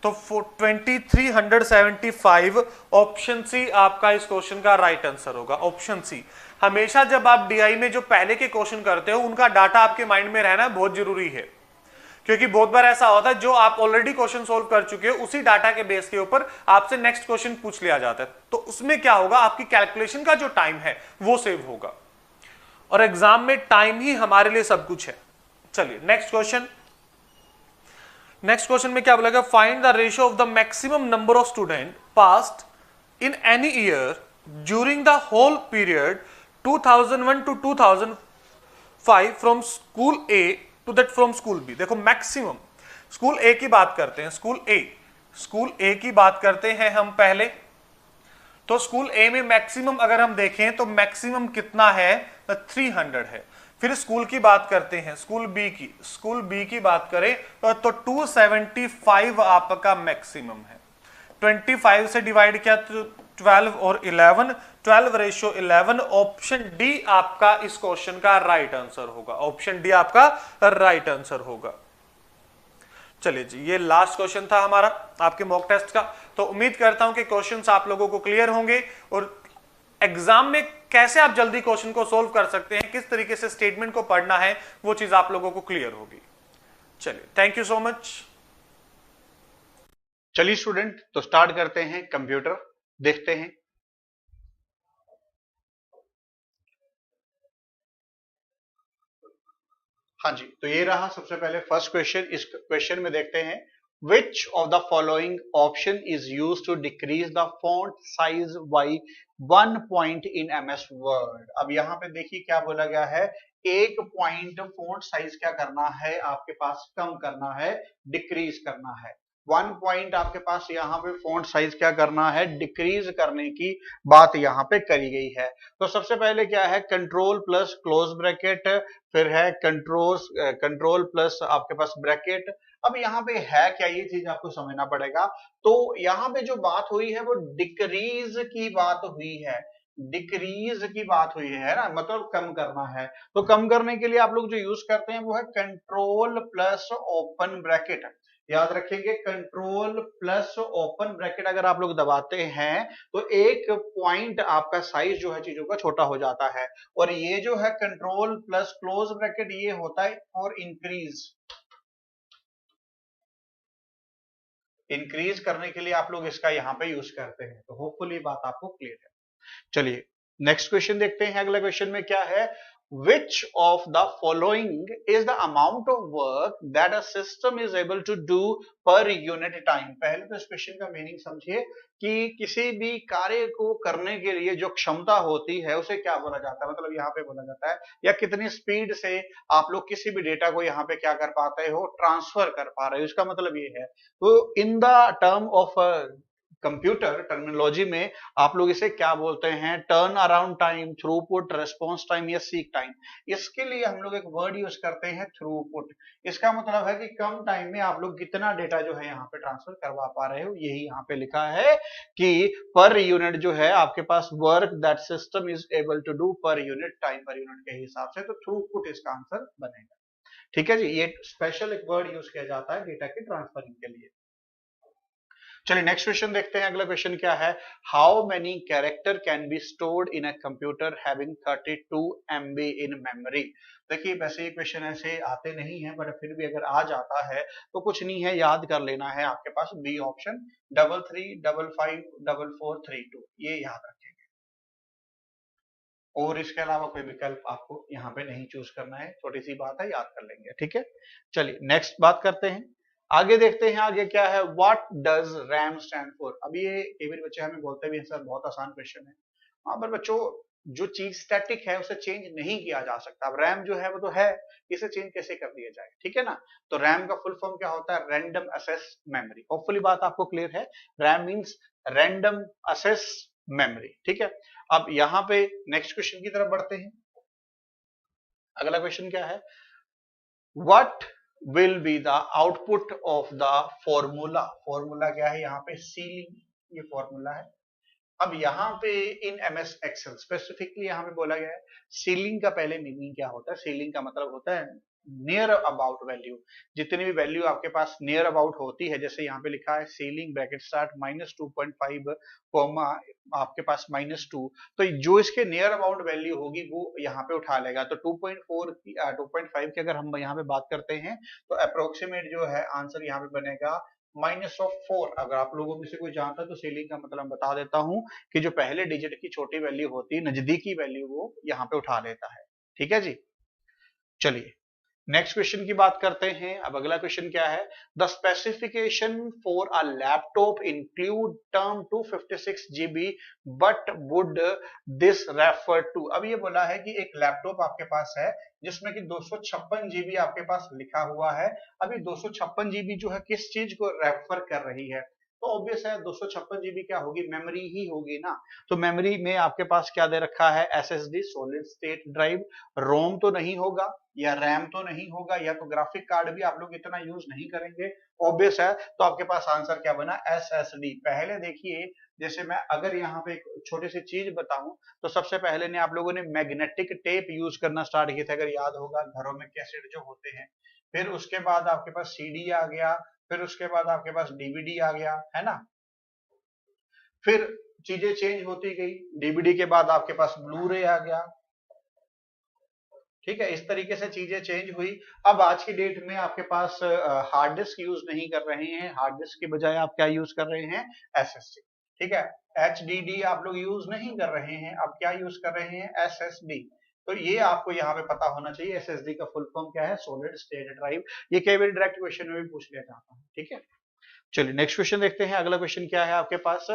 तो 2375 ऑप्शन सी आपका इस क्वेश्चन का राइट आंसर होगा। Option C. हमेशा जब आप डीआई में जो पहले के क्वेश्चन करते हो उनका डाटा आपके माइंड में रहना बहुत जरूरी है, क्योंकि बहुत बार ऐसा होता है जो आप ऑलरेडी क्वेश्चन सोल्व कर चुके हो उसी डाटा के बेस के ऊपर आपसे नेक्स्ट क्वेश्चन पूछ लिया जाता है, तो उसमें क्या होगा, आपकी कैलकुलेशन का जो टाइम है वो सेव होगा, और एग्जाम में टाइम ही हमारे लिए सब कुछ है। चलिए नेक्स्ट क्वेश्चन। नेक्स्ट क्वेश्चन में क्या बोलेगा, find the ratio of the maximum number of student passed in any year during the whole period 2001 to 2005 from school A to that from school B. देखो मैक्सिमम, स्कूल ए की बात करते हैं, school A की बात करते हैं हम पहले, तो स्कूल ए में मैक्सिमम अगर हम देखें तो मैक्सिमम कितना है, 300 है। फिर स्कूल की बात करते हैं, स्कूल बी की बात करें तो 275 आपका मैक्सिमम है। 25 से डिवाइड किया तो 12 और 11, 12 रेशियो 11, ऑप्शन डी आपका इस क्वेश्चन का राइट आंसर होगा। ऑप्शन डी आपका राइट आंसर होगा। चलिए जी, ये लास्ट क्वेश्चन था हमारा आपके मॉक टेस्ट का, तो उम्मीद करता हूं कि क्वेश्चंस आप लोगों को क्लियर होंगे और एग्जाम में कैसे आप जल्दी क्वेश्चन को सोल्व कर सकते हैं, किस तरीके से स्टेटमेंट को पढ़ना है, वो चीज आप लोगों को क्लियर होगी। चलिए, थैंक यू सो मच। चलिए स्टूडेंट, तो स्टार्ट करते हैं कंप्यूटर, देखते हैं। हाँ जी, तो ये रहा सबसे पहले फर्स्ट क्वेश्चन। इस क्वेश्चन में देखते हैं, which of the following option is used to decrease the font size by 1 point in MS Word। अब यहाँ पे देखिए क्या बोला गया है, 1 पॉइंट फॉन्ट साइज क्या करना है, आपके पास कम करना है, डिक्रीज करना है। 1 पॉइंट आपके पास यहाँ पे फॉन्ट साइज क्या करना है, डिक्रीज करने की बात यहाँ पे करी गई है। तो सबसे पहले क्या है, कंट्रोल प्लस क्लोज ब्रैकेट, फिर है कंट्रोल प्लस आपके पास ब्रैकेट। अब यहाँ पे है क्या, ये चीज आपको समझना पड़ेगा। तो यहाँ पे जो बात हुई है वो डिक्रीज की बात हुई है, डिक्रीज की बात हुई है ना, मतलब कम करना है। तो कम करने के लिए आप लोग जो यूज करते हैं वो है कंट्रोल प्लस ओपन ब्रैकेट। याद रखेंगे, कंट्रोल प्लस ओपन ब्रैकेट अगर आप लोग दबाते हैं तो एक पॉइंट आपका साइज जो है चीजों का छोटा हो जाता है। और ये जो है कंट्रोल प्लस क्लोज ब्रैकेट, ये होता है फॉर इंक्रीज करने के लिए आप लोग इसका यहाँ पे यूज करते हैं। तो होपफुली बात आपको क्लियर है। चलिए नेक्स्ट क्वेश्चन देखते हैं। अगला क्वेश्चन में क्या है, which of the following is the amount of work that a system is able to do per unit time। पहले तो इस क्वेश्चन का मीनिंग समझिए कि किसी भी कार्य को करने के लिए जो क्षमता होती है उसे क्या बोला जाता है, मतलब यहाँ पे बोला जाता है, या कितनी स्पीड से आप लोग किसी भी डेटा को यहाँ पे क्या कर पाते हो, ट्रांसफर कर पा रहे हो, इसका मतलब ये है। तो in the term of computer terminology में आप लोग इसे क्या बोलते हैं, turn around time, throughput, response time या सीक टाइम। इसके लिए हम लोग एक वर्ड यूज करते हैं थ्रूपुट। इसका मतलब है कि कम टाइम में आप लोग कितना डेटा जो है यहाँ पे ट्रांसफर करवा पा रहे हो। यही यहाँ पे लिखा है कि पर यूनिट जो है आपके पास work that system is able to do per unit time, per unit के हिसाब से, तो थ्रूपुट इसका आंसर बनेगा। ठीक है जी, ये स्पेशल एक वर्ड यूज किया जाता है डेटा के ट्रांसफरिंग के लिए। चलिए नेक्स्ट क्वेश्चन देखते हैं। अगला क्वेश्चन क्या है, how many character can be stored in a computer having 32 MB in memory. देखिए वैसे ये क्वेश्चन ऐसे आते नहीं है, बट फिर भी अगर आ जाता है तो कुछ नहीं है, याद कर लेना है आपके पास बी ऑप्शन, 33, 55, 44, 32, ये याद रखेंगे। और इसके अलावा कोई विकल्प आपको यहाँ पे नहीं चूज करना है, छोटी सी बात है, याद कर लेंगे। ठीक है, चलिए नेक्स्ट बात करते हैं, आगे देखते हैं। आगे क्या है, what does RAM stand for. अब ये कई बार बच्चे हमें बोलते भी हैं सर बहुत आसान क्वेश्चन है। हाँ पर बच्चों जो चीज स्टैटिक है उसे चेंज नहीं किया जा सकता। अब रैम जो है वो तो है, इसे चेंज कैसे कर दिया जाए, ठीक है ना। तो रैम का फुल फॉर्म क्या होता है, रैंडम एक्सेस मेमोरी। होपफुली बात आपको क्लियर है, RAM means random access memory, ठीक है। अब यहाँ पे नेक्स्ट क्वेश्चन की तरफ बढ़ते हैं। अगला क्वेश्चन क्या है, what will be the output of the formula. Formula क्या है यहाँ पे, सीलिंग, ये फॉर्मूला है। अब यहाँ पे इन एमएस एक्सेल स्पेसिफिकली यहाँ पे बोला गया है सीलिंग का पहले मीनिंग क्या होता है। सीलिंग का मतलब होता है नियर अबाउट वैल्यू। जितनी भी वैल्यू आपके पास नियर अबाउट होती है, जैसे यहाँ पे लिखा है सीलिंग ब्रैकेट स्टार्ट -2.5 कॉमा आपके पास -2, तो जो इसके नियर अबाउट वैल्यू होगी वो यहाँ पे उठा लेगा। तो 2.4 की 2.5 की अगर हम यहाँ पे बात करते हैं तो अप्रोक्सीमेट जो है आंसर यहाँ पे बनेगा -4। अगर आप लोगों में से कोई जानता है तो सीलिंग का मतलब बता देता हूं कि जो पहले डिजिट की छोटी वैल्यू होती है, नजदीकी वैल्यू, वो यहाँ पे उठा लेता है, ठीक है जी। चलिए नेक्स्ट क्वेश्चन की बात करते हैं। अब अगला क्वेश्चन क्या है, the specification for a laptop include term 256 GB but would this refer to. अब ये बोला है कि एक लैपटॉप आपके पास है जिसमें कि 256 GB आपके पास लिखा हुआ है। अभी 256 GB जो है किस चीज को रेफर कर रही है, तो ऑब्वियस है 256 GB क्या होगी, मेमोरी ही होगी ना। तो मेमोरी में आपके पास क्या दे रखा है, SSD सॉलिड स्टेट ड्राइव। रोम तो नहीं होगा या रैम तो नहीं होगा, या तो ग्राफिक कार्ड भी आप लोग इतना यूज नहीं करेंगे, ऑब्वियस है। तो आपके पास आंसर क्या बना, SSD। पहले देखिए, जैसे मैं अगर यहाँ पे एक छोटी सी चीज बताऊं तो सबसे पहले ने आप लोगों ने मैग्नेटिक टेप यूज करना स्टार्ट किया था, अगर याद होगा, घरों में कैसेट जो होते हैं। फिर उसके बाद आपके पास CD आ गया, फिर उसके बाद आपके पास DVD आ गया, है ना। फिर चीजें चेंज होती गई, DVD के बाद आपके पास ब्लू रे आ गया, ठीक है। इस तरीके से चीजें चेंज हुई। अब आज की डेट में आपके पास हार्ड डिस्क यूज नहीं कर रहे हैं, हार्ड डिस्क के बजाय आप क्या यूज कर रहे हैं, SSD, ठीक है। HDD आप लोग यूज नहीं कर रहे हैं, अब क्या यूज कर रहे हैं, SSD। तो ये आपको यहाँ पे पता होना चाहिए, SSD का फुल फॉर्म क्या है, सॉलिड स्टेट ड्राइव। ये कई बार डायरेक्ट क्वेश्चन में भी पूछ लिया जाता है, ठीक है। चलिए नेक्स्ट क्वेश्चन देखते हैं। अगला क्वेश्चन क्या है आपके पास,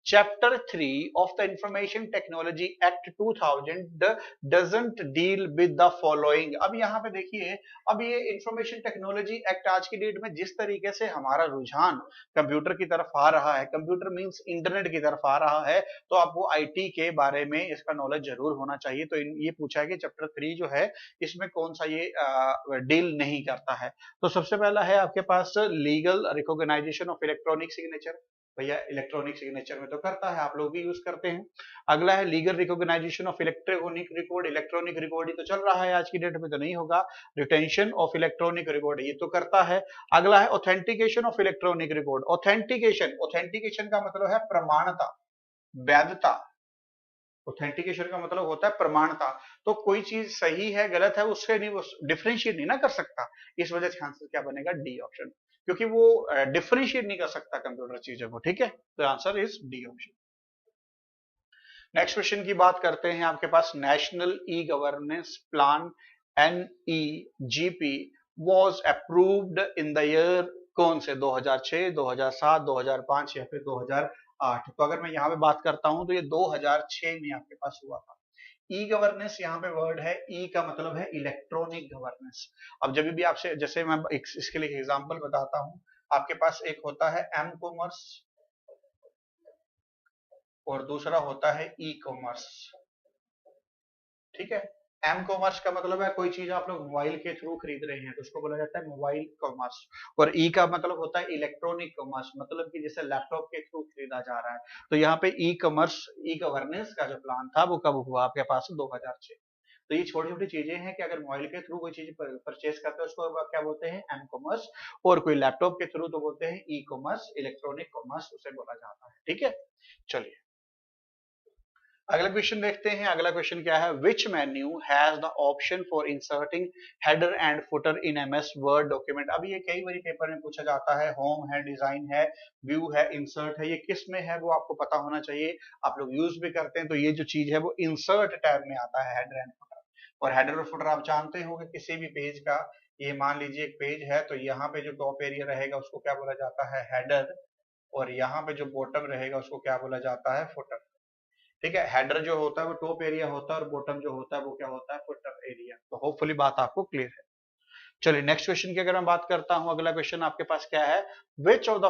chapter 3 of the information technology act 2000 doesn't deal with the following. अब यहाँ पे देखिए, अब ये इंफॉर्मेशन टेक्नोलॉजी एक्ट आज की डेट में जिस तरीके से हमारा रुझान कंप्यूटर की तरफ आ रहा है, कंप्यूटर मींस इंटरनेट की तरफ आ रहा है, तो आपको IT के बारे में इसका नॉलेज जरूर होना चाहिए। तो ये पूछा है कि चैप्टर 3 जो है इसमें कौन सा ये डील नहीं करता है। तो सबसे पहला है आपके पास legal recognisation of electronic signature. भैया इलेक्ट्रॉनिक सिग्नेचर में तो करता है, आप लोग भी यूज करते हैं। अगला है legal recognisation of electronic record. Electronic record ही तो चल रहा है आज की डेट में, तो नहीं होगा। रिटेंशन ऑफ इलेक्ट्रॉनिक रिकॉर्ड ये तो करता है। अगला है authentication of electronic record. Authentication का मतलब है प्रमाणता, वैधता। ऑथेंटिकेशन का मतलब होता है प्रमाणता। तो कोई चीज सही है गलत है उससे नहीं, वो डिफरेंशिएट नहीं ना कर सकता। इस वजह से आंसर क्या बनेगा, डी ऑप्शन, क्योंकि वो डिफरेंशिएट नहीं कर सकता कंप्यूटर चीजों को, ठीक है। तो answer is D option. Next question की बात करते हैं। आपके पास national E governance plan NEGP was approved in the year कौन से, 2006, 2007, 2005 या फिर 2008। तो अगर मैं यहाँ पे बात करता हूं तो ये 2006 में आपके पास हुआ था। ई गवर्नेंस यहाँ पे वर्ड है, ई का मतलब है इलेक्ट्रॉनिक गवर्नेंस। अब जब भी आपसे, जैसे मैं इसके लिए एग्जांपल बताता हूं, आपके पास एक होता है एम कॉमर्स और दूसरा होता है ई कॉमर्स, ठीक है। एम कॉमर्स का मतलब है कोई चीज आप लोग मोबाइल के थ्रू खरीद रहे हैं तो उसको बोला जाता है मोबाइल कॉमर्स। और ई का मतलब होता है इलेक्ट्रॉनिक कॉमर्स, मतलब कि जैसे लैपटॉप के थ्रू खरीदा जा रहा है। तो यहाँ पे ई कॉमर्स, ई गवर्नेंस का जो प्लान था वो कब हुआ आपके पास, 2006। तो ये छोटी छोटी चीजें हैं कि अगर मोबाइल के थ्रू कोई चीज परचेज करते हैं उसको क्या बोलते हैं, एम कॉमर्स। और कोई लैपटॉप के थ्रू तो बोलते हैं ई कॉमर्स, इलेक्ट्रॉनिक कॉमर्स उसे बोला जाता है, ठीक है। चलिए अगला क्वेश्चन देखते हैं। अगला क्वेश्चन क्या है, विच menu has the option for inserting header and footer in MS word document. अब ये कई बार पेपर में पूछा जाता है, होम है, डिजाइन है, व्यू है, इंसर्ट है, ये किस में है वो आपको पता होना चाहिए। आप लोग यूज भी करते हैं। तो ये जो चीज है वो इंसर्ट टैब में आता है, हेडर एंड फुटर। और हेडर और फुटर आप जानते होंगे किसी भी पेज का, ये मान लीजिए एक पेज है तो यहाँ पे जो टॉप एरिया रहेगा उसको क्या बोला जाता है, हेडर। और यहाँ पे जो बॉटम रहेगा उसको क्या बोला जाता है, फुटर। ठीक है, हेडर जो होता है वो टॉप एरिया होता है और बॉटम जो होता है वो क्या होता है, फुटर एरिया। तो होपफुली बात आपको क्लियर है। चलिए नेक्स्ट क्वेश्चन की अगर मैं बात करता हूं, अगला क्वेश्चन आपके पास क्या है, विच of the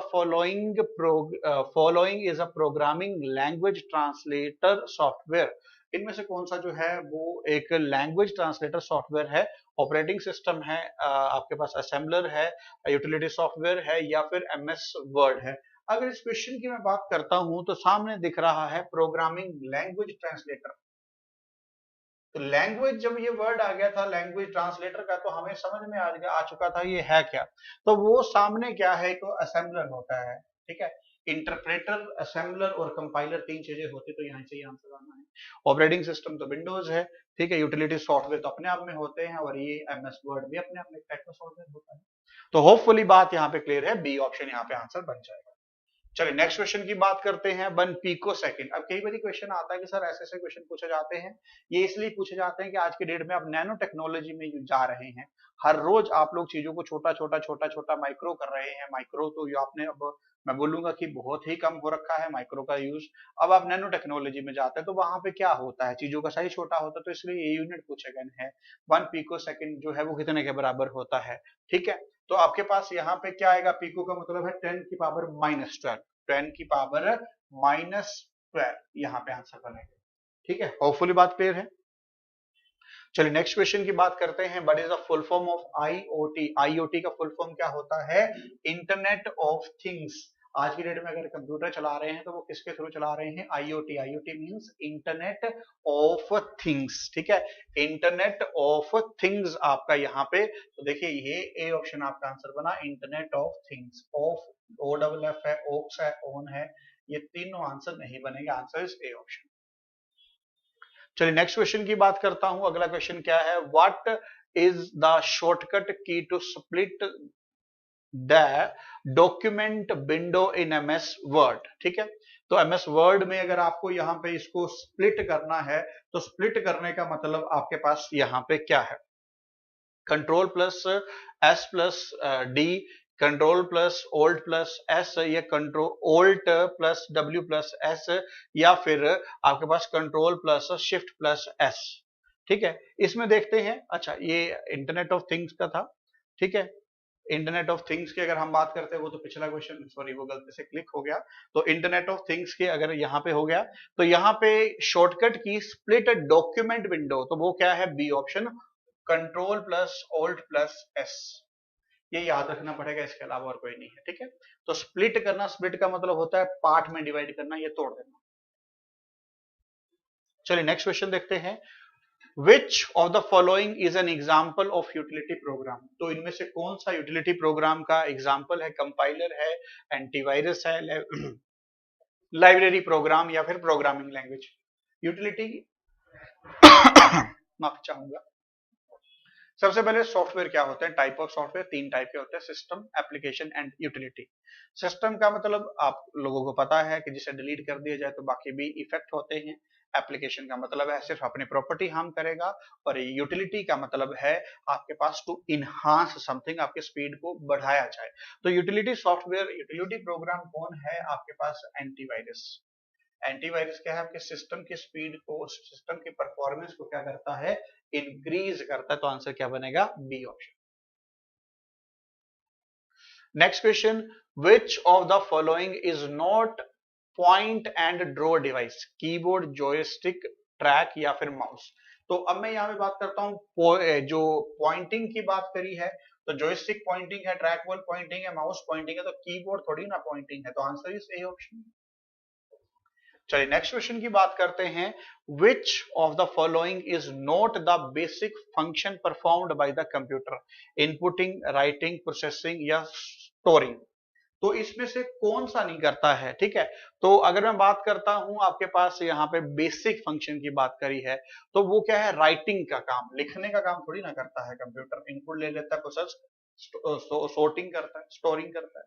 following is a programming language translator software. इनमें से कौन सा जो है वो एक लैंग्वेज ट्रांसलेटर सॉफ्टवेयर है, ऑपरेटिंग सिस्टम है, आपके पास असेंबलर है, यूटिलिटी सॉफ्टवेयर है, या फिर एमएस वर्ड है। अगर इस क्वेश्चन की मैं बात करता हूं तो सामने दिख रहा है प्रोग्रामिंग लैंग्वेज ट्रांसलेटर। तो लैंग्वेज, जब ये वर्ड आ गया था लैंग्वेज ट्रांसलेटर का, तो हमें समझ में आ चुका था ये है क्या। तो वो सामने क्या है, तो असेंबलर होता है। ठीक है, इंटरप्रेटर, असेंबलर और कंपाइलर, तीन चीजें होती, तो यहाँ से आंसर आना है। ऑपरेटिंग सिस्टम तो विंडोज है, ठीक है, यूटिलिटी सॉफ्टवेयर तो अपने आप में होते हैं, और ये एमएस वर्ड भी अपने आप में टाइप का सॉफ्टवेयर होता है। तो होपफुली बात यहाँ पे क्लियर है, बी ऑप्शन यहाँ पे आंसर बन जाएगा। चलिए नेक्स्ट क्वेश्चन की बात करते हैं, 1 पिको सेकंड। अब कई बार क्वेश्चन आता है कि सर ऐसे ऐसे क्वेश्चन पूछे जाते हैं, ये इसलिए पूछे जाते हैं कि आज के डेट में आप नैनो टेक्नोलॉजी में जा रहे हैं। हर रोज आप लोग चीजों को छोटा छोटा छोटा छोटा माइक्रो कर रहे हैं। माइक्रो तो ये आपने, अब मैं बोलूंगा कि बहुत ही कम हो रखा है माइक्रो का यूज। अब आप नैनो टेक्नोलॉजी में जाते हैं तो वहां पे क्या होता है, चीजों का साइज छोटा होता है, तो इसलिए ये यूनिट पूछे गए हैं। 1 पिको सेकंड जो है वो कितने के बराबर होता है। ठीक है, तो आपके पास यहाँ पे क्या आएगा, पिको का मतलब है 10 की पावर -12, 10 की पावर -12, यहाँ पे आंसर बनेगा। ठीक है, होपफुली बात क्लियर है। चलिए नेक्स्ट क्वेश्चन की बात करते हैं, what is the full form of IoT. IoT का फुल फॉर्म क्या होता है, इंटरनेट ऑफ थिंग्स। आज की डेट में अगर कंप्यूटर चला रहे हैं तो वो किसके थ्रू चला रहे हैं, IoT. IoT means internet of things. ठीक है, इंटरनेट ऑफ थिंग्स आपका यहाँ पे, तो देखिए ये ए ऑप्शन आपका आंसर बना, internet of things. Off O double F है, ओक्स है, ऑन है, ये तीनों आंसर नहीं बनेंगे, आंसर इज ए ऑप्शन। चलिए नेक्स्ट क्वेश्चन की बात करता हूं, अगला क्वेश्चन क्या है, what is the shortcut key to split the document window in MS Word. ठीक है, तो एमएस वर्ड में अगर आपको यहाँ पे इसको स्प्लिट करना है, तो स्प्लिट करने का मतलब आपके पास यहाँ पे क्या है, control plus S plus D, control plus alt plus S, या control alt plus W plus S, या फिर आपके पास control plus shift plus S. ठीक है, इसमें देखते हैं। अच्छा, ये इंटरनेट ऑफ थिंग्स का था। ठीक है, इंटरनेट ऑफ थिंग्स की अगर हम बात करते हैं, वो तो पिछला क्वेश्चन, सॉरी वो गलती से क्लिक हो गया। तो इंटरनेट ऑफ थिंग्स के अगर यहाँ पे हो गया, तो यहाँ पे शॉर्टकट की स्प्लिट डॉक्यूमेंट विंडो, तो वो क्या है, B option, control plus alt plus S. ये याद रखना पड़ेगा, इसके अलावा और कोई नहीं है। ठीक है, तो स्प्लिट करना, स्प्लिट का मतलब होता है पार्ट में डिवाइड करना, ये तोड़ देना। चलिए नेक्स्ट क्वेश्चन देखते हैं, विच of the following is an example of utility programme. तो इनमें से कौन सा यूटिलिटी प्रोग्राम का एग्जाम्पल है, कंपाइलर है, एंटीवायरस है, लाइब्रेरी प्रोग्राम, या फिर प्रोग्रामिंग लैंग्वेज। यूटिलिटी माफ चाहूंगा। सबसे पहले सॉफ्टवेयर क्या होते हैं, टाइप ऑफ सॉफ्टवेयर तीन टाइप के होते हैं, system, application and utility. System का मतलब आप लोगों को पता है कि जिसे डिलीट कर दिया जाए तो बाकी भी इफेक्ट होते हैं। एप्लीकेशन का मतलब है सिर्फ अपनी प्रॉपर्टी हार्म करेगा, और यूटिलिटी का मतलब है आपके पास टू इनहांस समथिंग, आपके स्पीड को बढ़ाया जाए। तो यूटिलिटी सॉफ्टवेयर, यूटिलिटी प्रोग्राम कौन है आपके पास, एंटीवायरस। एंटीवायरस क्या है, आपके सिस्टम की स्पीड को, सिस्टम की परफॉर्मेंस को क्या करता है, इंक्रीज करता है। तो आंसर क्या बनेगा, B option. Next question, which of the following is not point and draw device, keyboard, joystick, track, या फिर माउस। तो अब मैं यहाँ पे बात करता हूँ, जो पॉइंटिंग की बात करी है, तो जॉयस्टिक पॉइंटिंग है, ट्रैक बॉल पॉइंटिंग है, माउस पॉइंटिंग है, तो कीबोर्ड थोड़ी ना पॉइंटिंग है, तो आंसर इज ए ऑप्शन। चलिए नेक्स्ट क्वेश्चन की बात करते हैं, विच of the following is not the basic function performed by the computer, inputting, writing, processing, या स्टोरिंग। तो इसमें से कौन सा नहीं करता है। ठीक है, तो अगर मैं बात करता हूं, आपके पास यहाँ पे बेसिक फंक्शन की बात करी है, तो वो क्या है, राइटिंग का काम, लिखने का काम थोड़ी ना करता है कंप्यूटर। इनपुट ले लेता है, प्रोसेस, सॉर्टिंग करता है, स्टोरिंग करता है।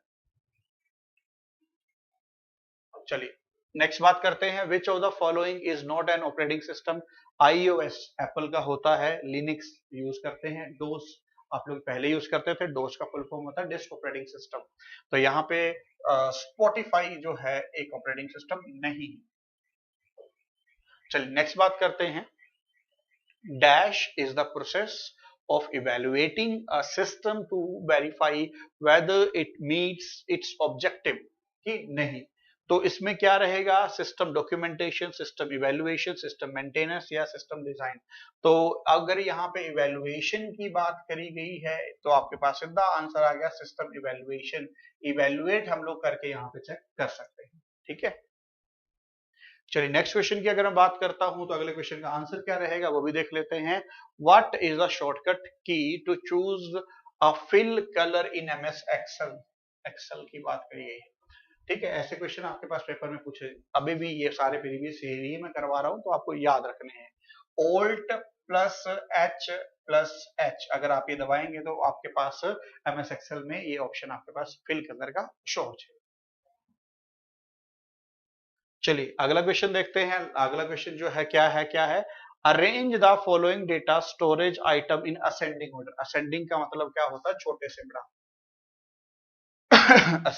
चलिए नेक्स्ट बात करते हैं, विच of the following is not an operating system. iOS Apple का होता है, लिनक्स यूज करते हैं, डोस आप लोग पहले यूज करते थे, डोस का फुल फॉर्म होता है डिस्क ऑपरेटिंग सिस्टम। तो यहाँ पे स्पॉटिफाई जो है एक ऑपरेटिंग सिस्टम नहीं है। चलिए नेक्स्ट बात करते हैं। Dash is the process of evaluating a system to verify whether it meets its objective कि नहीं। तो इसमें क्या रहेगा, system documentation, system evaluation, system maintenance या सिस्टम डिजाइन। तो अगर यहाँ पे इवेल्युएशन की बात करी गई है तो आपके पास सीधा आंसर आ गया सिस्टम इवेल्युएशन। इवेल्युएट हम लोग करके यहाँ पे चेक कर सकते हैं, ठीक है। चलिए नेक्स्ट क्वेश्चन की अगर मैं बात करता हूं तो अगले क्वेश्चन का आंसर क्या रहेगा वो भी देख लेते हैं। What is the shortcut key to choose a fill colour in MS Excel. Excel की बात करी गई है, ठीक है। ऐसे क्वेश्चन आपके पास पेपर में पूछे, अभी भी ये सारे प्रीवियस सीरीज में करवा रहा हूं तो आपको याद रखने हैं। Alt plus H plus H अगर आप ये दबाएंगे तो आपके पास एमएस एक्सेल में ये ऑप्शन आपके पास फिल कलर का शो हो जाएगा। चलिए अगला क्वेश्चन देखते हैं। अगला क्वेश्चन जो है क्या है, arrange the following data storage item in ascending order. Ascending का मतलब क्या होता है, छोटे से बड़ा।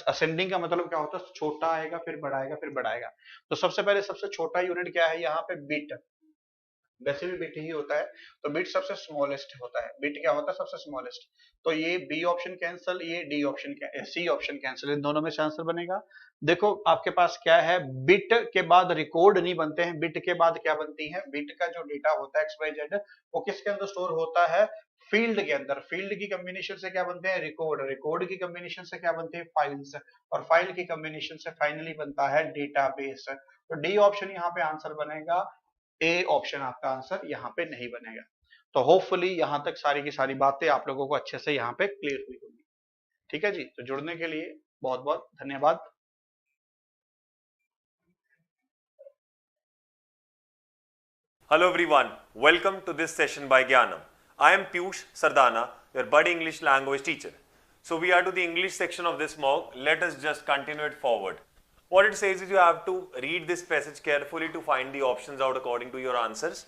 असेंडिंग का मतलब क्या होता है, छोटा आएगा फिर बड़ा आएगा फिर बड़ा आएगा। तो सबसे पहले सबसे छोटा यूनिट क्या है, यहाँ पे बिट, वैसे भी बिट ही होता है तो बिट सबसे स्मॉलेस्ट होता है। बिट क्या होता है, सबसे स्मॉलेस्ट। तो ये बी ऑप्शन कैंसिल, ये D option, C option cancel, इन दोनों में से आंसर बनेगा। देखो आपके पास क्या है, बिट के बाद रिकॉर्ड नहीं बनते हैं, बिट के बाद क्या बनती है, बिट का जो डेटा होता है XYZ वो किसके अंदर स्टोर होता है, फील्ड के अंदर। फील्ड की कॉम्बिनेशन से क्या बनते हैं, रिकॉर्ड, रिकॉर्ड की कॉम्बिनेशन से क्या बनते हैं, फाइल्स, और फाइल की कॉम्बिनेशन से फाइनली बनता है डेटाबेस। तो डी ऑप्शन यहाँ पे आंसर बनेगा, ए ऑप्शन आपका आंसर यहाँ पे नहीं बनेगा। तो होपफुली यहां तक सारी की सारी बातें आप लोगों को अच्छे से यहाँ पे क्लियर हुई होगी, ठीक है जी। तो जुड़ने के लिए बहुत बहुत धन्यवाद। Hello everyone, welcome to this session by Gyanam. I am Piyush Sardana, your budding English language teacher. So we are to the English section of this mock. Let us just continue it forward. What it says is you have to read this passage carefully to find the options out according to your answers.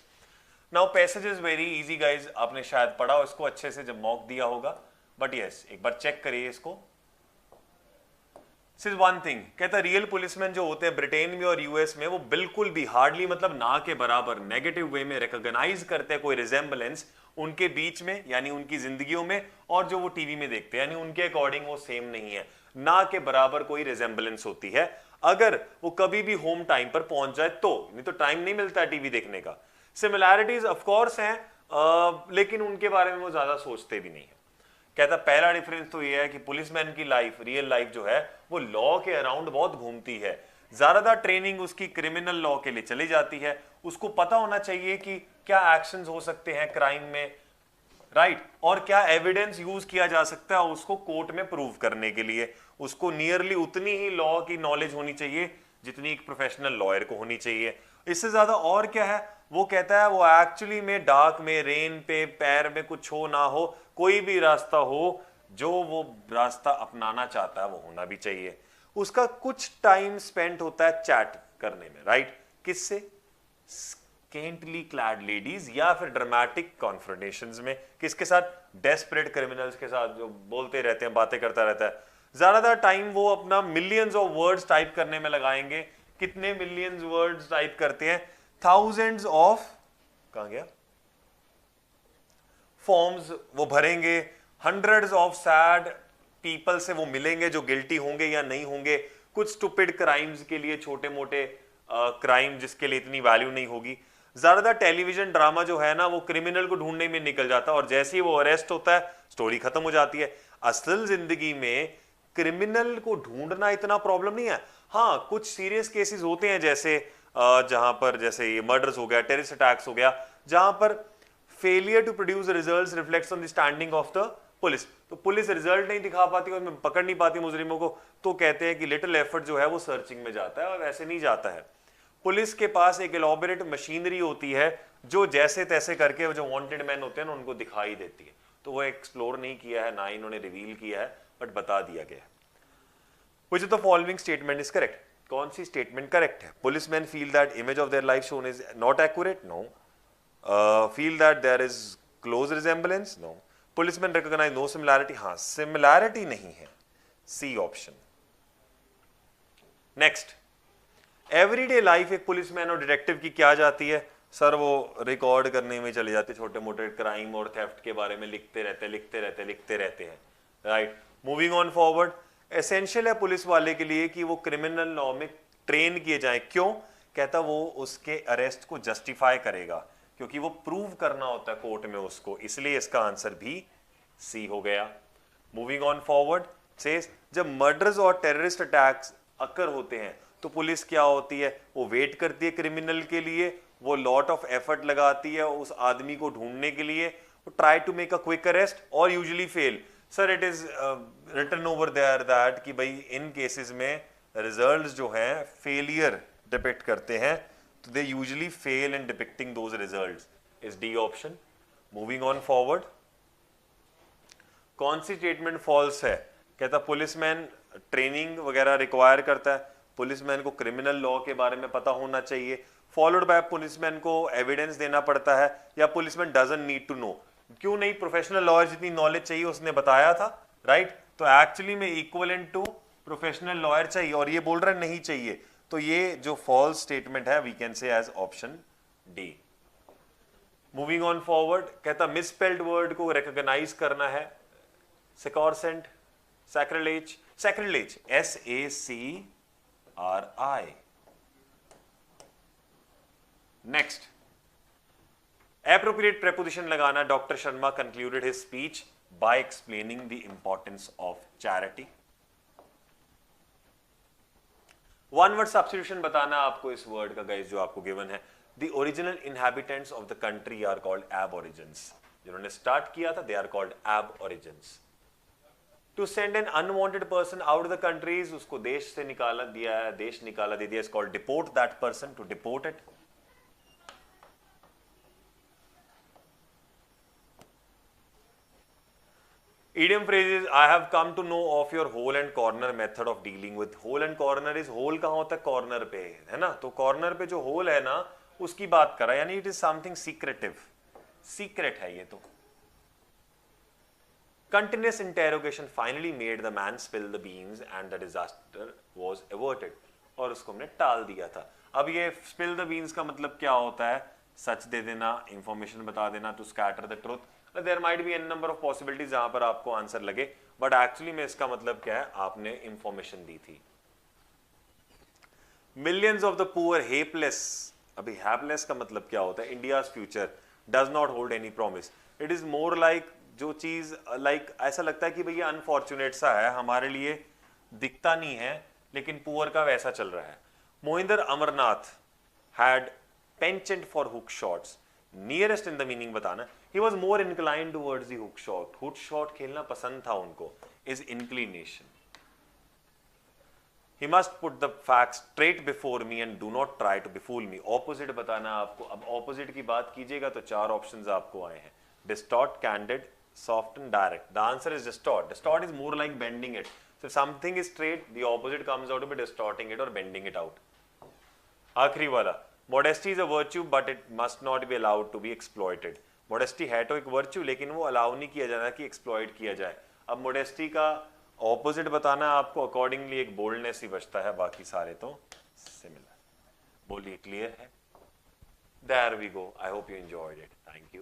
Now passage is very easy guys, आपने शायद पढ़ा हो इसको अच्छे से जब mock दिया होगा, but yes, एक बार check करिए इसको। This is one thing, कहता है रियल पुलिसमैन जो होते हैं ब्रिटेन में और यूएस में वो बिल्कुल भी हार्डली मतलब ना के बराबर नेगेटिव वे में रिकॉग्नाइज करते हैं कोई रिजेंबलेंस उनके बीच में यानी उनकी जिंदगियों में, और जो वो टीवी में देखते हैं यानी उनके अकॉर्डिंग वो सेम नहीं है, ना के बराबर कोई रिजेंबलेंस होती है। अगर वो कभी भी होम टाइम पर पहुंच जाए तो, नहीं तो टाइम नहीं मिलता है टीवी देखने का। सिमिलैरिटीज ऑफकोर्स हैं लेकिन उनके बारे में वो ज्यादा सोचते भी नहीं है। कहता पहला डिफरेंस तो ये है कि पुलिसमैन की लाइफ, रियल लाइफ जो है वो लॉ के अराउंड बहुत घूमती है, ज्यादातर ट्रेनिंग उसकी क्रिमिनल लॉ के लिए चली जाती है। उसको पता होना चाहिए कि क्या एक्शंस हो सकते हैं क्राइम में, राइट, और क्या एविडेंस यूज किया जा सकता है उसको कोर्ट में प्रूव करने के लिए। उसको नियरली उतनी ही लॉ की नॉलेज होनी चाहिए जितनी एक प्रोफेशनल लॉयर को होनी चाहिए, इससे ज्यादा और क्या है। वो कहता है वो एक्चुअली में डार्क में, रेन पे, पैर में कुछ हो ना हो, कोई भी रास्ता हो, जो वो रास्ता अपनाना चाहता है वो होना भी चाहिए। उसका कुछ टाइम स्पेंड होता है चैट करने में, राइट, किससे, स्केंटली क्लैड लेडीज या फिर ड्रामेटिक कॉन्फ्रंटेशंस में, किसके साथ, डेस्परेट क्रिमिनल्स के साथ जो बोलते रहते हैं, बातें करता रहता है। ज्यादातर टाइम वो अपना मिलियंस ऑफ वर्ड्स टाइप करने में लगाएंगे। कितने मिलियंस वर्ड्स टाइप करते हैं, थाउजेंड्स ऑफ, कहां गया, फॉर्म्स वो भरेंगे, हंड्रेड्स ऑफ सैड पीपल से वो मिलेंगे जो गिल्टी होंगे या नहीं होंगे, कुछ स्टूपिड क्राइम्स के लिए, छोटे मोटे क्राइम जिसके लिए इतनी वैल्यू नहीं होगी। ज्यादातर टेलीविजन ड्रामा जो है ना वो क्रिमिनल को ढूंढने में निकल जाता है और जैसे ही वो अरेस्ट होता है स्टोरी खत्म हो जाती है। असल जिंदगी में क्रिमिनल को ढूंढना इतना प्रॉब्लम नहीं है। हाँ, कुछ सीरियस केसेस होते हैं जैसे जहां पर जैसे ये मर्डर्स हो गया, टेररिस्ट अटैक्स हो गया, जहां पर failure to produce results reflects on the standing of the police. तो पुलिस रिजल्ट नहीं दिखा पाती और पकड़ नहीं पाती मुजरिमों को, तो कहते हैं कि लिटिल एफर्ट जो है वो सर्चिंग में जाता है, और वैसे नहीं जाता है। पुलिस के पास एक एलॉबरेट मशीनरी होती है जो जैसे तैसे करके जो वांटेड मैन होते हैं ना उनको दिखाई देती है। तो वो एक्सप्लोर नहीं किया है, ना इन्होंने रिवील किया है, बट बता दिया गया है। Which of the following statement is correct? कौन सी स्टेटमेंट करेक्ट है? Policemen feel that image of their life shown is not accurate? No. Feel that there is close resemblance? No. Policemen recognize no similarity? हाँ, similarity नहीं है, C option. Next, everyday life एक policeman और detective की क्या जाती है sir, वो रिकॉर्ड करने में चले जाते, छोटे मोटे क्राइम और थेफ्ट के बारे में लिखते रहते हैं, right. Moving on forward, essential है पुलिस वाले के लिए कि वो क्रिमिनल लॉ में ट्रेन किए जाएं। क्यों? कहता वो उसके अरेस्ट को जस्टिफाई करेगा, क्योंकि वो प्रूव करना होता है कोर्ट में उसको, इसलिए इसका आंसर भी सी हो गया। मूविंग ऑन फॉरवर्ड सेज, जब मर्डर्स और टेररिस्ट अटैक्स अकर होते हैं तो पुलिस क्या होती है, वो वेट करती है क्रिमिनल के लिए, वो लॉट ऑफ एफर्ट लगाती है उस आदमी को ढूंढने के लिए, वो try to make a quick arrest और usually fail. Sir it is written over there that कि भाई इन केसेस में रिजल्ट्स जो हैं फेलियर डिपिक्ट करते हैं, तो they usually fail in depicting those results, is D option. Moving on forward, कौन सी स्टेटमेंट फॉल्स है? कहता पुलिसमैन ट्रेनिंग वगैरह रिक्वायर करता है, पुलिसमैन को क्रिमिनल लॉ के बारे में पता होना चाहिए, फॉलोड बाय पुलिसमैन को एविडेंस देना पड़ता है, या policeman doesn't need to know. क्यों नहीं? प्रोफेशनल लॉयर जितनी नॉलेज चाहिए उसने बताया था, राइट। तो एक्चुअली में इक्विवेलेंट टू प्रोफेशनल लॉयर चाहिए, और ये बोल रहा है नहीं चाहिए, तो ये जो फॉल्स स्टेटमेंट है we can say as option D. Moving on forward, कहता मिसस्पेल्ड वर्ड को रिकॉग्नाइज करना है, sacrosanct, sacrilege, sacrilege SACRI। Next, appropriate preposition लगाना। Doctor Sharma concluded his speech by explaining the importance of charity. One word substitution बताना आपको इस word का guys जो आपको गिवन है। The original inhabitants of the country are called aborigines. जिन्होंने start किया था they are called aborigines. To send an unwanted person out the countries, उसको देश से निकाला दिया है, देश निकाला दे दिया, is called deport that person, to deport it. Idiom phrases, I have come to know of your hole and corner method of dealing with. Hole and corner is, hole कहाँ होता है? कॉर्नर पे, है ना। तो कॉर्नर पे जो whole है ना उसकी बात करा, यानी it is something secretive, secret है ये तो। Continuous interrogation finally made the man spill the beans and the disaster was averted. और उसको हमने टाल दिया था। अब ये spill the beans का मतलब क्या होता है? सच दे देना, इंफॉर्मेशन बता देना, to scatter the truth. There might be n number of possibilities जहां पर आपको आंसर लगे, बट एक्चुअली में इसका मतलब क्या है? आपने इंफॉर्मेशन दी थी। मिलियंस ऑफ द पुअर हेपलेस, अभी हेपलेस का मतलब क्या होता है? India's future does not hold any promise. It is more like, जो चीज लाइक ऐसा लगता है कि भैया अनफॉर्चुनेट सा है, हमारे लिए दिखता नहीं है, लेकिन पुअर का वैसा चल रहा है। Mohinder Amarnath had penchant for hook shots. Nearest in the meaning बताना। He was more inclined towards the hook shot. Hook shot खेलना पसंद था उनको, is inclination. He must put the facts straight before me and do not try to befool me. Opposite बताना आपको। अब opposite की बात कीजिएगा तो चार options आपको आए हैं। Distort, candid, soft and direct. The answer is distort. Distort is more like bending it. So if something is straight, the opposite comes out to be distorting it or bending it out. आखिरी वाला, modesty is a virtue but it must not be allowed to be exploited. Modesty है तो एक virtue, लेकिन वो allow नहीं किया जाना कि exploit किया जाए। अब modesty का ऑपोजिट बताना आपको, अकॉर्डिंगली एक बोल्डनेस ही बचता है, बाकी सारे तो सिमिलर। बोलिए, क्लियर है? There we go. I hope you enjoyed it. Thank you.